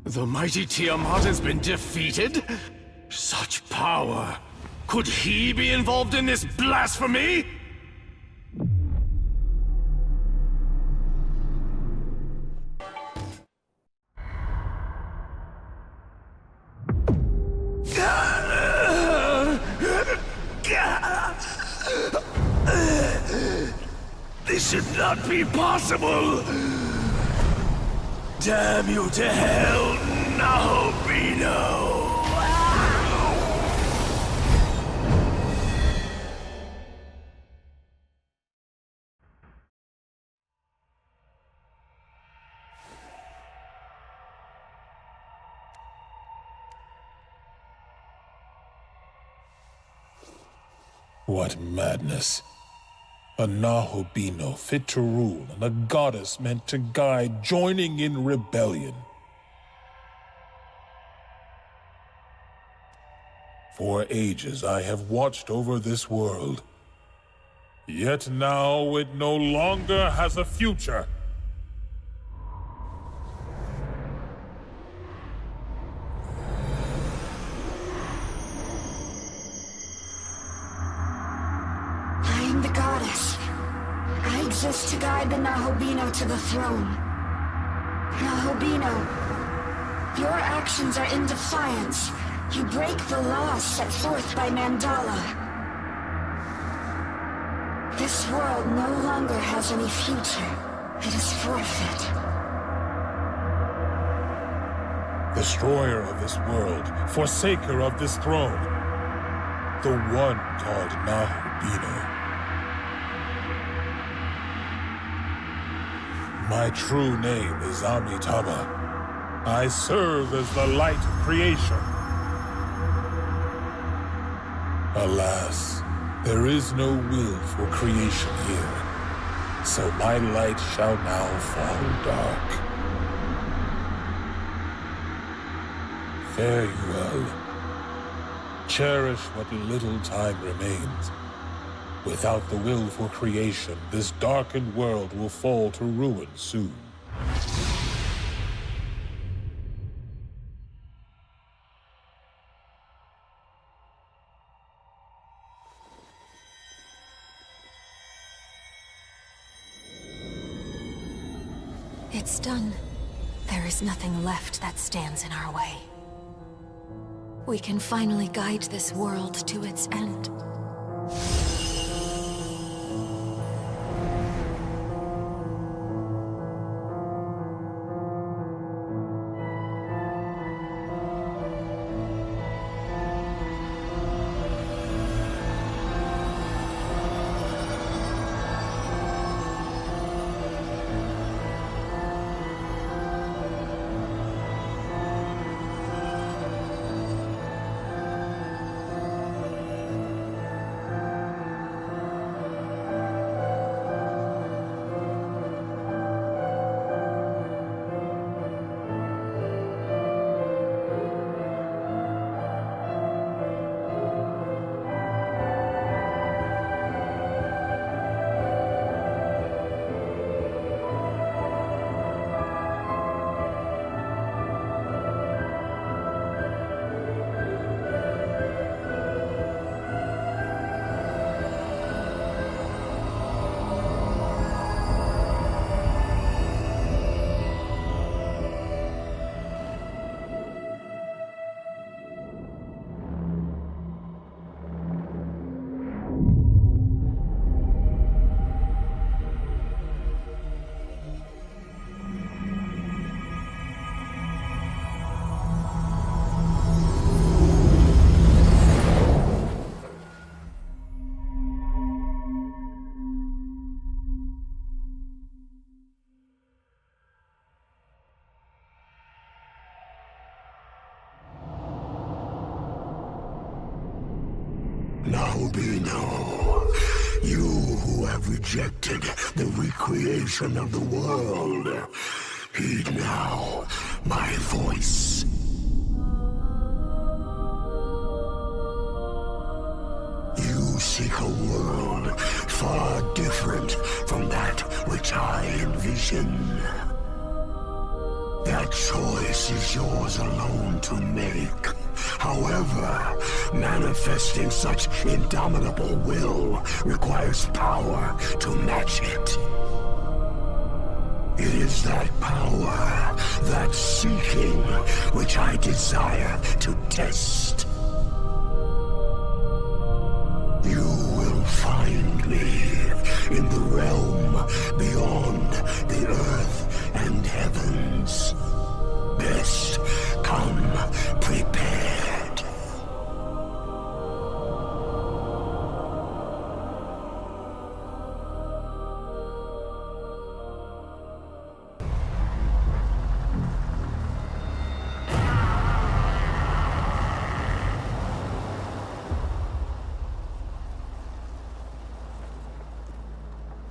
The mighty Tiamat has been defeated? Such power! Could he be involved in this blasphemy? This should not be possible! Damn you to hell, Nahobino! What madness. A Nahobino fit to rule and a goddess meant to guide, joining in rebellion. For ages I have watched over this world. Yet now it no longer has a future. I exist to guide the Nahobino to the throne. Nahobino, your actions are in defiance. You break the laws set forth by Mandala. This world no longer has any future. It is forfeit. Destroyer of this world, forsaker of this throne. The one called Nahobino. My true name is Amitabha. I serve as the light of creation. Alas, there is no will for creation here, so my light shall now fall dark. Fare you well, Cherish what little time remains. Without the will for creation, this darkened world will fall to ruin soon. It's done. There is nothing left that stands in our way. We can finally guide this world to its end. Naobino, you who have rejected the recreation of the world, heed now my voice. You seek a world far different from that which I envision. That choice is yours alone to make. However, manifesting such indomitable will requires power to match it. It is that power, that seeking, which I desire to test. You will find me in the realm beyond the earth and heavens. Best come prepared.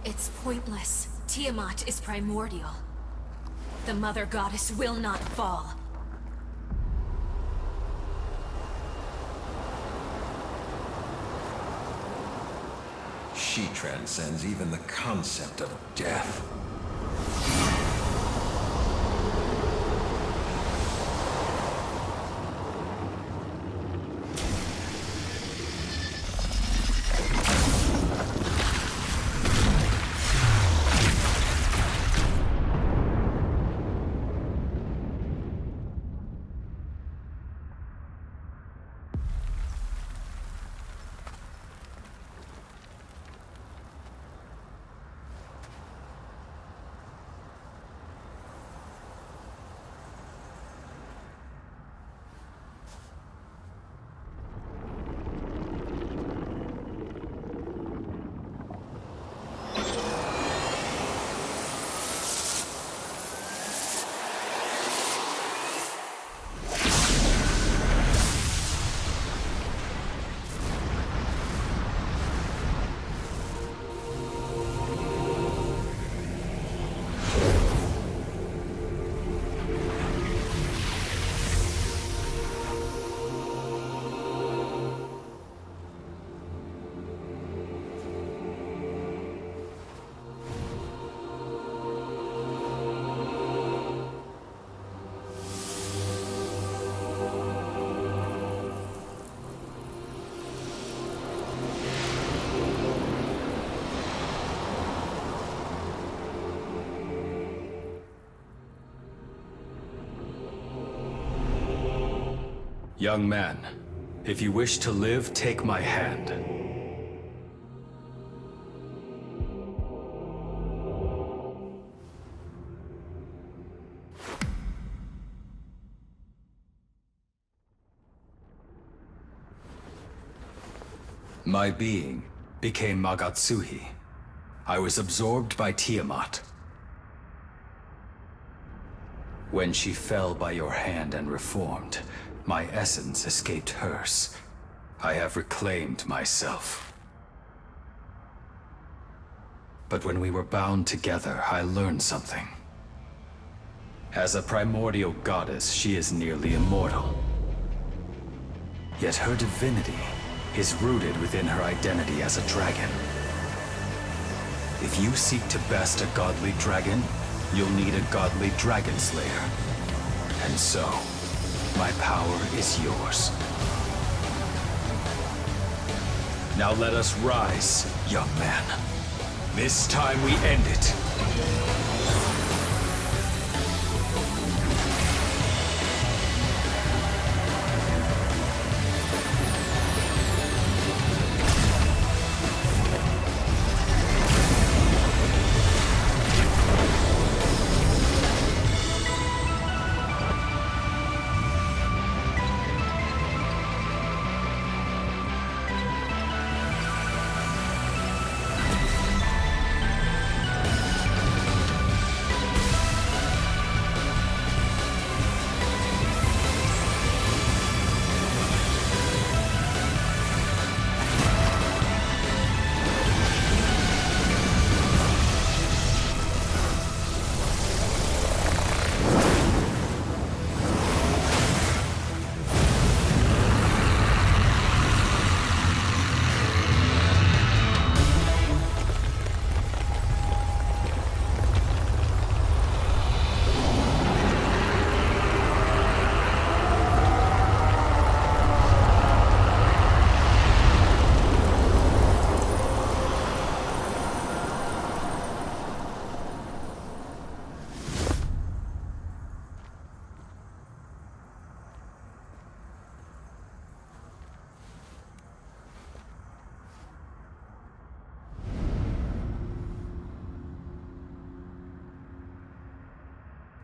It's pointless. Tiamat is primordial. The Mother Goddess will not fall. She transcends even the concept of death. Young man, if you wish to live, take my hand. My being became Magatsuhi. I was absorbed by Tiamat. When she fell by your hand and reformed, my essence escaped hers. I have reclaimed myself. But when we were bound together, I learned something. As a primordial goddess, she is nearly immortal. Yet her divinity is rooted within her identity as a dragon. If you seek to best a godly dragon, you'll need a godly dragon slayer. And so, my power is yours. Now let us rise, young man. This time we end it.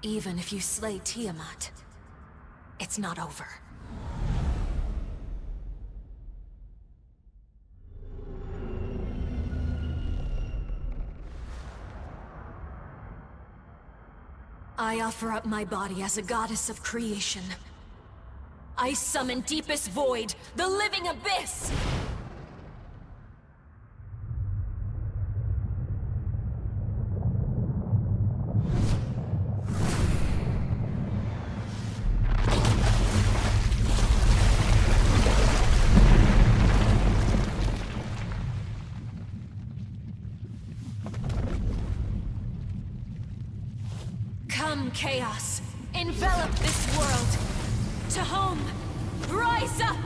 Even if you slay Tiamat, it's not over. I offer up my body as a goddess of creation. I summon deepest void, the living abyss! Come, Chaos! Envelop this world! To home! Rise up!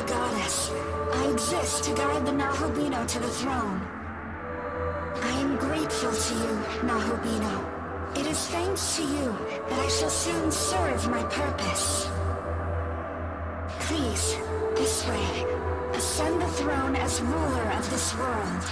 the goddess. I exist to guide the Nahobino to the throne. I am grateful to you, Nahobino. It is thanks to you that I shall soon serve my purpose. Please, this way. Ascend the throne as ruler of this world.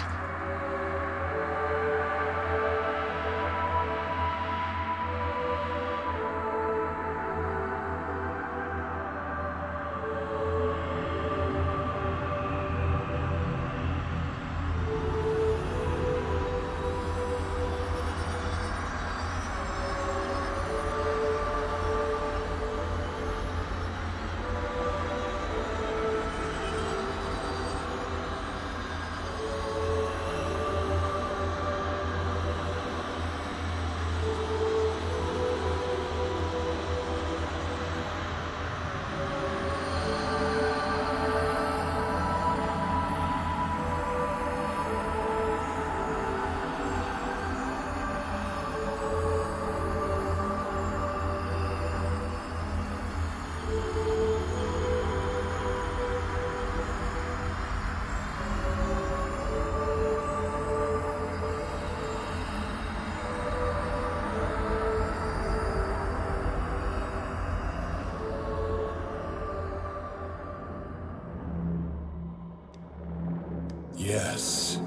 Yes.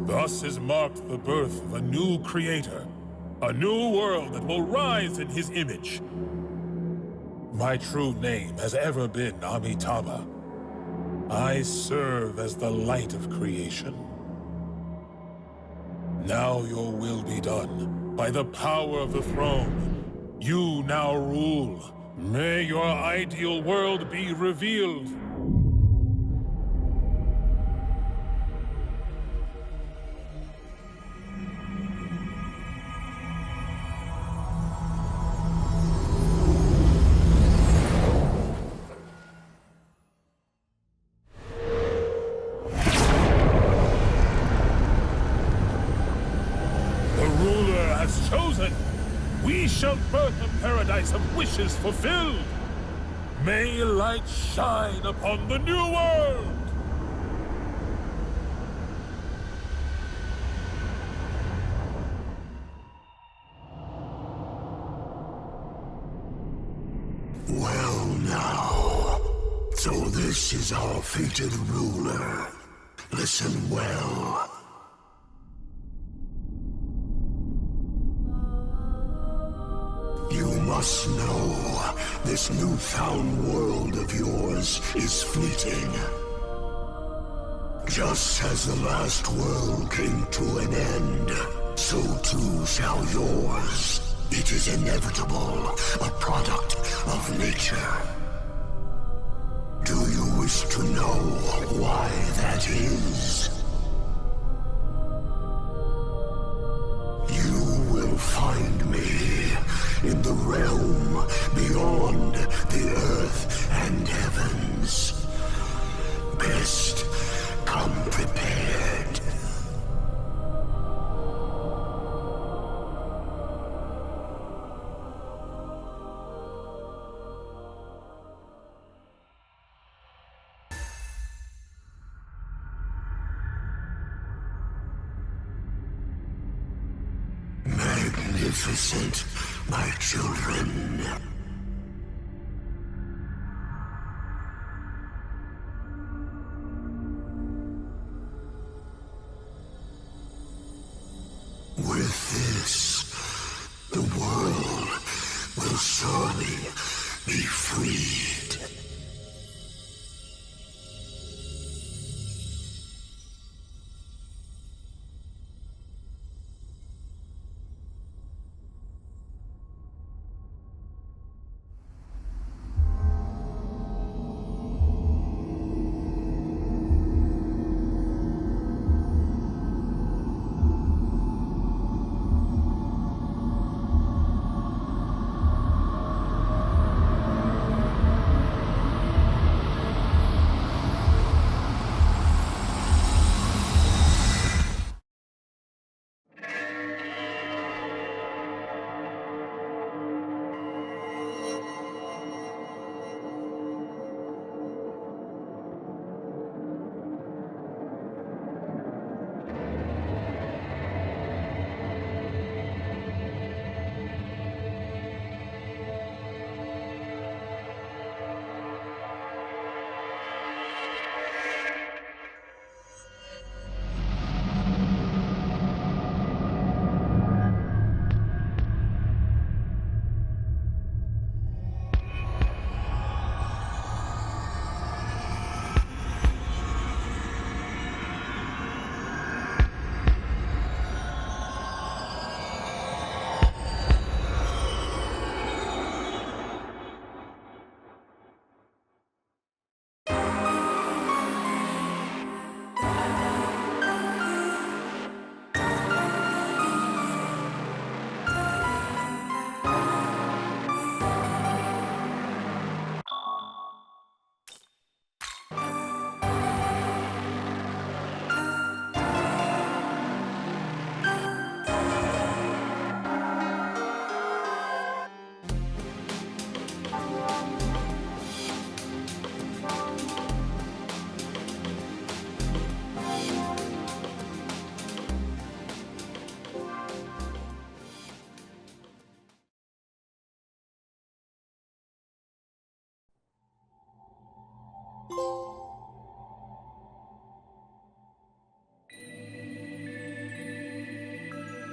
Thus is marked the birth of a new creator. A new world that will rise in his image. My true name has ever been Amitabha. I serve as the light of creation. Now your will be done. By the power of the throne, you now rule. May your ideal world be revealed. We shall birth a paradise of wishes fulfilled. May light shine upon the new world. Well now, so this is our fated ruler. Listen well. You must know, this newfound world of yours is fleeting. Just as the last world came to an end, so too shall yours. It is inevitable, a product of nature. Do you wish to know why that is? You will find me in the realm beyond the earth and heavens. Best come prepared. Magnificent, my children. With this, the world will surely be freed.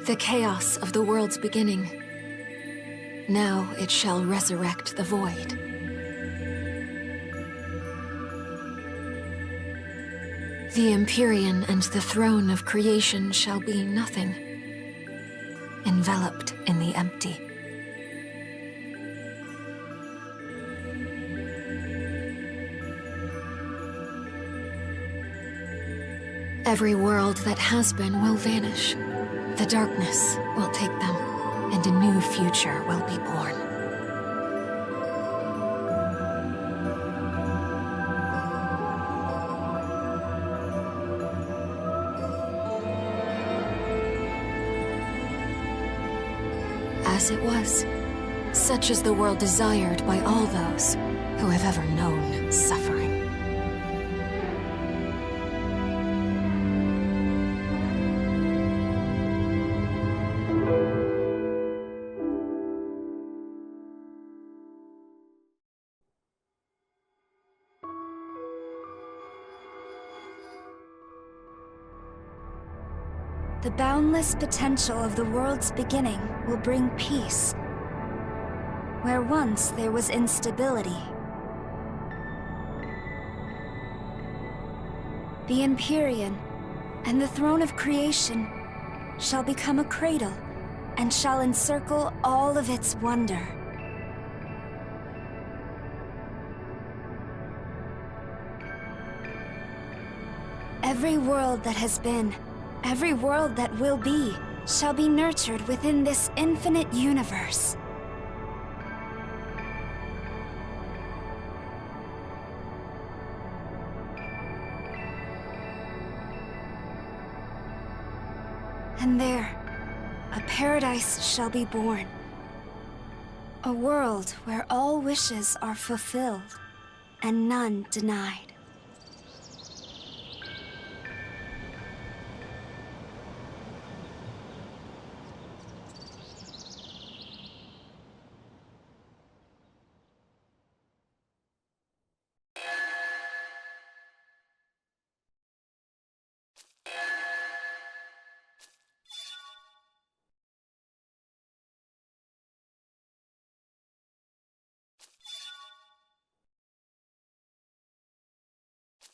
The chaos of the world's beginning. Now it shall resurrect the void. The Empyrean and the throne of creation shall be nothing, enveloped in the empty. Every world that has been will vanish. The darkness will take them, and a new future will be born. As it was, such is the world desired by all those who have ever known suffering. The boundless potential of the world's beginning will bring peace, where once there was instability. The Empyrean and the throne of creation shall become a cradle and shall encircle all of its wonder. Every world that has been, every world that will be, shall be nurtured within this infinite universe. And there, a paradise shall be born. A world where all wishes are fulfilled and none denied.